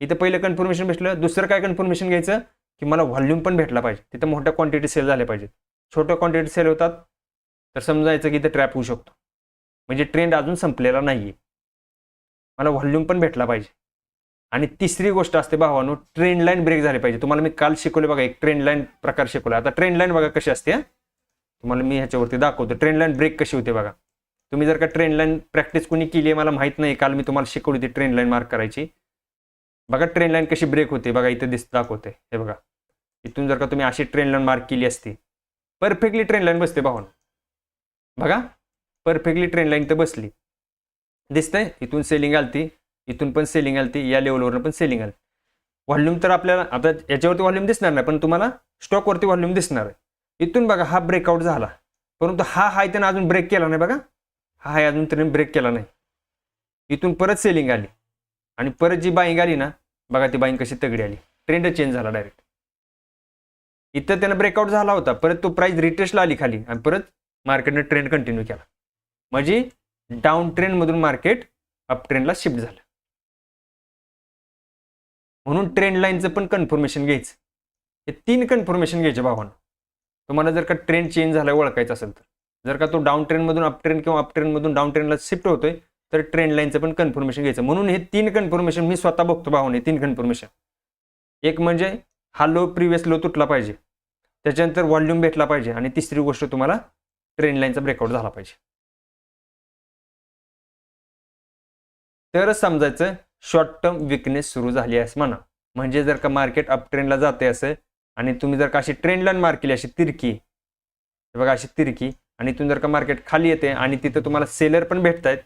इथं पहिलं कन्फर्मेशन भेटलं. दुसरं काय कन्फर्मेशन घ्यायचं की मला व्हॉल्यूम पण भेटला पाहिजे, तिथं मोठ्या क्वांटिटी सेल झाल्या पाहिजेत. छोट्या क्वांटिटी सेल होतात तर समजायचं की इथं ट्रॅप होऊ शकतो, म्हणजे ट्रेंड अजून संपलेला नाहीये, मला व्हॉल्यूम पण भेटला पाहिजे. आणि तिसरी गोष्ट असते भावानो, ट्रेंड लाईन ब्रेक झाली पाहिजे. तुम्हाला मी काल शिकवले बघा, एक ट्रेंड लाईन प्रकार शिकवला. आता ट्रेंड लाईन बघा कशी असते, तुम्हाला मी ह्याच्यावरती दाखवतो ट्रेंड लाईन ब्रेक कशी होते. बघा तुम्ही जर का ट्रेंड लाईन प्रॅक्टिस कोणी केली आहे मला माहित नाही, काल मी तुम्हाला शिकवली होती ट्रेंड लाईन मार्क करायची. बघा ट्रेंड लाईन कशी ब्रेक होते, बघा इथं दाखवते, हे बघा इथून जर का तुम्ही अशी ट्रेंड लाईन मार्क केली असती, परफेक्टली ट्रेंड लाईन बसते भावानो. बघा परफेक्टली ट्रेंड लाईन तर बसली, दिसतंय. इथून सेलिंग आलती, इथून पण सेलिंग आलती, या लेवलवरून पण सेलिंग आली. व्हॉल्यूम तर आपल्याला आता याच्यावरती व्हॉल्यूम दिसणार नाही, पण तुम्हाला स्टॉकवरती व्हॉल्यूम दिसणार आहे. इथून बघा हा ब्रेकआउट झाला, परंतु हा हाय त्यानं अजून ब्रेक केला नाही. बघा हा आहे अजून ट्रेंड ब्रेक केला नाही. इथून परत सेलिंग आली आणि परत जी बाईंग आली ना, बघा ती बाईंग कशी तगडी आली, ट्रेंड चेंज झाला डायरेक्ट. इथं त्यानं ब्रेकआउट झाला होता, परत तो प्राइस रिटेस्टला आली खाली आणि परत मार्केटने ट्रेंड कंटिन्यू केला. म्हणजे डाऊन ट्रेंडमधून मार्केट अप ट्रेंडला शिफ्ट झालं. म्हणून ट्रेंड लाईनचं पण कन्फर्मेशन घ्यायचं. हे 3 कन्फर्मेशन घ्यायचे भावांनो. तुम्हाला जर का ट्रेंड चेंज झाला ओळखायचा असेल तर, जर का तो डाऊन ट्रेंडमधून अप ट्रेंड किंवा अप ट्रेंडमधून डाऊन ट्रेंडला शिफ्ट होतोय तर ट्रेंड लाईनचं पण कन्फर्मेशन घ्यायचं. म्हणून हे 3 कन्फर्मेशन मी स्वतः बघतो भावाने. 3 कन्फर्मेशन. एक म्हणजे हा लो प्रिव्हियस लो तुटला पाहिजे, त्याच्यानंतर व्हॉल्यूम भेटला पाहिजे आणि तिसरी गोष्ट तुम्हाला ट्रेंड लाईनचा ब्रेकआउट झाला पाहिजे. तरच समजायचं शॉर्ट टर्म विकनेस सुरू झाली आहे म्हणा. म्हणजे जर का मार्केट अप ट्रेंडला जाते असं आणि तुम्ही जर का अशी ट्रेंड लाईन मार्क केली अशी तिरकी, बघा अशी तिरकी, आणि इथून जर का मार्केट खाली येते आणि तिथं तुम्हाला सेलर पण भेटतायत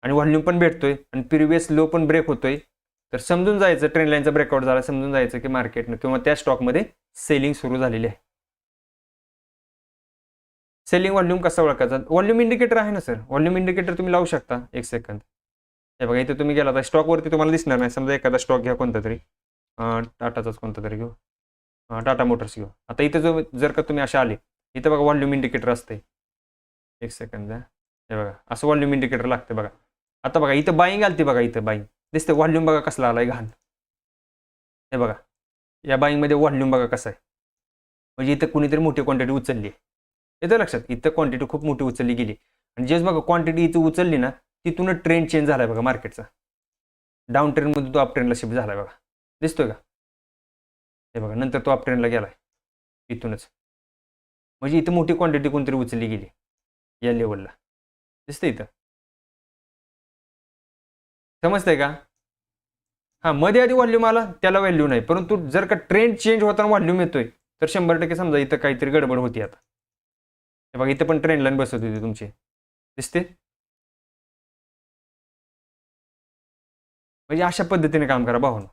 आणि व्हॉल्यूम पण भेटतोय आणि प्रिव्हियस लो पण ब्रेक होतोय, तर समजून जायचं ट्रेंड लाईनचा ब्रेकआउट झाला. समजून जायचं की मार्केटनं किंवा त्या स्टॉकमध्ये सेलिंग सुरू झालेली आहे. सेलिंग व्हॉल्यूम कसा ओळखायचा? व्हॉल्यूम इंडिकेटर आहे ना सर, व्हॉल्यूम इंडिकेटर तुम्ही लावू शकता. एक सेकंद, हे बघा इथे तुम्ही गेला तर स्टॉकवरती तुम्हाला दिसणार नाही. समजा एखादा स्टॉक घ्या कोणता तरी, टाटाचाच कोणता तरी घेऊ, टाटा मोटर्स घेऊ. आता इथं जो जर का तुम्ही असे आले, इथं बघा व्हॉल्यूम इंडिकेटर असते. एक सेकंद, हे बघा असं व्हॉल्यूम इंडिकेटर लागते बघा. आता बघा इथं बाईंग आलती, बघा इथं बाईंग दिसते. व्हॉल्यूम बघा कसला आलाय घाण. हे बघा या बाईंगमध्ये व्हॉल्यूम बघा कसा आहे. म्हणजे इथं कुणीतरी मोठी क्वांटिटी उचलली आहे. येतं लक्षात, इथं क्वांटिटी खूप मोठी उचलली गेली आणि जेच बघा क्वांटिटी इथं उचलली ना, तिथूनच ट्रेंड चेंज झालाय बघा मार्केटचा. डाऊन ट्रेंडमधून तो अप ट्रेंडला शिफ्ट झालाय बघा. दिसतोय का? हे बघा नंतर तो अप ट्रेंडला गेलाय इथूनच. म्हणजे इथं मोठी क्वांटिटी कोणतरी उचलली गेली या लेवलला. दिसतंय इथं, समजतंय का? हां, मध्ये आधी व्हॉल्यूम आला त्याला व्हॅल्यू नाही, परंतु जर का ट्रेंड चेंज होताना व्हॉल्यूम येतोय तर 100% समजा इथं काहीतरी गडबड होती. आता हे बघा इथं पण ट्रेंड लाईन बसत होती तुमची, दिसते. म्हणजे अशा पद्धतीने काम करा भावांनो.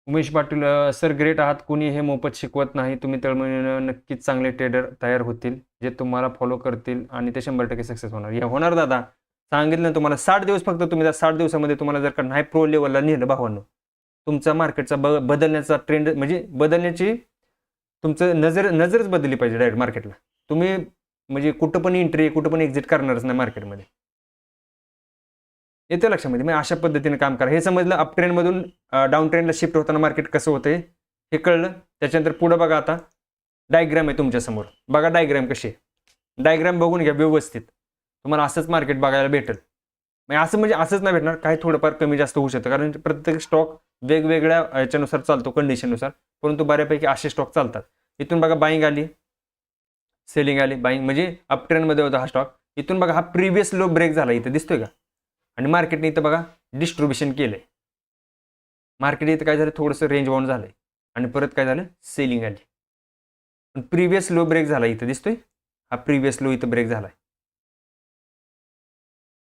उमेश पाटील, सर ग्रेट आहात. कुणी हे मोफत शिकवत नाही. तुम्ही तळमळीनं नक्कीच चांगले ट्रेडर तयार होतील जे तुम्हाला फॉलो करतील आणि ते 100% सक्सेस होणार. हे होणार दादा, सांगितलं ना तुम्हाला. 60 दिवस फक्त तुम्ही त्या 60 दिवसामध्ये तुम्हाला जर का नाही प्रो लेवलला नेलं भावांनो, तुमचा मार्केटचा बदलण्याचा ट्रेंड म्हणजे बदलण्याची तुमचं नजरच बदलली पाहिजे डायरेक्ट मार्केटला. तुम्ही म्हणजे कुठं पण एंट्री कुठं पण एक्झिट करणारच नाही मार्केटमध्ये. येतं लक्षामध्ये. मग अशा पद्धतीने काम करा. हे समजलं अप ट्रेंडमधून डाऊन ट्रेंडला शिफ्ट होताना मार्केट कसं होतंय हे कळलं. त्याच्यानंतर पुढं बघा, आता डायग्राम आहे तुमच्यासमोर. बघा डायग्राम कशी आहे. डायग्राम बघून घ्या व्यवस्थित. तुम्हाला असंच मार्केट बघायला भेटेल. असं म्हणजे असंच नाही भेटणार, काही थोडंफार कमी जास्त होऊ शकतं, कारण प्रत्येक स्टॉक वेगवेगळ्या याच्यानुसार चालतो, कंडिशननुसार. परंतु बऱ्यापैकी असे स्टॉक चालतात. इथून बघा बाईंग आली, सेलिंग आली. बाईंग म्हणजे अप ट्रेंडमध्ये होता हा स्टॉक. इथून बघा हा प्रिव्हियस लो ब्रेक झाला, इथं दिसतोय का? आणि मार्केटने इथं बघा डिस्ट्रीब्युशन केलंय. मार्केट इथं काय झालं, थोडंसं रेंज बाउंड झालंय आणि परत काय झालं, सेलिंग आली. पण प्रिव्हियस लो ब्रेक झाला, इथं दिसतोय हा प्रिव्हियस लो इथं ब्रेक झालाय.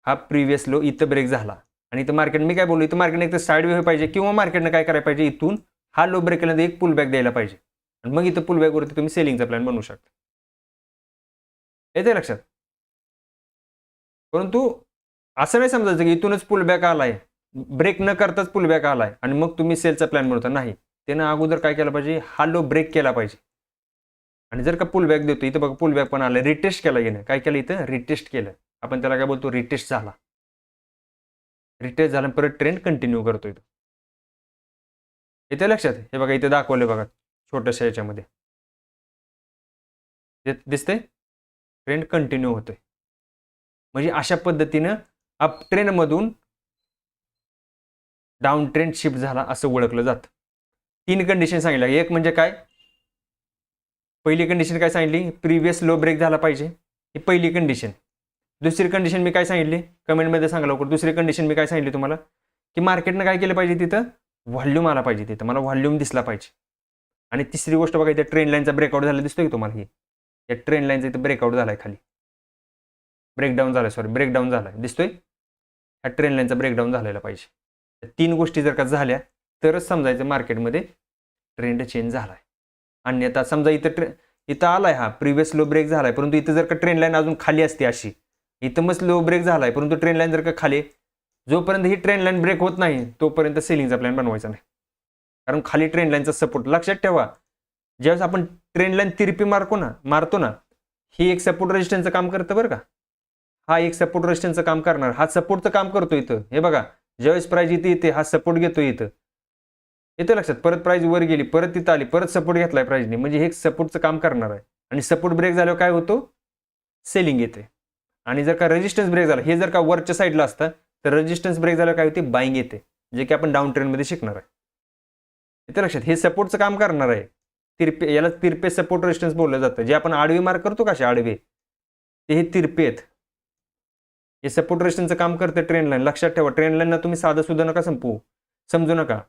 हा प्रिव्हियस लो इथं ब्रेक झाला आणि इथं मार्केट, मी काय बोललो, इथं मार्केटने एक तर साईड वे पाहिजे किंवा मार्केटने काय करायला पाहिजे, इथून हा लो ब्रेक केल्यानंतर एक पुल बॅक द्यायला पाहिजे आणि मग इथं पुल बॅकवरती तुम्ही सेलिंगचा प्लॅन बनवू शकता. येते लक्षात. परंतु असं नाही समजायचं की इथूनच पुलबॅक आलाय, ब्रेक न करताच पुलबॅक आलाय आणि मग तुम्ही सेलचा प्लॅन बनवता. नाही, त्यानं अगोदर काय केलं पाहिजे, हा लो ब्रेक केला पाहिजे. आणि जर का पुलबॅक देतो, इथं बघा पुलबॅक पण आलं, रिटेस्ट केला गेलं. काय केलं इथं, रिटेस्ट केलं. आपण त्याला काय बोलतो, रिटेस्ट झाला. रिटेस्ट झाला परत ट्रेंड कंटिन्यू करतोय तो. येते लक्षात. हे बघा इथे दाखवले बघा छोट्याशा याच्यामध्ये दिसतंय, ट्रेंड कंटिन्यू होतोय. म्हणजे अशा पद्धतीनं अप ट्रेंडमधून डाऊन ट्रेंड शिफ्ट झाला असं ओळखलं जातं. 3 कंडिशन सांगितल्या. एक म्हणजे काय, पहिली कंडिशन काय सांगितली, प्रिव्हियस लो ब्रेक झाला पाहिजे, ही पहिली कंडिशन. दुसरी कंडिशन मी काय सांगितली, कमेंटमध्ये सांगा लवकर. दुसरी कंडिशन मी काय सांगितली तुम्हाला, की मार्केटनं काय केलं पाहिजे, तिथं व्हॉल्यूम आला पाहिजे, तिथं मला व्हॉल्यूम दिसला पाहिजे. आणि तिसरी गोष्ट बघा, इथे ट्रेंड लाईनचा ब्रेकआउट झाला, दिसतोय की तुम्हाला, ही या ट्रेंड लाईनचा इथं ब्रेकआउट झालाय, खाली ब्रेकडाऊन झालाय, ब्रेकडाऊन झालाय, दिसतोय. ह्या ट्रेंड लाईनचा ब्रेकडाऊन झालेला पाहिजे. या 3 गोष्टी जर का झाल्या तरच समजायचं मार्केटमध्ये ट्रेंड चेंज झालाय. अन्यथा समजा इथं इथं आलाय हा प्रिव्हियस लो ब्रेक झालाय, परंतु इथं जर का ट्रेंड लाईन अजून खाली असते अशी, इथं मस्त लो ब्रेक झालाय, परंतु ट्रेंड लाईन जर का खाली, जोपर्यंत ही ट्रेंड लाईन ब्रेक होत नाही तोपर्यंत सेलिंगचा प्लॅन बनवायचा नाही. कारण खाली ट्रेंड लाईनचा सपोर्ट लक्षात ठेवा. ज्यावेळेस आपण ट्रेंड लाईन तिरपी मारतो ना, ही एक सपोर्ट रेजिस्टन्सचं काम करतं बरं का. हा एक सपोर्ट रेजिस्टन्सचं काम करणार, हा सपोर्टचं काम करतो इथं. हे बघा, ज्यावेळेस प्राइस इथे हा सपोर्ट घेतो इथं, येतं लक्षात. परत प्राइस वर गेली, परत तिथं आली, परत सपोर्ट घेतलाय प्राइसने, म्हणजे हे सपोर्टचं काम करणार आहे. आणि सपोर्ट ब्रेक झाल्यावर काय होतो, सेलिंग येते. आणि जर का रेजिस्टन्स ब्रेक झाला, हे जर का वरच्या साईडला असतं तर रेजिस्टन्स ब्रेक झाल्यावर काय होते, बाईंग येते, जे की आपण डाऊन ट्रेंडमध्ये शिकणार आहे. येतं लक्षात. हे सपोर्टचं काम करणार आहे. तिरपे, याला तिरपे सपोर्ट रेजिस्टन्स बोललं जातं. जे आपण आडवे मार्क करतो का, असे आडवे, ते हे तिरपे आहेत. हे सपोर्ट रेजिस्टन्सचं काम करते ट्रेंड लाईन. लक्षात ठेवा, ट्रेंड लाईनला तुम्ही साधं सुद्धा नका समजू नका.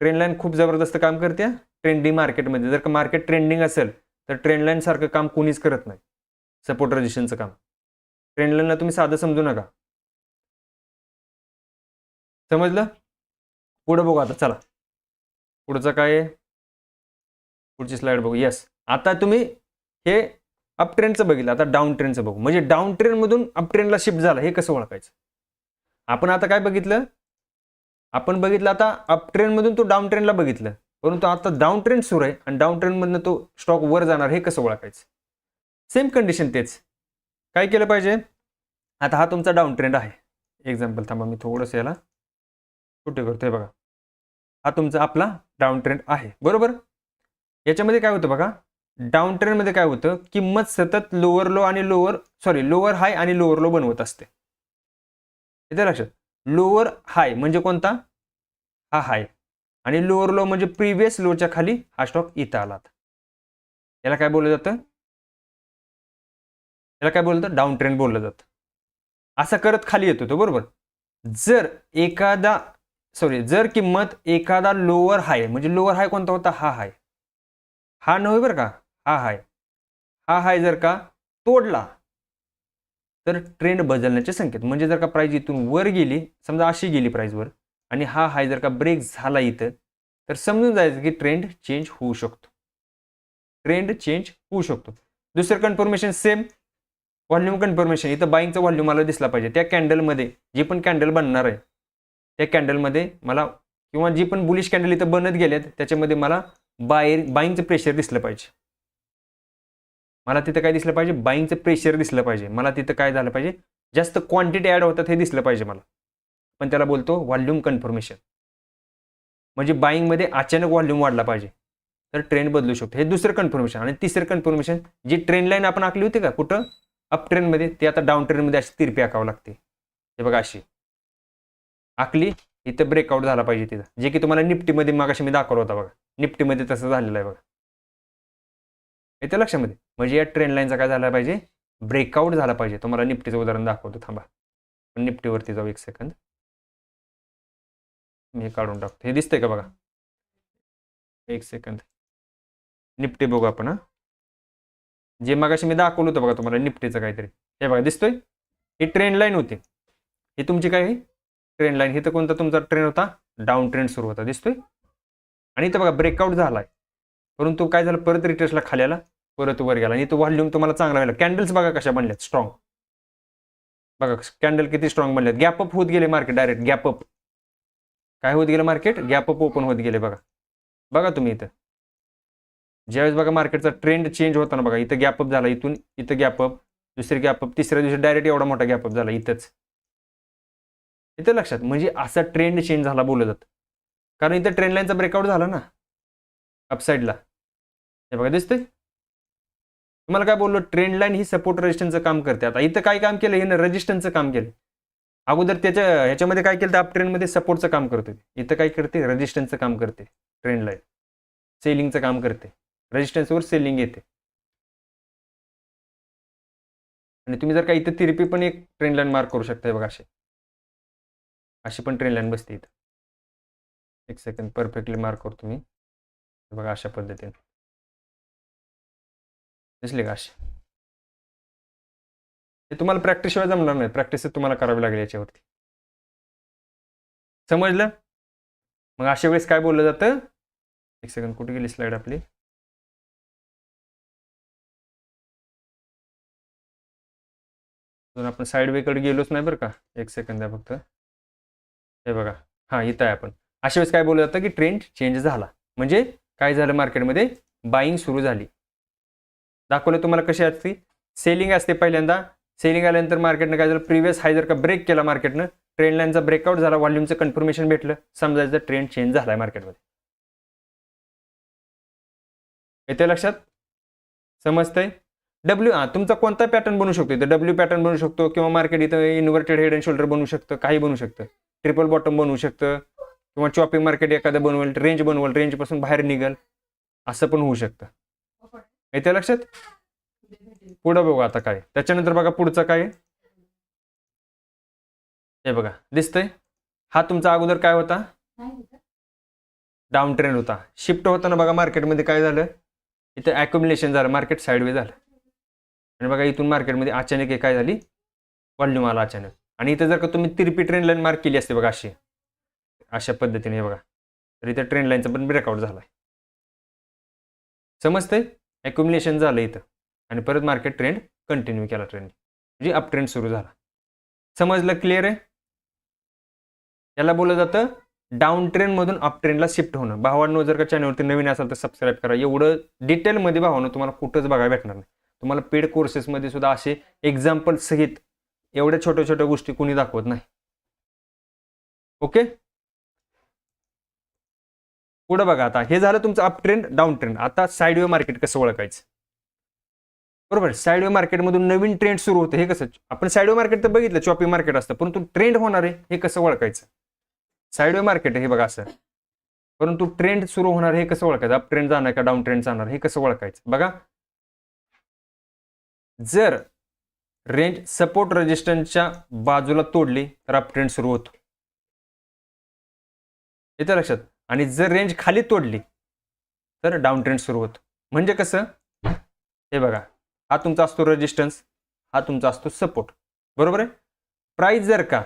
ट्रेंड लाईन खूप जबरदस्त काम करते ट्रेंडिंग मार्केटमध्ये. जर का मार्केट ट्रेंडिंग असेल तर ट्रेंड लाईन सारखं काम कोणीच करत नाही, सपोर्ट रेजिस्टन्सचं काम. ट्रेंड लाईनला तुम्ही साधं समजू नका. समजलं? पुढे बघू आता, चला पुढचं काय आहे, पुढची स्लाइड बघू. येस, आता तुम्ही हे अप ट्रेंडचं बघितलं, आता डाऊन ट्रेंडचं बघू. म्हणजे डाऊन ट्रेंडमधून अप ट्रेंडला शिफ्ट झाला, हे कसं ओळखायचं. आपण आता काय बघितलं, आपण बघितलं आता अप ट्रेंडमधून तो डाऊन ट्रेंडला बघितलं, परंतु आता डाऊन ट्रेंड सुरू आहे आणि डाऊन ट्रेंडमधनं तो स्टॉक वर जाणार, हे कसं ओळखायचं. सेम कंडिशन, तेच काय केलं पाहिजे. आता हा तुमचा डाऊन ट्रेंड आहे. एक्झाम्पल थांबा, मी थोडंसं याला कुठे करतोय बघा. हा तुमचा आपला डाऊन ट्रेंड आहे, बरोबर. याच्यामध्ये काय होतं बघा, डाऊन ट्रेंडमध्ये काय होतं, किंमत सतत लोअर लो आणि लोअर हाय आणि लोअर लो बनवत असते. इथे लक्षात, लोअर हाय म्हणजे कोणता, हा हाय, आणि लोअर लो म्हणजे प्रिव्हियस लोच्या खाली हा स्टॉक इथं आला. याला काय बोललं जातं, याला काय बोललं जातं, डाऊन ट्रेंड बोललं जातं. असं करत खाली येतो तो, बरोबर. जर किंमत एखादा लोअर हाय, म्हणजे लोअर हाय कोणता होता, हा हाय, हा नव्हे बरं का, हा हाय जर का तोडला तर ट्रेंड बदलण्याचे संकेत. म्हणजे जर का प्राइस इथून वर गेली, समजा अशी गेली प्राइस वर, आणि हा हाय जर का ब्रेक झाला इथं, तर समजून जायचं की ट्रेंड चेंज होऊ शकतो. दुसरं कन्फर्मेशन सेम, व्हॉल्यूम कन्फर्मेशन. इथं बाईंगचा व्हॉल्यूम मला दिसला पाहिजे. त्या कॅन्डलमध्ये जी पण कॅन्डल बनणार आहे, त्या कॅन्डलमध्ये मला, किंवा जी पण बुलिश कॅन्डल इथं बनत गेल्यात त्याच्यामध्ये मला बाईंगचं प्रेशर दिसलं पाहिजे. मला तिथं काय दिसलं पाहिजे, बाईंगचं प्रेशर दिसलं पाहिजे. मला तिथं काय झालं पाहिजे, जास्त क्वांटिटी ॲड होतात हे दिसलं पाहिजे मला. पण त्याला बोलतो व्हॉल्यूम कन्फर्मेशन. म्हणजे बाईंगमध्ये अचानक व्हॉल्यूम वाढला पाहिजे, तर ट्रेंड बदलू शकतो. हे दुसरं कन्फर्मेशन. आणि तिसरं कन्फर्मेशन, जी ट्रेंड लाईन आपण आखली होती का कुठं, अप ट्रेंडमध्ये, ते आता डाऊन ट्रेंडमध्ये अशी तिरपी आखावं लागते. हे बघा, अशी आखली, इथं ब्रेकआउट झाला पाहिजे तिथं, जे की तुम्हाला निफ्टीमध्ये मागाशी मी दाखवलं होता बघा. निफ्टीमध्ये तसं झालेलं आहे बघा, येतं लक्षामध्ये. म्हणजे या ट्रेंड लाईनचा काय झाला पाहिजे, ब्रेकआउट झाला पाहिजे. तुम्हाला निफ्टीचं उदाहरण दाखवतो, थांबा. निफ्टीवरती जाऊ, एक सेकंद, मी हे काढून टाकतो. हे दिसतंय का बघा, एक सेकंद. निफ्टी बघू आपण. हा, जे मगाशी मी दाखवलं होतं बघा तुम्हाला निफ्टीचं काहीतरी, हे बघा दिसतोय. ही ट्रेंड लाईन होती, ही तुमची काय आहे, ट्रेंड लाईन. इथं कोणता तुमचा ट्रेंड होता, डाऊन ट्रेंड सुरू होता, दिसतोय. आणि इथं बघा ब्रेकआउट झालाय, परंतु काय झालं, परत रिट्रेसला खाली आला, परत वर गेला. आणि तो व्हॉल्यूम तुम्हाला चांगला व्हायला. कॅन्डल्स बघा कशा बनल्यात, स्ट्रॉंग. बघा कॅन्डल किती स्ट्रॉंग बनल्यात. गॅप अप होत गेले मार्केट, डायरेक्ट गॅप अप. काय होत गेलं मार्केट, गॅप अप ओपन होत गेले. बघा तुम्ही इथं, ज्यावेळेस बघा मार्केटचा ट्रेंड चेंज होताना बघा, इथं गॅप अप झाला, इथून इथं गॅप अप, दुसरी गॅप अप, तिसऱ्या दिवशी डायरेक्ट एवढा मोठा गॅप अप झाला इथंच. इथं लक्षात, म्हणजे असा ट्रेंड चेंज झाला बोललं जातं. कारण इथं ट्रेंड लाईनचा ब्रेकआउट झाला ना अपसाईडला. हे बघा दिसतंय. तुम्हाला काय बोललो, ट्रेंड लाईन ही सपोर्ट रेजिस्टन्सचं काम करते. आता इथं काय काम केलं, हिनं रेजिस्टन्सचं काम केलं. अगोदर ह्याच्यामध्ये काय केलं, अप ट्रेंडमध्ये सपोर्टचं काम करते. इथं काय करते, रेजिस्टन्सचं काम करते. ट्रेंड लाईन सेलिंगचं काम करते, रेजिस्टन्सवर सेलिंग येते. आणि तुम्ही जर का इथं तिरपी पण एक ट्रेंड लाईन मार्क करू शकता. बघा, अशी पण ट्रेंड लाईन बसते इथं. एक सेकंड, परफेक्टली मार्क करतो मी. बघा अशा पद्धतीने दिसले का, अशी. हे तुम्हाला प्रॅक्टिसशिवाय जमणार नाही, प्रॅक्टिस तुम्हाला करावी लागेल याच्यावरती. समजलं. मग अशा वेळेस काय बोललं जातं, एक सेकंड, कुठे गेली स्लाइड आपली. अजून आपण साईड वेकडे गेलोच नाही बरं का, एक सेकंद द्या फक्त. हे बघा, हां इथं आहे आपण. अशा वेळेस काय बोललं जातं की ट्रेंड चेंज झाला, म्हणजे काय झालं मार्केटमध्ये बाईंग सुरू झाली. दाखवलं तुम्हाला कशी असते, सेलिंग असते पहिल्यांदा. सेलिंग आल्यानंतर मार्केटनं काय झालं, प्रिव्हियस हाय जर का ब्रेक केला मार्केटनं, ट्रेंड लाईनचा ब्रेकआउट झाला, व्हॉल्यूमचं कन्फर्मेशन भेटलं, समजायचं ट्रेंड चेंज झालाय मार्केटमध्ये. येते लक्षात, समजतंय. डब्ल्यू तुमचा कोणता पॅटर्न बनू शकतो, इथं डब्ल्यू पॅटर्न बनू शकतो, किंवा मार्केट इथं इन्व्हर्टेड हेड अँड शोल्डर बनवू शकतं, काही बनू शकतं, ट्रिपल बॉटम बनवू शकतं, किंवा चॉपिंग मार्केट एखादं बनवेल, रेंज बनवेल, रेंजपासून बाहेर निघेल, असं पण होऊ शकतं. येते लक्षात. पुढं बघू आता काय, त्याच्यानंतर बघा पुढचं काय. हे बघा दिसतंय, हा तुमचा अगोदर काय होता, डाऊन ट्रेंड होता. शिफ्ट होताना बघा मार्केटमध्ये काय झालं, इथं ॲक्युम्युलेशन झालं, मार्केट साईडवे झालं, आणि बघा इथून मार्केटमध्ये अचानक हे काय झाली, व्हॉल्यूम आला अचानक. आणि इथं जर का तुम्ही तिरपी ट्रेंड लाईन मार्क केली असते बघा अशी, अशा पद्धतीने हे बघा, तर इथं ट्रेंड लाईनचा पण ब्रेकआउट झालाय. समजतंय, ॲक्युम्युलेशन झालं इथं, आणि परत मार्केट ट्रेंड कंटिन्यू केला, ट्रेंड म्हणजे अप ट्रेंड सुरू झाला. समजलं, क्लिअर आहे. याला बोललं जातं डाऊन ट्रेंडमधून अप ट्रेंडला शिफ्ट होणं. भावांनो जर का चॅनलवरती नवीन असाल तर सबस्क्राईब करा. एवढं डिटेलमध्ये भावांनो तुम्हाला कुठंच बघायला भेटणार नाही. तुम्हाला पेड कोर्सेसमध्ये सुद्धा असे एक्झाम्पल सहित एवढ्या छोट्या छोट्या गोष्टी कुणी दाखवत नाही. ओके, पुढे बघा. आता हे झालं तुमचं अप ट्रेंड, डाऊन ट्रेंड. आता साईडवे मार्केट कसं ओळखायचं, बरोबर. साईडवे मार्केटमधून नवीन ट्रेंड सुरू होतं, हे कसं, आपण साईडवे मार्केट तर बघितलं, चॉपी मार्केट असतं, परंतु ट्रेंड होणार आहे हे कसं ओळखायचं. साईडवे मार्केट हे बघा असं, परंतु ट्रेंड सुरू होणार हे कसं ओळखायचं, अप ट्रेंड जाणार का डाऊन ट्रेंड जाणार हे कसं ओळखायचं. बघा, जर रेंज सपोर्ट रेजिस्टन्सच्या बाजूला तोडली तर अप ट्रेंड सुरू होतो, येतं लक्षात. आणि जर रेंज खाली तोडली तर डाऊन ट्रेंड सुरू होतो. म्हणजे कसं, हे बघा, हा तुमचा असतो रेजिस्टन्स, हा तुमचा असतो सपोर्ट, बरोबर आहे. प्राइस जर का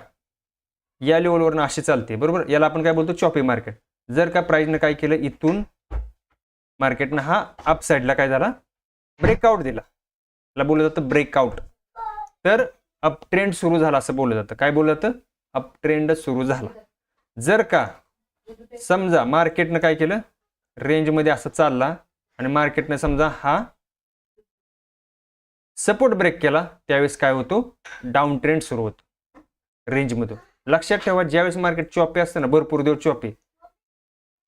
या लेवलवरनं अशी चालते, बरोबर, याला आपण काय बोलतो, चॉपी मार्केट. जर का प्राइसनं काय केलं, इथून मार्केटनं हा अप साईडला काय झाला, ब्रेकआउट दिला, याला बोललं जातं ब्रेकआउट, तर अप ट्रेंड सुरू झाला असं बोललं जातं. काय बोललं जातं, अप ट्रेंड सुरू झाला. जर का समजा मार्केटनं काय केलं, रेंजमध्ये असं चालला आणि मार्केटनं समजा हा सपोर्ट ब्रेक केला, त्यावेळेस काय होतो, डाऊन ट्रेंड सुरू होतो रेंजमधून. लक्षात ठेवा, ज्यावेळेस मार्केट चॉपी असतं ना, भरपूर दिवस चॉपी,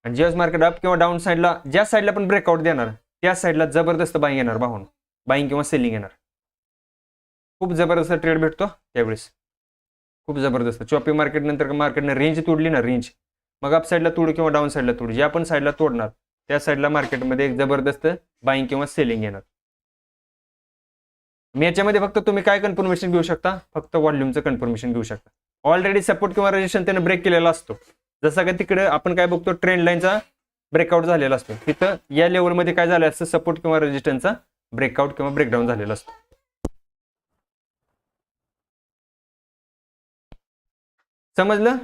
आणि ज्यावेळेस मार्केट अप किंवा डाऊन साईडला, ज्या साईडला पण ब्रेकआउट देणार त्या साईडला जबरदस्त बाईंग येणार, भावून बाईंग किंवा सेलिंग येणार. खूप जबरदस्त ट्रेड भेटतो त्यावेळेस, खूप जबरदस्त. चॉपी मार्केट नंतर मार्केटने रेंज तोडली ना, रेंज, मग अप साईडला तोड किंवा डाऊन साईडला तोड, ज्या पण साईडला तोडणार त्या साईडला मार्केटमध्ये एक जबरदस्त बाईंग किंवा सेलिंग येणार. मी याच्यामध्ये फक्त तुम्ही काय कन्फर्मेशन घेऊ शकता, फक्त व्हॉल्यूमचं कन्फर्मेशन घेऊ शकता. ऑलरेडी सपोर्ट किंवा रेजिस्टन्स त्याने ब्रेक केलेला असतो. जसं का तिकडे आपण काय बघतो, ट्रेंड लाईनचा ब्रेकआउट झालेला असतो, तिथं या लेवलमध्ये काय झालं असतं, सपोर्ट किंवा रेजिस्टन्सचा ब्रेकआउट किंवा ब्रेकडाऊन झालेला असतो. समजलं.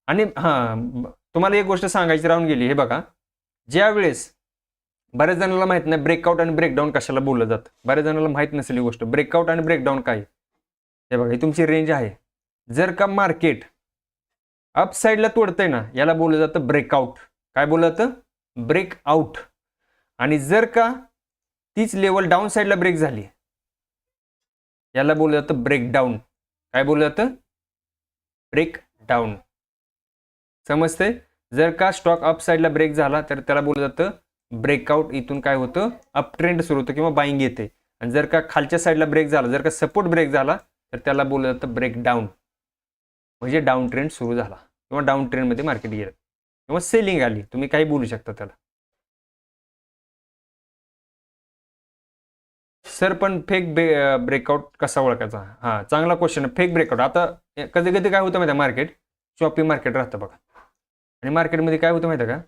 आणि तुम्हाला एक गोष्ट सांगायची राहून गेली, हे बघा, ज्या वेळेस बऱ्याच जणांना माहित नाही ब्रेकआउट आणि ब्रेकडाऊन कशाला बोललं जातं, बऱ्याच जणांना माहित नसेल ही गोष्ट, ब्रेकआउट आणि ब्रेकडाऊन काय. हे बघा, ही तुमची रेंज आहे. जर का मार्केट अप साईडला तोडतंय ना, याला बोललं जातं ब्रेकआउट. काय बोललं जातं, ब्रेकआउट. आणि जर का तीच लेवल डाऊन साईडला ब्रेक झाली, याला बोललं जातं ब्रेकडाऊन. काय बोललं जातं, ब्रेकडाऊन. समजतंय. जर का स्टॉक अप साईडला ब्रेक झाला तर त्याला बोललं जातं ब्रेकआउट. इथून काय होतं, अप ट्रेंड सुरू होतं किंवा बाईंग येते. आणि जर का खालच्या साईडला ब्रेक झाला, जर का सपोर्ट ब्रेक झाला, तर त्याला बोललं जातं ब्रेकडाऊन, म्हणजे डाऊन ट्रेंड सुरू झाला किंवा डाऊन ट्रेंडमध्ये मार्केट गेलं किंवा सेलिंग आली, तुम्ही काही बोलू शकता त्याला. सर पण फेक ब्रेकआउट कसा ओळखायचा, हा चांगला क्वेश्चन आहे. फेक ब्रेकआउट, आता कधी कधी काय होतं माहिती आहे, मार्केट चॉपी मार्केट राहतं बघा, आणि मार्केटमध्ये काय होतं माहिती आहे का,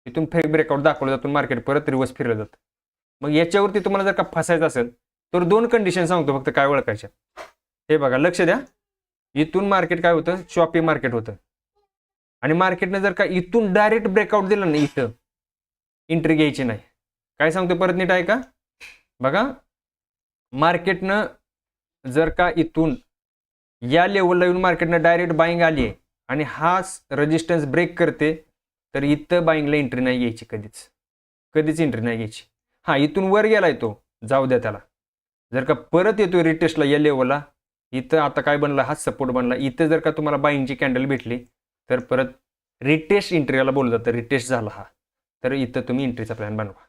इथून फेक ब्रेकआउट दाखवलं जातं, मार्केट परत रिव्हर्स फिरलं जातं. मग याच्यावरती तुम्हाला जर का फसायचं असेल तर दोन कंडिशन सांगतो फक्त काय ओळखायच्या. हे बघा, लक्ष द्या. इथून मार्केट काय होतं, चॉपी मार्केट होतं, आणि मार्केटने जर का इथून डायरेक्ट ब्रेकआउट दिला ना, इथं एंट्री घ्यायची नाही. काय सांगतो परत नीट आहे का, बघा, मार्केटनं जर का इथून या लेवलला येऊन मार्केटनं डायरेक्ट बाईंग आली आहे आणि हा रेजिस्टन्स ब्रेक करते, तर इथं बाईंगला एंट्री नाही घ्यायची, कधीच एंट्री नाही घ्यायची. हां, इथून वर गेलाय तो, जाऊ द्या त्याला. जर का परत येतोय रिटेस्टला या लेवलला, इथं आता काय बनला, हा सपोर्ट बनला, इथं जर का तुम्हाला बाईंगची कॅन्डल भेटली तर परत रिटेस्ट एंट्रीला बोललं जातं, रिटेस्ट झाला हा, तर इथं तुम्ही एंट्रीचा प्लॅन बनवा.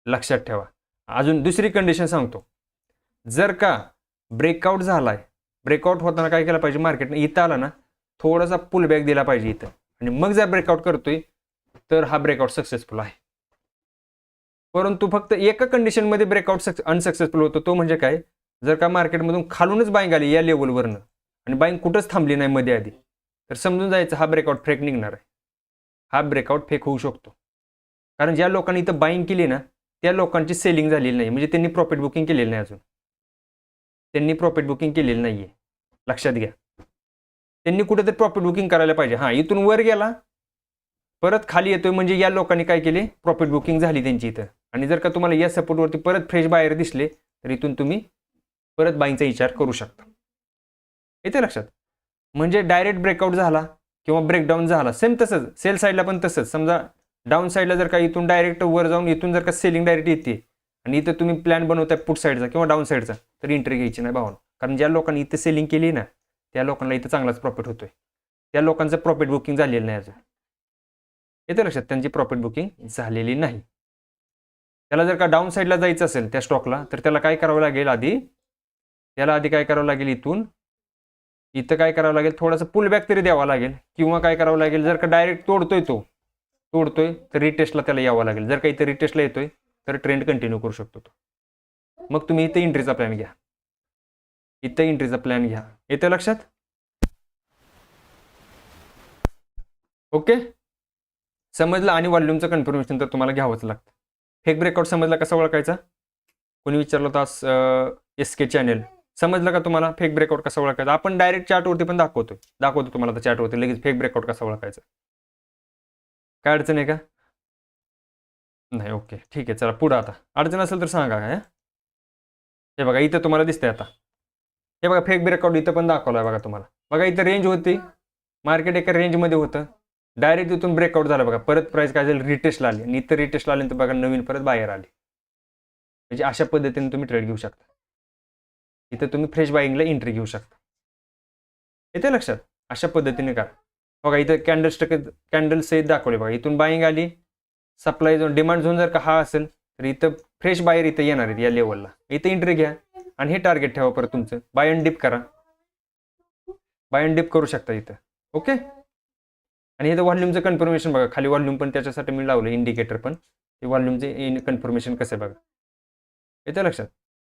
लक्षात ठेवा. अजून दुसरी कंडिशन सांगतो. जर का ब्रेकआउट झालाय, ब्रेकआउट होताना काय केलं पाहिजे, मार्केटने इथं आला ना, थोडासा पुल बॅक दिला पाहिजे इथं, आणि मग जर ब्रेकआउट करतोय तर हा ब्रेकआउट सक्सेसफुल आहे. परंतु फक्त एका कंडिशनमध्ये ब्रेकआउट अनसक्सेसफुल होतो, तो म्हणजे काय, जर का मार्केटमधून खालूनच बाईंग आली या लेवलवरनं आणि बाईंग कुठंच थांबली नाही मध्ये आधी, तर समजून जायचं हा ब्रेकआउट फेक निघणार आहे. हा ब्रेकआउट फेक होऊ शकतो. कारण ज्या लोकांनी इथं बाईंग केली ना, त्या लोकांची सेलिंग झालेली नाही, म्हणजे त्यांनी प्रॉफिट बुकिंग केलेलं नाही अजून. त्यांनी प्रॉफिट बुकिंग केलेलं नाहीये, लक्षात घ्या. त्यांनी कुठेतरी प्रॉफिट बुकिंग करायला पाहिजे. हां, इथून वर गेला, परत खाली येतोय, म्हणजे या लोकांनी काय केले, प्रॉफिट बुकिंग झाली त्यांची इथं. आणि जर का तुम्हाला या सपोर्टवरती परत फ्रेश बायर दिसले, तर इथून तुम्ही परत बाईंगचा विचार करू शकता. येते लक्षात. म्हणजे डायरेक्ट ब्रेकआउट झाला किंवा ब्रेकडाऊन झाला, सेम तसंच सेल साईडला पण तसंच. समजा डाऊन साईडला जर का इथून डायरेक्ट वर जाऊन इथून जर का सेलिंग डायरेक्ट येते आणि इथं तुम्ही प्लॅन बनवताय पुट साईडचा किंवा डाऊन साईडचा, तर एंट्री घ्यायची नाही भावानो. कारण ज्या लोकांनी इथं सेलिंग केली ना, त्या लोकांना इथं चांगलाच प्रॉफिट होतोय. त्या लोकांचं प्रॉफिट बुकिंग झालेलं नाही अजून. येते लक्षात, त्यांची प्रॉफिट बुकिंग झालेली नाही. त्याला जर का डाऊन साईडला जायचं असेल त्या स्टॉकला, तर त्याला काय करावं लागेल, त्याला आधी काय करावं लागेल, इथं काय करावं लागेल, थोडंसं पुल बॅक तरी द्यावा लागेल, किंवा काय करावं लागेल, जर का डायरेक्ट तोडतोय तर रिटेस्टला त्याला यावं लागेल. जर का इथं रिटेस्टला येतोय तर ट्रेंड कंटिन्यू करू शकतो तो. मग तुम्ही इथं एंट्रीचा प्लॅन घ्या, येतं लक्षात. ओके, समजलं. आणि व्हॉल्यूमचं कन्फर्मेशन तर तुम्हाला घ्यावंच लागतं. फेक ब्रेकआउट समजला कसा ओळखायचा, कोणी विचारलं होतं SK चॅनल, समजलं का तुम्हाला फेक ब्रेकआउट कसा ओळखायचा. आपण डायरेक्ट चार्टवरती पण दाखवतो तुम्हाला, तर चार्टवरती लगेच फेक ब्रेकआउट कसा ओळखायचा. काय अडचण आहे का? नाही, ओके ठीक आहे. चला पुढं, आता अडचण असेल तर सांगा काय. हे बघा इथं तुम्हाला दिसतंय आता, हे बघा फेक ब्रेकआउट इथं पण दाखवलाय बघा तुम्हाला. बघा इथं रेंज होती, मार्केट एका रेंजमध्ये होतं, डायरेक्ट इथून ब्रेकआउट झाला बघा, परत प्राइस काय झाली, रिटेस्टला आली, आणि इथं रिटेस्टला आली तर बघा नवीन परत बाहेर आली. म्हणजे अशा पद्धतीने तुम्ही ट्रेड घेऊ शकता. इथं तुम्ही फ्रेश बाईंगला एंट्री घेऊ शकता. येते लक्षात. अशा पद्धतीने करा. बघा इथं कॅन्डल सहित दाखवले बघा, इथून बाईंग आली, सप्लाय झोन, डिमांड झोन जर का हा असेल तर इथं फ्रेश बायर इथं येणार आहेत या लेवलला, इथं एंट्री घ्या आणि हे टार्गेट ठेवा. परत तुमचं बाय अँड डिप करा, बाय अँड डिप करू शकता इथं. ओके. आणि इथं व्हॉल्यूमचं कन्फर्मेशन बघा, खाली व्हॉल्यूम पण त्याच्यासाठी मी लावलं इंडिकेटर पण, ते व्हॉल्यूमचे कन्फर्मेशन कसं आहे बघा, येतं लक्षात.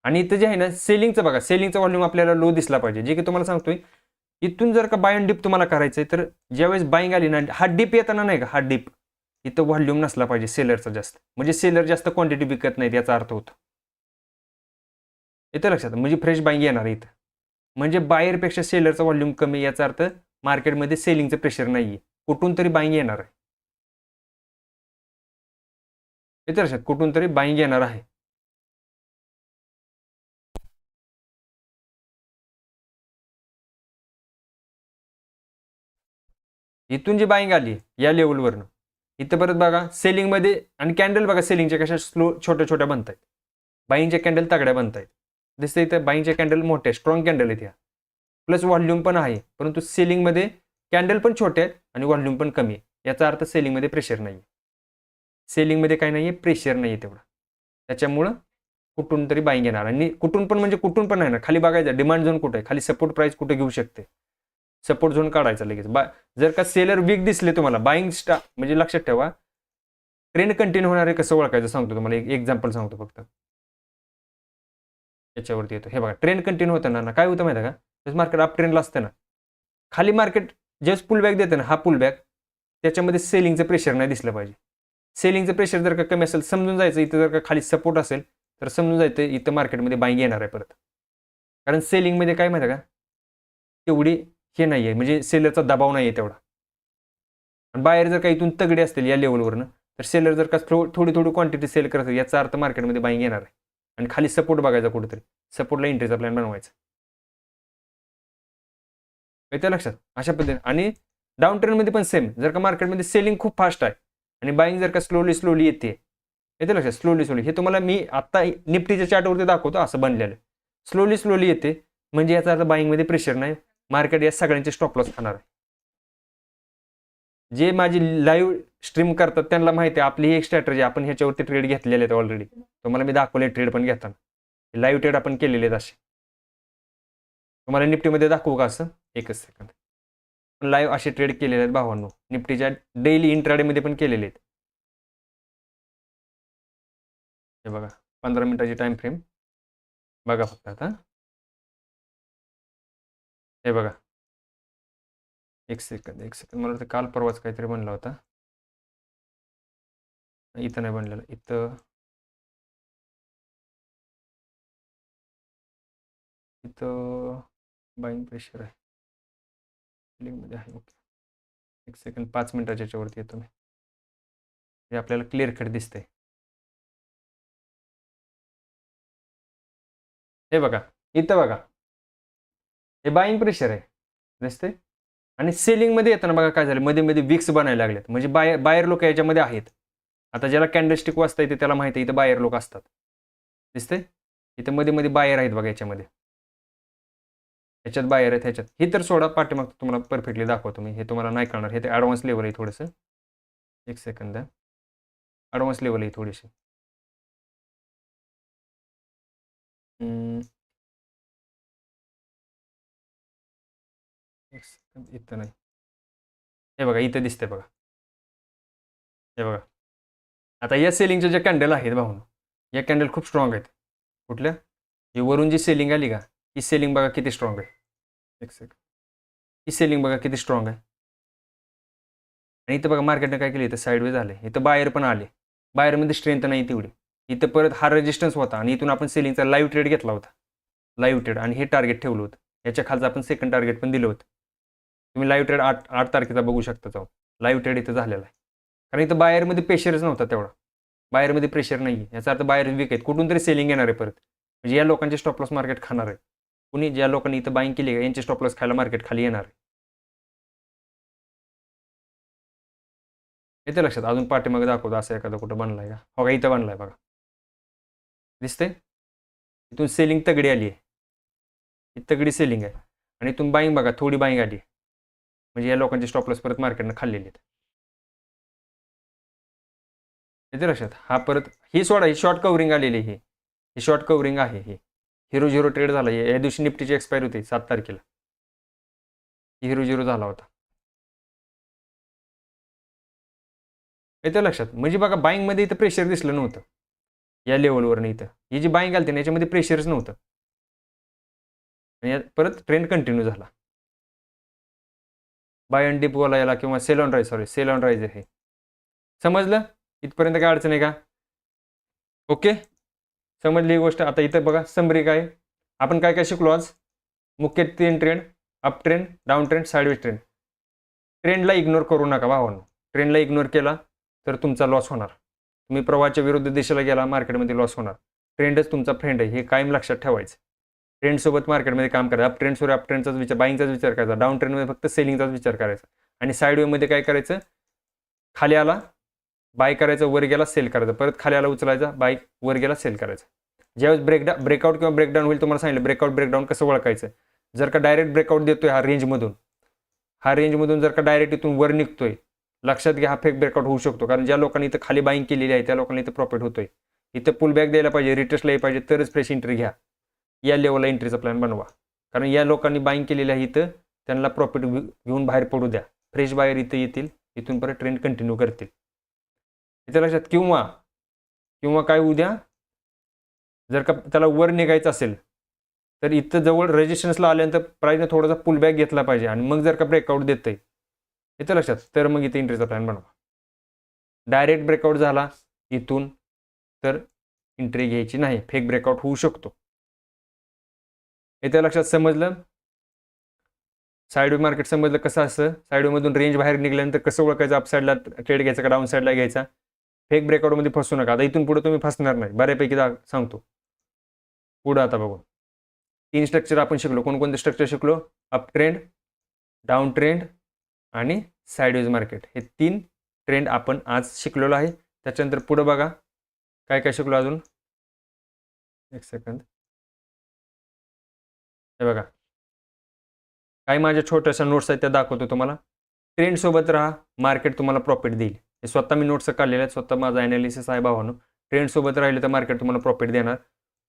आणि इथं जे आहे ना सेलिंगचं बघा, सेलिंगचा व्हॉल्यूम आपल्याला लो दिसला पाहिजे, जे की तुम्हाला सांगतोय. इथून जर का बाय अँड डिप तुम्हाला करायचंय, तर ज्यावेळेस बाईंग आली ना, हा डिप येताना नाही का, हा डिप इथं व्हॉल्यूम नसला पाहिजे सेलरचा जास्त, म्हणजे सेलर जास्त क्वांटिटी विकत नाहीत याचा अर्थ होतो. येतं लक्षात. म्हणजे फ्रेश बाईंग येणार आहे इथं, म्हणजे बायरपेक्षा सेलरचा व्हॉल्यूम कमी, याचा अर्थ मार्केटमध्ये सेलिंगचं प्रेशर नाहीये, कुठून तरी बाईंग येणार आहे. येतं लक्षात, कुठून तरी बाईंग येणार आहे. इथून जी बाईंग आली या लेवलवरनं, इथं परत बघा सेलिंगमध्ये, आणि कॅन्डल बघा सेलिंगच्या कशा स्लो छोट्या छोट्या बनत आहेत, बाईंगच्या कॅन्डल तगड्या बनत आहेत. दिसतं इथं बाईंगच्या कॅन्डल मोठ्या स्ट्रॉंग कॅन्डल आहेत ह्या, प्लस व्हॉल्यूम पण आहे. परंतु सेलिंगमध्ये कॅन्डल पण छोटे आहेत आणि व्हॉल्यूम पण कमी आहे, याचा अर्थ सेलिंगमध्ये प्रेशर नाही आहे. सेलिंगमध्ये काय नाही आहे, प्रेशर नाही आहे तेवढं, त्याच्यामुळं कुठून तरी बाईंग येणार. आणि कुठून पण म्हणजे कुठून पण नाही ना, खाली बघायचं डिमांड झोन कुठे आहे, खाली सपोर्ट प्राइस कुठे घेऊ शकते, सपोर्ट झोन काढायचा लगेच. जर का सेलर वीक दिसले तुम्हाला, बाईंग म्हणजे लक्षात ठेवा, ट्रेंड कंटिन्यू होणार आहे कसं ओळखायचं सांगतो तुम्हाला, एक एक्झाम्पल सांगतो फक्त, याच्यावरती येतो. हे बघा ट्रेंड कंटिन्यू होतं ना, काय होतं माहिती आहे का, मार्केट अप ट्रेंडला असतं ना, खाली मार्केट जस्ट पुल बॅक देतं ना, हा पुल बॅक, त्याच्यामध्ये सेलिंगचं प्रेशर नाही दिसलं पाहिजे. सेलिंगचं प्रेशर जर का कमी असेल, समजून जायचं इथं जर का खाली सपोर्ट असेल तर समजून जायचं इथं मार्केटमध्ये बाईंग येणार आहे परत. कारण सेलिंगमध्ये काय माहिती आहे का, तेवढी हे नाही आहे, म्हणजे सेलरचा दबाव नाही आहे तेवढा. आणि बाहेर जर का इथून तगडे असतील या लेवलवरनं, तर सेलर जर का थोडी क्वांटिटी सेल करत असेल, याचा अर्थ मार्केटमध्ये बाईंग येणार आहे. आणि खाली सपोर्ट बघायचा कुठेतरी, सपोर्टला एंट्रीचा प्लॅन बनवायचा. येते लक्षात अशा पद्धतीने. आणि डाऊन ट्रेंडमध्ये पण सेम, जर का मार्केटमध्ये सेलिंग खूप फास्ट आहे आणि बाईंग जर का स्लोली येते, येते लक्षात, स्लोली हे तुम्हाला मी आत्ता निफ्टीच्या चार्टवरती दाखवतो असं बनलेलं. स्लोली येते म्हणजे याचा अर्थ बाईंगमध्ये प्रेशर नाही, मार्केट या सगळ्यांचे स्टॉप लॉस खाणार आहे. जे माझी लाईव्ह स्ट्रीम करतात त्यांना माहिती आहे आपली ही एक स्ट्रॅटेजी, आपण ह्याच्यावरती ट्रेड घेतलेले आहेत ऑलरेडी, तुम्हाला मी दाखवले ट्रेड पण घेताना, लाईव्ह ट्रेड आपण केलेले आहेत असे. तुम्हाला निफ्टीमध्ये दाखवू का असं? एकच सेकंद. लाईव्ह असे ट्रेड केलेले आहेत भावांनो, निफ्टीच्या डेली इंट्राडेमध्ये पण केलेले आहेत. हे बघा 15 मिनिटाची टाइम फ्रेम बघा फक्त आता. हे बघा एक सेकंद मला वाटतं काल परवाच काहीतरी बनला होता, इथं नाही बनलेलं, इथं बाईंग प्रेशर आहे, लिंकमध्ये आहे. ओके एक सेकंड, 5 मिनिटाच्या याच्यावरती येतो मी, हे आपल्याला क्लिअर कट दिसतंय. हे बघा इथं बघा, हे बाईंग प्रेशर आहे दिसते. आणि सेलिंगमध्ये येताना बघा काय झालं, मध्ये मध्ये विक्स बनायला लागलेत, म्हणजे बायर लोक याच्यामध्ये आहेत. आता ज्याला कॅन्डलस्टिक वाचता येते त्याला माहिती आहे इथं बायर लोक असतात, दिसते इथं मध्ये मध्ये बायर आहेत बघा याच्यामध्ये, ह्याच्यात बायर आहेत, ह्याच्यात. ही तर सोडा पाठीमाग तुम्हाला परफेक्टली दाखवतो मी, हे तुम्हाला नाही कळणार, हे ते ॲडव्हान्स लेवल आहे थोडंसं. एक सेकंद, ॲडव्हान्स लेवल आहे थोडीशी. एक सेकंद, इथं नाही, हे बघा इथं दिसते बघा, हे बघा. आता या सेलिंगच्या ज्या कॅन्डल आहेत भाऊन, या कॅन्डल खूप स्ट्रॉंग आहेत. कुठल्या? ही वरून जी सेलिंग आली का, ही सेलिंग बघा किती स्ट्रॉंग आहे. एक सेकंड, ही सेलिंग बघा किती स्ट्रॉंग आहे. आणि इथं बघा मार्केटने काय केलं, इथं साईडवेज आले, इथं बायर पण आले, बायरमध्ये स्ट्रेंथ नाही तेवढी. इथं परत हा रेजिस्टन्स होता आणि इथून आपण सेलिंगचा लाईव्ह ट्रेड घेतला होता, लाईव्ह ट्रेड, आणि हे टार्गेट ठेवलं होतं. याच्या खालचं आपण सेकंड टार्गेट पण दिलं होतं. तुम्ही लाईव्ह ट्रेड 8 तारखेचा बघू शकता जाऊन, लाईव्ह ट्रेड इथं झालेला आहे. कारण इथं बायरमध्ये प्रेशरच नव्हता तेवढा, बायरमध्ये प्रेशर नाही आहे, याचा अर्थ बायर वीक आहेत, कुठून तरी सेलिंग येणार आहे परत, म्हणजे या लोकांचे स्टॉप लॉस मार्केट खाणार आहे. कुणी ज्या लोकांनी इथं बाईंग केली आहे यांचे स्टॉप लॉस खायला मार्केट खाली येणार आहे. येते लक्षात. अजून पाठीमागे दाखवतो असं एखादं कुठं बनलाय का, हो का इथं बनलाय बघा, दिसते. इथून सेलिंग तगडी आली आहे, ही तगडी सेलिंग आहे, आणि इथून बाईंग बघा थोडी बाईंग आली, म्हणजे या लोकांचे स्टॉप लॉस परत मार्केटनं खाल्लेले आहेत. येते लक्षात. हा परत ही सोडा, ही शॉर्ट कव्हरिंग आलेली, ही शॉर्ट कव्हरिंग आहे. ही हिरो झिरो ट्रेड झाला, या दिवशी निफ्टीची एक्सपायरी होती 7 तारखेला, हिरो झिरो झाला होता. येते लक्षात. म्हणजे बघा बाईंगमध्ये इथं प्रेशर दिसलं नव्हतं या लेवलवरनं, इथं ही जी बाईंग आली ना याच्यामध्ये प्रेशरच नव्हतं, आणि परत ट्रेंड कंटिन्यू झाला. बाय अँड डिप वाला याला, किंवा सेल ऑन राईज आहे. समजलं इथपर्यंत? काय अडचण आहे का? ओके समजली ही गोष्ट. आता इथं बघा समरी काय, आपण काय काय शिकलो आज. मुख्य 3 trend, up trend, down trend, sideways trend. ट्रेंडला इग्नोर करू नका भावांनो, ट्रेंडला इग्नोर केला तर तुमचा लॉस होणार. तुम्ही प्रवाहाच्या विरुद्ध दिशेला गेला मार्केटमध्ये लॉस होणार. ट्रेंडच तुमचा फ्रेंड आहे हे कायम लक्षात ठेवायचं. ट्रेंडसोबत मार्केटमध्ये काम करायचं. अप ट्रेंडसोबत अप ट्रेंडचाच विचार, बाईंगचाच विचार करायचा. डाऊन ट्रेंडमध्ये फक्त सेलिंगचाच विचार करायचा. आणि साईडवेमध्ये काय करायचं, खाली आला बाय करायचं, वर गेला सेल करायचं, परत खाली आला उचलायचा, बाय, वर गेला सेल करायचं. ज्यावेळेस ब्रेकआउट किंवा ब्रेकडाऊन होईल, तुम्हाला सांगितलं ब्रेकडाऊन कसं ओळखायचं. जर का डायरेक्ट ब्रेकआउट देतोय हा रेंजमधून जर का डायरेक्ट इथून वर निघतोय, लक्षात घ्या हा फेक ब्रेकआउट होऊ शकतो. कारण ज्या लोकांनी इथं खाली बाईंग केलेली आहे त्या लोकांना इथं प्रॉफिट होतोय. इथं पुल बॅक द्यायला पाहिजे, रिटेस्टला यायला पाहिजे, तरच फ्रेश एंट्री घ्या. या लेवलला एंट्रीचा प्लॅन बनवा. कारण या लोकांनी बाईंग केलेली आहे इथं, त्यांना प्रॉफिट घेऊन बाहेर पडू द्या. फ्रेश बायर इथं येतील, इथून परत ट्रेंड कंटिन्यू करतील. इथं लक्षात. किंवा काय उद्या जर का त्याला वर निघायचं असेल तर इथं जवळ रेजिस्टन्सला आल्यानंतर प्राईजने थोडासा पुल बॅक घेतला पाहिजे, आणि मग जर का ब्रेकआउट देतंय इथं लक्षात, तर मग इथे एंट्रीचा प्लॅन बनवा. डायरेक्ट ब्रेकआउट झाला इथून तर एंट्री घ्यायची नाही, फेक ब्रेकआउट होऊ शकतो. इथे लक्षात. समजलं? साईडवे मार्केट समजलं कसं असं, साईडवेमधून रेंज बाहेर निघाल्यानंतर कसं ओळखायचं, अपसाईडला ट्रेड घ्यायचा का डाऊन साईडला घ्यायचा. फेक ब्रेकआउटमध्ये फसू नका. आता इथून पुढे तुम्ही फसणार नाही, बऱ्यापैकी सांगतो. पुढं आता बघू 3 स्ट्रक्चर आपण शिकलो. कोणकोणते स्ट्रक्चर शिकलो? अप ट्रेंड, डाऊन ट्रेंड आणि साईडवेज मार्केट. हे 3 ट्रेंड आपण आज शिकलेलो आहे. त्याच्यानंतर पुढं बघा काय काय शिकलो अजून. एक सेकंद. हे बघा काही माझ्या छोट्याशा नोट्स आहेत त्या दाखवतो तुम्हाला. ट्रेंडसोबत राहा, मार्केट तुम्हाला प्रॉफिट देईल. हे स्वतः मी नोट्स काढलेले आहेत, स्वतः माझा ॲनालिसिस आहे भावानो. ट्रेंडसोबत राहिले तर मार्केट तुम्हाला प्रॉफिट देणार.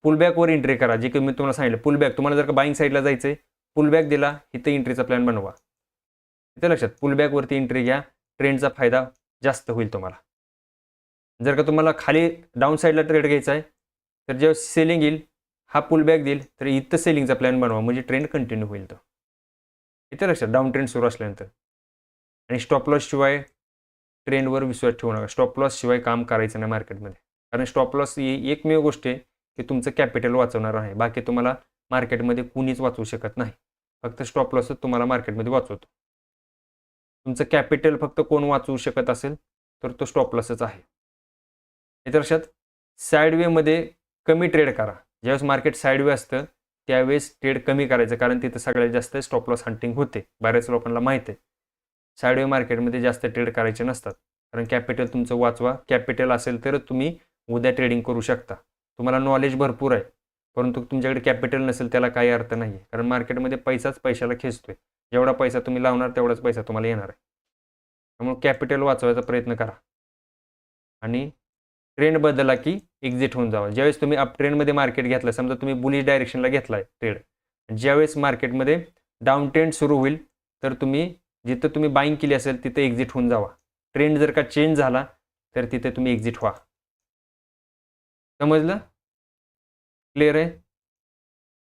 पुलबॅकवर एंट्री करा, जे की मी तुम्हाला सांगितलं. पुलबॅक तुम्हाला जर का बाईंग साईडला जायचं आहे, पुलबॅक दिला इथं एंट्रीचा प्लॅन बनवा. इथं लक्षात पुलबॅकवरती एंट्री घ्या, ट्रेंडचा फायदा जास्त होईल तुम्हाला. जर का तुम्हाला खाली डाऊन साईडला ट्रेड घ्यायचा आहे तर जेव्हा सेलिंग येईल, हा पुलबॅक देईल तर इथं सेलिंगचा प्लॅन बनवा, म्हणजे ट्रेंड कंटिन्यू होईल. तो इथं लक्षात डाऊन ट्रेंड सुरू असल्यानंतर. आणि स्टॉप लॉस शिवाय ट्रेंडवर विश्वास ठेवू नका. स्टॉप लॉस शिवाय काम करायचं नाही मार्केटमध्ये. कारण स्टॉप लॉस ही एकमेव गोष्ट आहे की तुमचं कॅपिटल वाचवणार आहे. बाकी तुम्हाला मार्केटमध्ये कुणीच वाचवू शकत नाही. फक्त स्टॉप लॉसच तुम्हाला मार्केटमध्ये वाचवतो. तुमचं कॅपिटल फक्त कोण वाचवू शकत असेल तर तो स्टॉप लॉसच आहे. इतर लक्षात साईडवेमध्ये कमी ट्रेड करा. ज्यावेळेस मार्केट साईडवे असतं त्यावेळेस ट्रेड कमी करायचं, कारण तिथं सगळ्यात जास्त स्टॉप लॉस हंटिंग होते. बऱ्याच लोकांना माहिती आहे. साईडवे मार्केटमध्ये जास्त ट्रेड करायचे नसतात, कारण कॅपिटल तुमचं वाचवा. कॅपिटल असेल तर तुम्ही उद्या ट्रेडिंग करू शकता. तुम्हाला नॉलेज भरपूर आहे, परंतु तुमच्याकडे कॅपिटल नसेल त्याला काही अर्थ नाही आहे. कारण मार्केटमध्ये पैसाच पैशाला खेचतोय. जेवढा पैसा तुम्ही लावणार तेवढाच पैसा तुम्हाला येणार आहे. त्यामुळे कॅपिटल वाचवायचा प्रयत्न करा आणि ट्रेंड बदलला की एक्झिट होऊन जावा. ज्यावेळेस तुम्ही अप ट्रेंडमध्ये मार्केट घेतलं, समजा तुम्ही बुलिश डायरेक्शनला घेतला आहे ट्रेड, ज्यावेळेस मार्केटमध्ये डाऊन ट्रेंड सुरू होईल तर तुम्ही जिथं तुम्ही बाईंग केली असेल तिथे एक्झिट होऊन जावा. ट्रेंड जर का चेंज झाला तर तिथे तुम्ही एक्झिट व्हा. समजलं? क्लिअर आहे?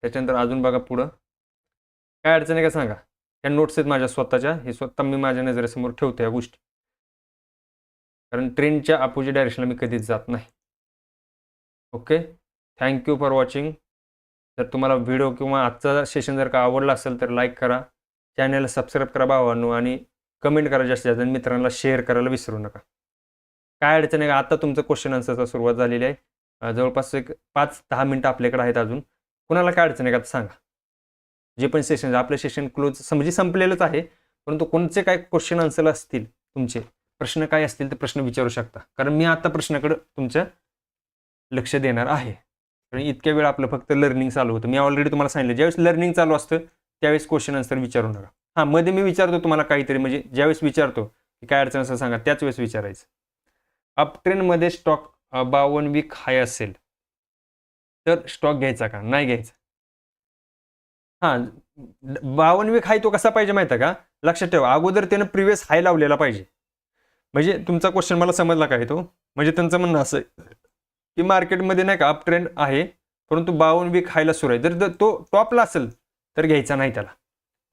त्याच्यानंतर अजून बघा पुढं काय अडचण आहे का सांगा. ह्या नोट्स आहेत माझ्या स्वतःच्या, हे स्वतः मी माझ्या नजरेसमोर ठेवतो या गोष्टी, कारण ट्रेंडच्या अपोजिट डायरेक्शनला मी कधीच जात नाही. Okay, thank you for watching. जर तुम्हाला व्हिडिओ किंवा आजचा सेशन जर का आवडला असेल तर लाईक करा, चॅनलला सबस्क्राईब करा भावांनो, आणि कमेंट करा जास्तीत जास्त, मित्रांना शेअर करायला विसरू नका. काय अडचण आहे का? आता तुमचं क्वेश्चन आन्सरचा सुरुवात झालेली आहे. जवळपास एक 5-10 मिनटं आपल्याकडे आहेत अजून. कुणाला काय अडचण आहे का सांगा. जे पण सेशन, आपलं सेशन क्लोज म्हणजे संपलेलंच आहे, परंतु कोणते काय क्वेश्चन आन्सर असतील, तुमचे प्रश्न काय असतील ते प्रश्न विचारू शकता. कारण मी आता प्रश्नाकडे तुमचं लक्ष देणार आहे. कारण इतक्या वेळ आपलं फक्त लर्निंग चालू होतं. मी ऑलरेडी तुम्हाला सांगितलं, ज्यावेळेस लर्निंग चालू असतं त्यावेळेस क्वेश्चन आन्सर विचारू नका. हां, मध्ये मी विचारतो तुम्हाला काहीतरी, म्हणजे ज्यावेळेस विचारतो की काय अडचण असेल सांगा, त्याच वेळेस विचारायचं. अप ट्रेंडमध्ये स्टॉक 52 वीक हाय असेल तर स्टॉक घ्यायचा का नाही घ्यायचा? हां, 52 वीक हाय तो कसा पाहिजे माहिती आहे का? लक्षात ठेवा, अगोदर त्यानं प्रिव्हियस हाय लावलेला पाहिजे. म्हणजे तुमचा क्वेश्चन मला समजला काय तो, म्हणजे त्यांचं म्हणणं असं की मार्केटमध्ये नाही का अप ट्रेंड आहे, परंतु 52 वीक हायला सुरू आहे. जर तो टॉपला असेल तर घ्यायचा नाही त्याला,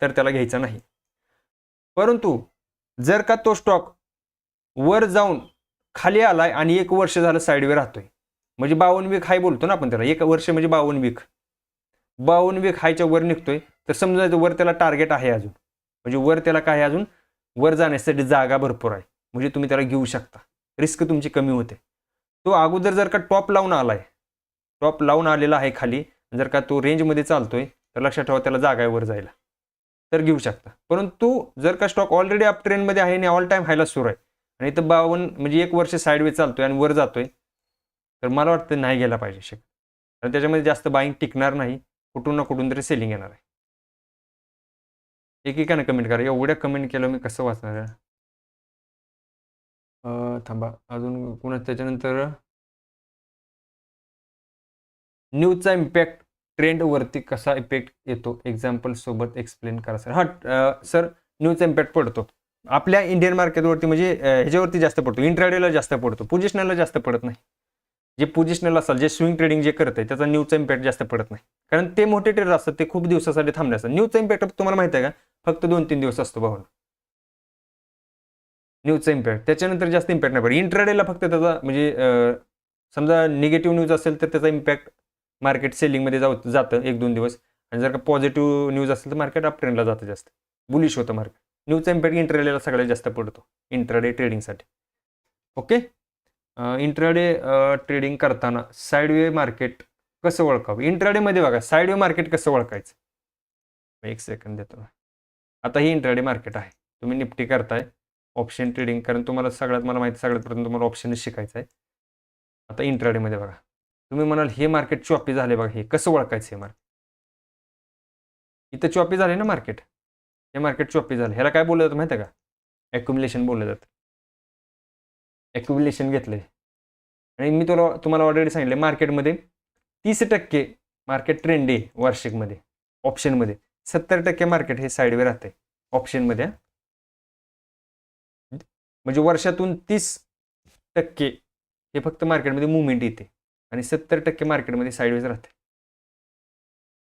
तर त्याला घ्यायचा नाही. परंतु जर का तो स्टॉक वर जाऊन खाली आलाय आणि 1 वर्ष झालं साईडवे राहतोय, म्हणजे 52 वीक हाय बोलतो ना आपण त्याला, 1 वर्ष म्हणजे 52 वीक, 52 वीक हायच्या वर निघतोय, तर समजायचं वर त्याला टार्गेट आहे अजून, म्हणजे वर त्याला काय अजून वर जाण्यासाठी जागा भरपूर आहे, म्हणजे तुम्ही त्याला घेऊ शकता. रिस्क तुमची कमी होते. तो अगोदर जर का टॉप लावून आलाय, टॉप लावून आलेला आहे खाली, जर का तो रेंजमध्ये चालतोय तर लक्षात ठेवा त्याला जागा आहे वर जायला, तर घेऊ शकता. परंतु जर का स्टॉक ऑलरेडी अप ट्रेंडमध्ये आहे आणि ऑल टाइम हायला सुरू आहे आणि इथं 52 म्हणजे 1 वर्ष साईडवे चालतोय आणि वर जातोय, तर मला वाटतं नाही गेला पाहिजे शक्य, कारण त्याच्यामध्ये जास्त बाईंग टिकणार नाही, कुठून ना कुठून तरी सेलिंग येणार आहे. एकेकाने कमेंट करा, एवढ्या कमेंट केलं मी कसं वाचणार आहे? थांबा अजून कोणा. त्याच्यानंतर न्यूजचा इम्पॅक्ट ट्रेंडवरती कसा इफेक्ट येतो एक्झाम्पल सोबत एक्सप्लेन करा सर. हां सर, न्यूजचा इम्पॅक्ट पडतो आपल्या इंडियन मार्केटवरती, म्हणजे ह्याच्यावरती जास्त पडतो, इंट्राडेला जास्त पडतो, पोझिशनलला जास्त पडत नाही. जे पोझिशनल असाल, जे स्विंग ट्रेडिंग जे करत आहे त्याचा न्यूजचा इम्पॅक्ट जास्त पडत नाही, कारण ते मोठे ट्रेडर असतात, ते खूप दिवसासाठी थांबले असतात. न्यूजचा इम्पॅक्ट तुम्हाला माहिती आहे का? फक्त 2-3 दिवस असतो भाऊ न्यूजचा इम्पॅक्ट, त्याच्यानंतर जास्त इम्पॅक्ट नाही पडत. इंट्राडेला फक्त त्याचा म्हणजे समजा निगेटिव्ह न्यूज असेल तर त्याचा इम्पॅक्ट मार्केट सेलिंगमध्ये जातं 1-2 दिवस, आणि जर का पॉझिटिव्ह न्यूज असेल तर मार्केट अप ट्रेंडला जातं, जास्त बुलिश होतं मार्केट. न्यूजचा इम्पॅक्ट इंट्राडेला सगळ्यात जास्त पडतो इंट्राडे ट्रेडिंगसाठी. ओके, इंट्राडे ट्रेडिंग करताना साईडवे मार्केट कसं ओळखावं इंट्राडे मध्ये बघा साईड वे मार्केट कसं ओळखायचं एक सेकंद देतो आता ही इंट्राडे मार्केट आहे तुम्ही निफ्टी करताय ऑप्शन ट्रेडिंग कारण तुम्हाला सगळ्यात मला माहिती सगळ्यात प्रथम तुम्हाला ऑप्शनच शिकायचं आहे आता इंट्राडे मध्ये बघा तुम्ही म्हणाल हे मार्केट चॉपी झाले बघा हे कसं ओळखायचं हे मार्केट इथं चॉपी झाले ना मार्केट हे मार्केट चॉपी झालं ह्याला काय बोललं जातं माहिती आहे का ॲक्युमुलेशन बोललं जातं ॲक्युमुलेशन घेतलंय आणि मी तुम्हाला ऑलरेडी सांगितलं मार्केटमध्ये 30% मार्केट ट्रेंड आहे वार्षिकमध्ये ऑप्शनमध्ये 70% मार्केट हे साईडवे राहते ऑप्शनमध्ये म्हणजे वर्षातून 30% हे फक्त मार्केटमध्ये मुवमेंट येते आणि 70% मार्केटमध्ये साईडवेज राहते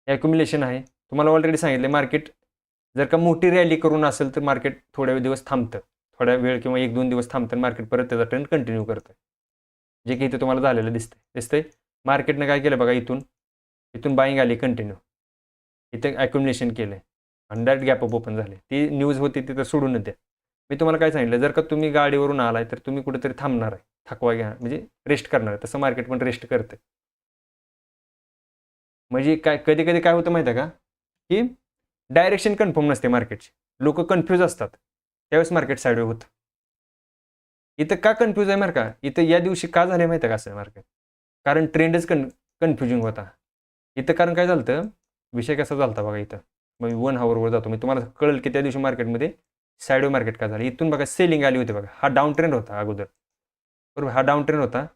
ॲक्युमुलेशन आहे तुम्हाला ऑलरेडी सांगितलं मार्केट जर का मोठी रॅली करून असेल तर मार्केट थोड्या दिवस थांबतं थोड्या वेळ किंवा 1-2 दिवस थांबतं मार्केट परत त्याचा ट्रेंड कंटिन्यू करतं जे की इथे तुम्हाला झालेलं दिसतंय मार्केटनं काय केलं बघा इथून बाईंग आली कंटिन्यू इथे ॲक्युमुलेशन केलं आणि दॅट गॅप अप ओपन झाले ती न्यूज होती तिथं सोडून द्या मी तुम्हाला काय सांगितलं जर का तुम्ही गाडीवरून आलाय तर तुम्ही कुठेतरी थांबणार आहे थकवा घ्या म्हणजे रेस्ट करणार आहे तसं मार्केट पण रेस्ट करते म्हणजे काय कधी कधी काय होतं माहिती आहे का की डायरेक्शन कन्फर्म नसते मार्केटची लोक कन्फ्यूज असतात त्यावेळेस मार्केट साईडवे होतं इथं का कन्फ्यूज आहे मार का इथं या दिवशी का झाले माहिती आहे का असं मार्केट कारण ट्रेंडच कन्फ्युजिंग होता इथं कारण काय झालं विषय कसा झाला बघा इथं मग 1 हावरवर जातो मी तुम्हाला कळेल की त्या दिवशी मार्केटमध्ये साईडवे मार्केट का झालं इथून बघा सेलिंग आली होती बघा हा डाऊन ट्रेंड होता अगोदर बरोबर हा डाऊन ट्रेंड होता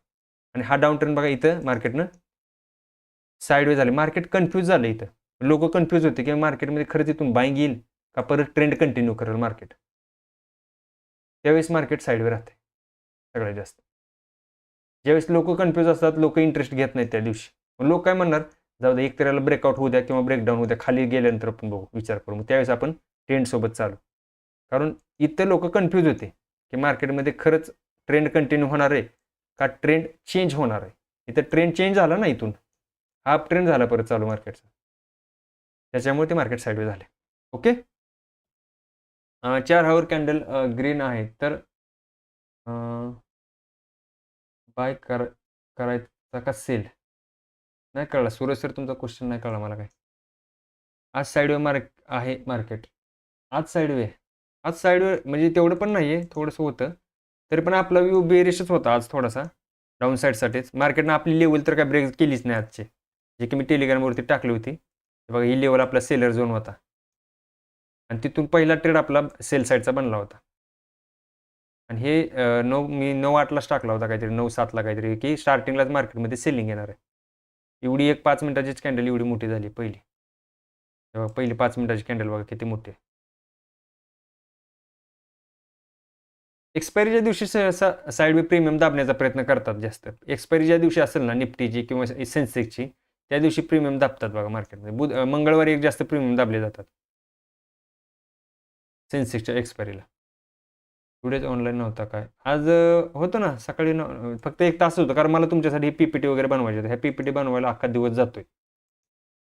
आणि हा डाऊन ट्रेंड बघा इथं मार्केटनं साईडवे झाले मार्केट कन्फ्यूज झालं इथं लोक कन्फ्यूज होते की मार्केटमध्ये खरंच इथून बाईंग येईल का परत ट्रेंड कंटिन्यू करेल मार्केट त्यावेळेस मार्केट साईडवे राहते सगळ्यात जास्त ज्यावेळेस लोक कन्फ्यूज असतात लोक इंटरेस्ट घेत नाहीत त्या दिवशी लोक काय म्हणणार जाऊ दे एक तर याला ब्रेकआउट होऊ द्या किंवा ब्रेकडाऊन होऊ द्या खाली गेल्यानंतर आपण बघू विचार करू मग त्यावेळेस आपण ट्रेंडसोबत चालू कारण इथं लोक कन्फ्यूज होते की मार्केटमध्ये खरंच ट्रेंड कंटिन्यू होणार आहे का ट्रेंड चेंज होणार आहे इथं ट्रेंड चेंज झाला ना इथून हाफ ट्रेंड झाला परत चालू मार्केटचा त्याच्यामुळे ते मार्केट साईडवे झाले ओके 4 हावर कॅन्डल ग्रीन आहे तर बाय करायचा का सेल नाही कळला सूरज सर तुमचा क्वेश्चन नाही कळला मला काय आज साईडवे आहे मार्केट आज साईडवे म्हणजे तेवढं पण नाही आहे थोडंसं होतं तरी पण आपला व्यू बेरिशच होता आज थोडासा डाऊन साईडसाठीच मार्केटनं आपली लेवल तर काय ब्रेक केलीच नाही आजचे जे की मी टेलिग्रामवरती टाकली होती बघा ही लेवल आपला सेलर झोन होता आणि तिथून पहिला ट्रेड आपला सेल साईडचा बनला होता आणि हे मी 9-8लाच टाकला होता काहीतरी 9-7ला काहीतरी की स्टार्टिंगलाच मार्केटमध्ये सेलिंग येणार आहे एवढी एक 5 मिनिटाचीच कॅन्डल एवढी मोठी झाली पहिली 5 मिनिटाची कॅन्डल बघा किती मोठी आहे एक्सपायरीच्या दिवशी सहसा साईडवे प्रीमियम दाबण्याचा प्रयत्न करतात जास्त एक्सपायरी ज्या दिवशी असेल ना निफ्टीची किंवा सेन्सेक्सची त्या दिवशी प्रीमियम दाबतात बघा मार्केटमध्ये मंगळवारी एक जास्त प्रीमियम दाबले जातात सेन्सेक्सच्या एक्सपायरीला टुडेच ऑनलाईन नव्हता काय आज होतं ना सकाळी फक्त 1 तास होतं कारण मला तुमच्यासाठी PPT वगैरे बनवायचे होते ह्या PPT बनवायला अख्खा दिवस जातोय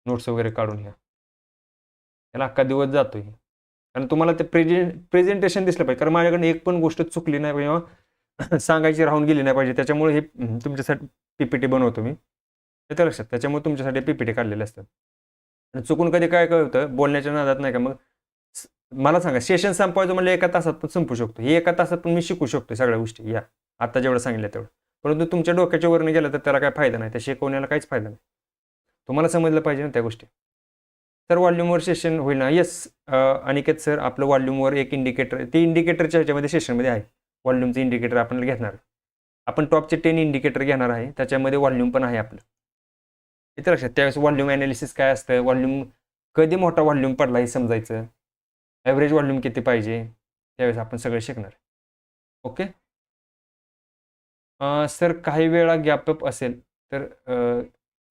नोट्स वगैरे काढून याला अख्खा दिवस जातोय कारण तुम्हाला ते प्रेझेंटेशन दिसलं पाहिजे कारण माझ्याकडनं एक पण गोष्ट चुकली नाही किंवा सांगायची राहून गेली नाही पाहिजे त्याच्यामुळे हे तुमच्यासाठी PPT बनवतो मी येतं लक्षात त्याच्यामुळे तुमच्यासाठी PPT काढलेले असतात आणि चुकून कधी काय होतं बोलण्याच्या नादात नाही का मग मला सांगा सेशन संपवायचं म्हणजे 1 तासात पण संपू शकतो हे 1 तासात पण मी शिकू शकतो सगळ्या गोष्टी या आता जेवढं सांगितलं तेवढं परंतु तुमच्या डोक्याच्या वरनं गेलं तर त्याला काय फायदा नाही त्या शिकवण्याला काहीच फायदा नाही तुम्हाला समजलं पाहिजे ना त्या गोष्टी तर वॉल्यूमवर सेशन होईल ना येस अनिकेत सर आपलं वॉल्यूमवर एक इंडिकेटर ते इंडिकेटरच्या ह्याच्यामध्ये सेशनमध्ये आहे वॉल्यूमचं इंडिकेटर आपण घेणार आपण टॉपचे 10 इंडिकेटर घेणार आहे त्याच्यामध्ये वॉल्यूम पण आहे आपलं इथे लक्षात त्यावेळेस वॉल्यूम ॲनालिसिस काय असतं वॉल्यूम कधी मोठा वॉल्यूम पडला हे समजायचं ॲव्हरेज वॉल्यूम किती पाहिजे त्यावेळेस आपण सगळं शिकणार ओके सर काही वेळा गॅपअप असेल तर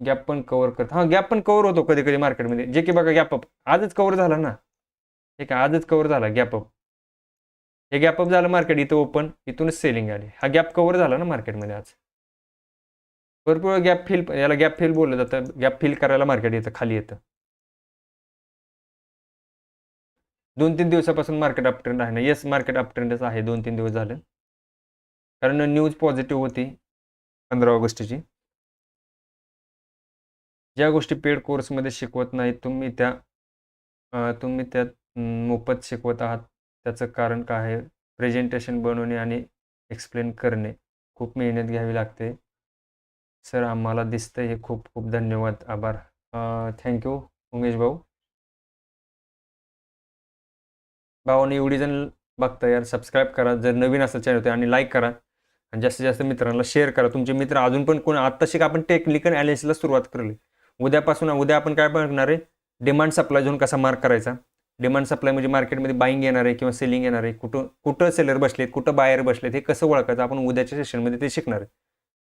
गॅप पण कव्हर करत हां गॅप पण कव्हर होतो कधी कधी मार्केटमध्ये जे की बघा गॅपअप आजच कव्हर झाला ना ठीक आहे आजच कव्हर झाला गॅपअप हे गॅपअप झालं मार्केट इथं ओपन इथूनच सेलिंग आली हा गॅप कव्हर झाला ना मार्केटमध्ये आज भरपूर गॅप फिल याला गॅप फिल बोललं जातं गॅप फिल करायला मार्केट येतं खाली येतं 2-3 दिवसापासून मार्केट अप ट्रेंड आहे ना येस मार्केट अप ट्रेंडच आहे 2-3 दिवस झाले कारण न्यूज पॉझिटिव्ह होती 15 ऑगस्टची ज्या गोष्टी पेड कोर्समध्ये शिकवत नाही तुम्ही त्या मोफत शिकवत आहात, त्याचं कारण काय आहे? प्रेझेंटेशन बनवणे आणि एक्सप्लेन करणे खूप मेहनत घ्यावी लागते. सर आम्हाला दिसतंय हे. खूप खूप धन्यवाद, आभार. थँक उमेश भाऊ. भावाने एवढी जण बघता यार, सबस्क्राईब करा जर नवीन असेल चॅनल आणि लाईक करा आणि जास्तीत जास्त मित्रांना शेअर करा. तुमचे मित्र अजून पण कोण आत्ता शिक आपण टेक्निकल ॲनालिसिसला सुरुवात करली. उद्या आपण काय बघणार आहे? डिमांड सप्लाय झोन कसा मार्क करायचा. डिमांड सप्लाय म्हणजे मार्केटमध्ये बाईंग येणार आहे किंवा सेलिंग येणार आहे, कुठं सेलर बसलेत, कुठं बायर बसलेत, हे कसं ओळखायचं आपण उद्याच्या सेशनमध्ये ते शिकणार आहे.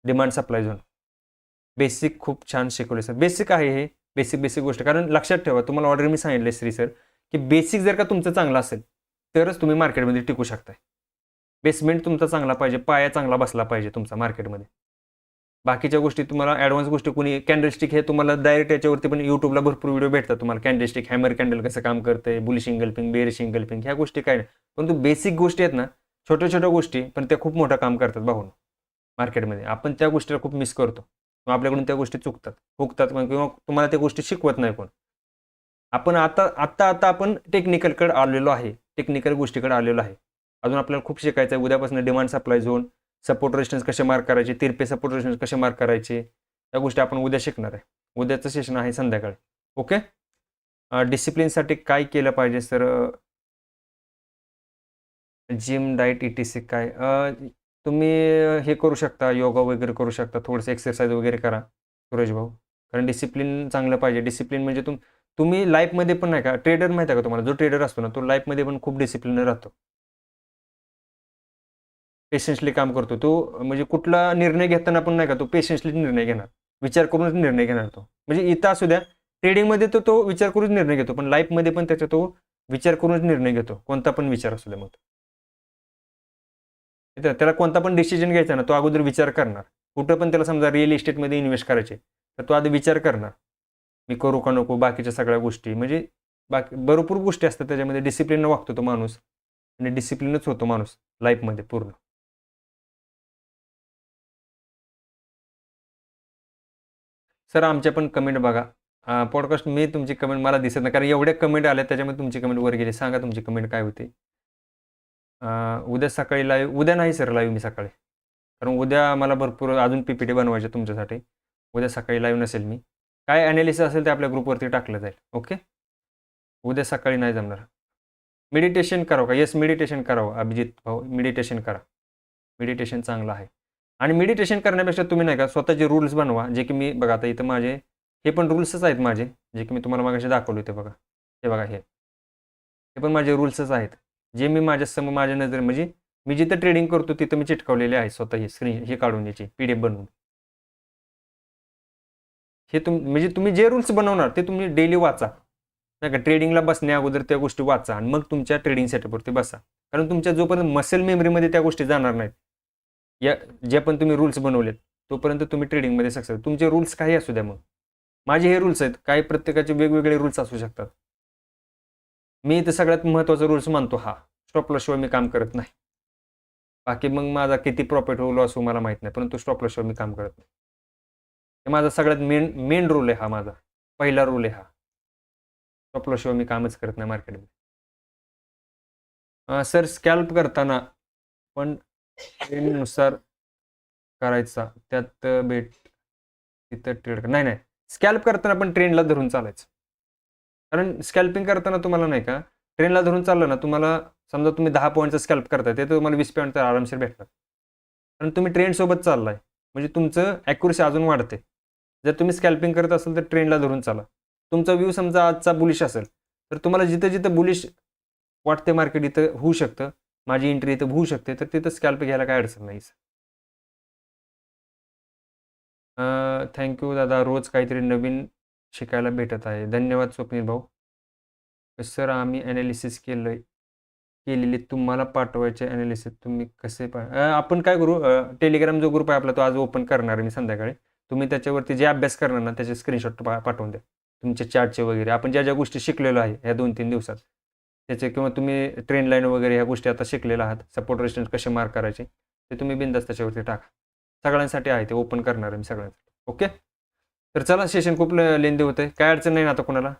डिमांड सप्लाय झोन बेसिक खूप छान शिकवले सर. बेसिक आहे हे, बेसिक गोष्ट. कारण लक्षात ठेवा, तुम्हाला ऑर्डर मी सांगितले श्री सर की बेसिक जर का तुमचं चांगलं असेल तरच तुम्ही मार्केटमध्ये टिकू शकताय. बेसमेंट तुमचा चांगला पाहिजे, पाया चांगला बसला पाहिजे तुमचा मार्केटमध्ये. बाकीच्या गोष्टी तुम्हाला ॲडव्हान्स गोष्टी कोणी कॅन्डलस्टिक हे तुम्हाला डायरेक्ट याच्यावरती पण यूट्यूबला भरपूर व्हिडिओ भेटतात तुम्हाला. कॅन्डलस्टिक, हॅमर कॅन्डल कसं काम करतंय, बुलिश इंगल्पिंग, बेरिश इंगल्पिंग, ह्या गोष्टी काय नाही. परंतु बेसिक गोष्टी आहेत ना, छोट्या गोष्टी, पण त्या खूप मोठं काम करतात भाऊन मार्केटमध्ये. आपण त्या गोष्टीला खूप मिस करतो किंवा आपल्याकडून त्या गोष्टी हुकतात किंवा तुम्हाला त्या गोष्टी शिकवत नाही कोण. आपण आता आपण टेक्निकल गोष्टीकडे आलेलो आहे. अजून आपल्याला खूप शिकायचं आहे. उद्यापासून demand supply zone, support resistance कसे मार्क करायचे, तिरपे सपोर्ट रेजिस्टन्स कसे मार्क करायचे, या गोष्टी आपण उद्या शिकणार आहे. उद्याचं सेशन आहे संध्याकाळी. ओके. डिसिप्लिनसाठी काय केलं पाहिजे सर? जिम, डाएट, ETC काय? तुम्ही हे करू शकता, योगा वगैरे करू शकता, थोडंसं एक्सरसाइज वगैरे करा सुरेश भाऊ. कारण डिसिप्लिन चांगलं पाहिजे. डिसिप्लिन म्हणजे तुम्ही लाईफमध्ये पण नाही का, ट्रेडर माहिती आहे का तुम्हाला? जो ट्रेडर असतो ना, तो लाईफमध्ये पण खूप डिसिप्लिन राहतो. पेशन्सली काम करतो तो. म्हणजे कुठला निर्णय घेताना पण नाही का, तो पेशन्सली निर्णय घेणार, विचार करूनच निर्णय घेणार तो. म्हणजे इथं असू द्या, ट्रेडिंगमध्ये तो विचार करूनच निर्णय घेतो, पण लाईफमध्ये पण तो विचार करूनच निर्णय घेतो, कोणता पण विचार असू द्या. मग त्याला कोणता पण डिसिजन घ्यायचा ना, तो अगोदर विचार करणार. कुठं पण त्याला समजा रिअल इस्टेटमध्ये इन्व्हेस्ट करायचे, तर तो आधी विचार करणार, मी करू का नको, बाकीच्या सगळ्या गोष्टी. म्हणजे बाकी भरपूर गोष्टी असतात त्याच्यामध्ये. डिसिप्लिन वागतो तो माणूस आणि डिसिप्लिनच होतो माणूस लाईफमध्ये पूर्ण. सर आमच्या पण कमेंट बघा. पॉडकास्ट मी तुमची कमेंट मला दिसत नाही, कारण एवढ्या कमेंट आल्या त्याच्यामध्ये तुमची कमेंट वर गेली. सांगा तुमची कमेंट काय होते. उद्या सकाळी लाईव्ह, उद्या नाही सर लाईव्ह मी सकाळी, कारण उद्या मला भरपूर अजून PPT बनवायचे तुमच्यासाठी. उद्या सकाळी लाईव्ह नसेल मी. काय ॲनालिसिस असेल ते आपल्या ग्रुपवरती टाकलं जाईल. ओके. उद्या सकाळी नाही जमणार. मेडिटेशन करावं का? येस, मेडिटेशन करावं अभिजित भाऊ, मेडिटेशन करा. मेडिटेशन चांगलं आहे. आणि मेडिटेशन करण्यापेक्षा तुम्ही नाही का स्वतःचे रूल्स बनवा, जे की मी बघा आता इथं माझे हे पण रूल्सच आहेत माझे, जे की मी तुम्हाला मागाशी दाखवले होते बघा. हे बघा, हे पण माझे रूल्सच आहेत, जे मी माझ्या नजर म्हणजे मी जिथं ट्रेडिंग करतो तिथं मी चिटकवलेले आहे स्वतः. हे स्क्रीन हे काढून याची PDF बनवून. हे म्हणजे तुम्ही जे रूल्स बनवणार ते तुम्ही डेली वाचा नाही का. ट्रेडिंगला बसण्या अगोदर त्या गोष्टी वाचा आणि मग तुमच्या ट्रेडिंग सेटअपवरती बसा. कारण तुमच्या जोपर्यंत मसल मेमरीमध्ये त्या गोष्टी जाणार नाहीत, या जे पण तुम्ही रूल्स बनवलेत, तोपर्यंत तुम्ही ट्रेडिंगमध्ये सक्सेस. तुमचे रूल्स काही असू द्या. मग माझे हे रूल्स आहेत, काही प्रत्येकाचे वेगवेगळे रूल्स असू शकतात. मी इथं सगळ्यात महत्त्वाचा रूल्स मानतो हा, स्टॉप लॉसशिवाय मी काम करत नाही. बाकी मग माझा किती प्रॉफिट हो लॉस हो मला माहीत नाही, परंतु स्टॉप लॉसशिवाय मी काम करत नाही. हे माझा सगळ्यात मेन रूल आहे हा. माझा पहिला रूल आहे हा. स्टॉप लॉसशिवाय मी कामच करत नाही मार्केटमध्ये. सर स्कॅल्प करताना पण ट्रेंडनुसार करायचा, त्यात तिथं ट्रेड नाही, स्कॅल्प करताना पण ट्रेंडला धरून चालायचं. कारण स्कॅल्पिंग करताना तुम्हाला नाही का, ट्रेंडला धरून चाललं ना, तुम्हाला समजा तुम्ही 10 पॉईंटचा स्कॅल्प करताय, ते तुम्हाला 20 पॉईंट तर आरामशीर भेटतात. कारण तुम्ही ट्रेंडसोबत चाललाय, म्हणजे तुमचं ॲक्युरसी अजून वाढते. जर तुम्ही स्कॅल्पिंग करत असाल तर ट्रेंडला धरून चाला. तुमचा व्ह्यू समजा आजचा बुलिश असेल, तर तुम्हाला जिथं बुलिश वाटते मार्केट इथं होऊ शकतं, माझी एंट्री इथं होऊ शकते, तर तिथं स्कॅल्प घ्यायला काय अडचण नाही. थँक्यू दादा, रोज काहीतरी नवीन शिकायला भेटत आहे. धन्यवाद स्वप्नील भाऊ. सर आम्ही ॲनालिसिस केलेली तुम्हाला पाठवायचे ॲनालिसिस तुम्ही कसे आपण काय करू, टेलिग्राम जो ग्रुप आहे आपला तो आज ओपन करणार आहे मी संध्याकाळी. तुम्ही त्याच्यावरती जे अभ्यास करणार ना त्याचे स्क्रीनशॉट पाठवून द्या, तुमच्या चार्टचे वगैरे. आपण ज्या गोष्टी शिकलेलो आहे ह्या 2-3 दिवसात त्याचे, किंवा तुम्ही ट्रेंड लाईन वगैरे ह्या गोष्टी आता शिकलेल्या आहात, सपोर्ट रेजिस्टन्स कसे मार्क करायचे, ते तुम्ही बिंदास त्याच्यावरती टाका. सगळ्यांसाठी आहे ते ओपन करणार आहे मी सगळ्यांसाठी. ओके. तर चला, सेशन खूप लेंदी होतंय, काय अडचण नाही ना आता कोणाला.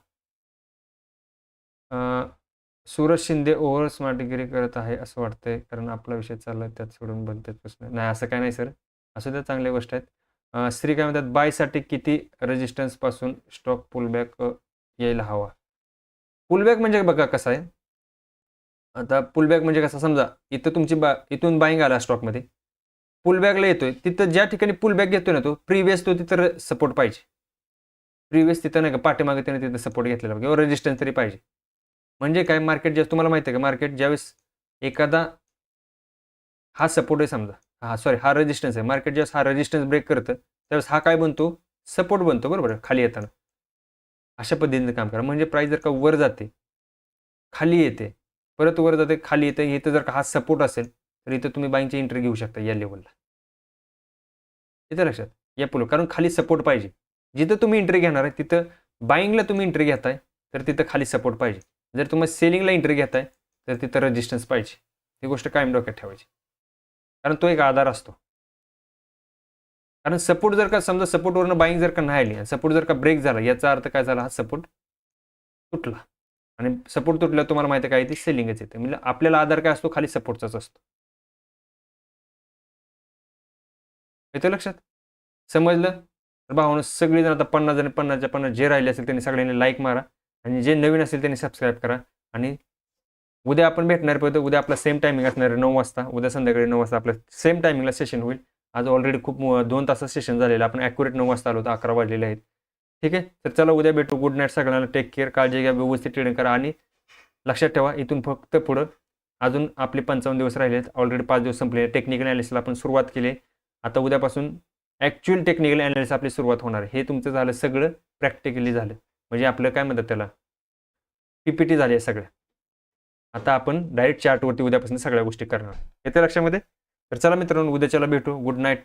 सूरज शिंदे ओव्हर स्मार्टगिरी करत आहे असं वाटतंय, कारण आपला विषय चालला त्यात सोडून बनतात प्रश्न. नाही, असं काय नाही सर, असं त्या चांगल्या गोष्ट आहेत. श्री काय म्हणतात, बायसाठी किती रेजिस्टन्सपासून स्टॉक पुलबॅक यायला हवा. पुलबॅक म्हणजे बघा कसं आहे, आता पुलबॅक म्हणजे कसं, समजा इथं तुमची इथून बाईंग आला स्टॉकमध्ये, पुलबॅकला येतोय, तिथं ज्या ठिकाणी पुलबॅक घेतोय ना तो प्रिव्हियस, तो तिथं सपोर्ट पाहिजे. प्रिव्हियस तिथं नाही का, पाठीमागे त्याने तिथं सपोर्ट घेतलेला किंवा रेजिस्टन्स तरी पाहिजे. म्हणजे काय, मार्केट जे तुम्हाला माहिती आहे का, मार्केट ज्यावेळेस एखादा हा सपोर्ट आहे समजा, हा रेजिस्टन्स आहे, मार्केट ज्यावेळेस हा रेजिस्टन्स ब्रेक करतं त्यावेळेस हा काय बनतो, सपोर्ट बनतो, बरोबर आहे, खाली येताना. अशा पद्धतीने काम करा. म्हणजे प्राइस जर का वर जाते, खाली येते, परत वर जाते, खाली येते, इथं जर का हा सपोर्ट असेल तर इथं तुम्ही बाईंगची एंट्री घेऊ शकता या लेवलला. इथं लक्षात या पुढे, कारण खाली सपोर्ट पाहिजे. जिथं तुम्ही एंट्री घेणार आहे तिथं बाईंगला तुम्ही एंट्री घेताय तर तिथं खाली सपोर्ट पाहिजे. जर तुम्ही सेलिंगला एंट्री घेताय तर तिथं रेजिस्टन्स पाहिजे. ही गोष्ट कायम डोक्यात ठेवायची, कारण तो एक आधार असतो. कारण सपोर्ट जर का समजा सपोर्टवरनं बाईंग जर का नाही आली, सपोर्ट जर का ब्रेक झाला, याचा अर्थ काय झाला, हा सपोर्ट तुटला. आणि सपोर्ट तुटल्यावर तुम्हाला माहिती आहे काय, ती सेलिंगच येते. म्हणजे आपल्याला आधार काय असतो, खाली सपोर्टचाच असतो. येतं लक्षात, समजलं तर भावानं सगळेजण आता 50 जण, 50च्या 50 जे राहिले असेल त्यांनी सगळ्यांनी लाईक मारा, आणि जे नवीन असेल त्यांनी सबस्क्राईब करा. आणि उद्या आपण भेटणार पर्यंत, उद्या आपला सेम टायमिंग असणार आहे 9 वाजता. उद्या संध्याकाळी 9 वाजता आपलं सेम टायमिंगला सेशन होईल. आज ऑलरेडी खूप 2 तासाचं सेशन झालेलं, आपण ॲक्युरेट 9 वाजता आलो होतो, 11 वाजलेले आहेत. ठीक आहे, तर चला उद्या भेटू. गुड नाईट सगळ्यांना, टेक केअर, काळजी घ्या, व्यवस्थित ट्रेडिंग करा. आणि लक्षात ठेवा, इथून फक्त पुढं अजून आपले 55 दिवस राहिले आहेत, ऑलरेडी 5 दिवस संपले. टेक्निकल ॲनालिसिसला आपण सुरुवात केली. आता उद्यापासून ॲक्च्युअल टेक्निकल ॲनालिसिस आपली सुरुवात होणार आहे. हे तुमचं झालं सगळं प्रॅक्टिकली झालं, म्हणजे आपलं काय म्हणतात त्याला, PPT झाली आहे सगळं. आता आपण डायरेक्ट चार्टवरती उद्यापासून सगळ्या गोष्टी करणार. येते लक्षामध्ये. तर चला मित्रांनो, उद्याच्याला भेटू. Good night.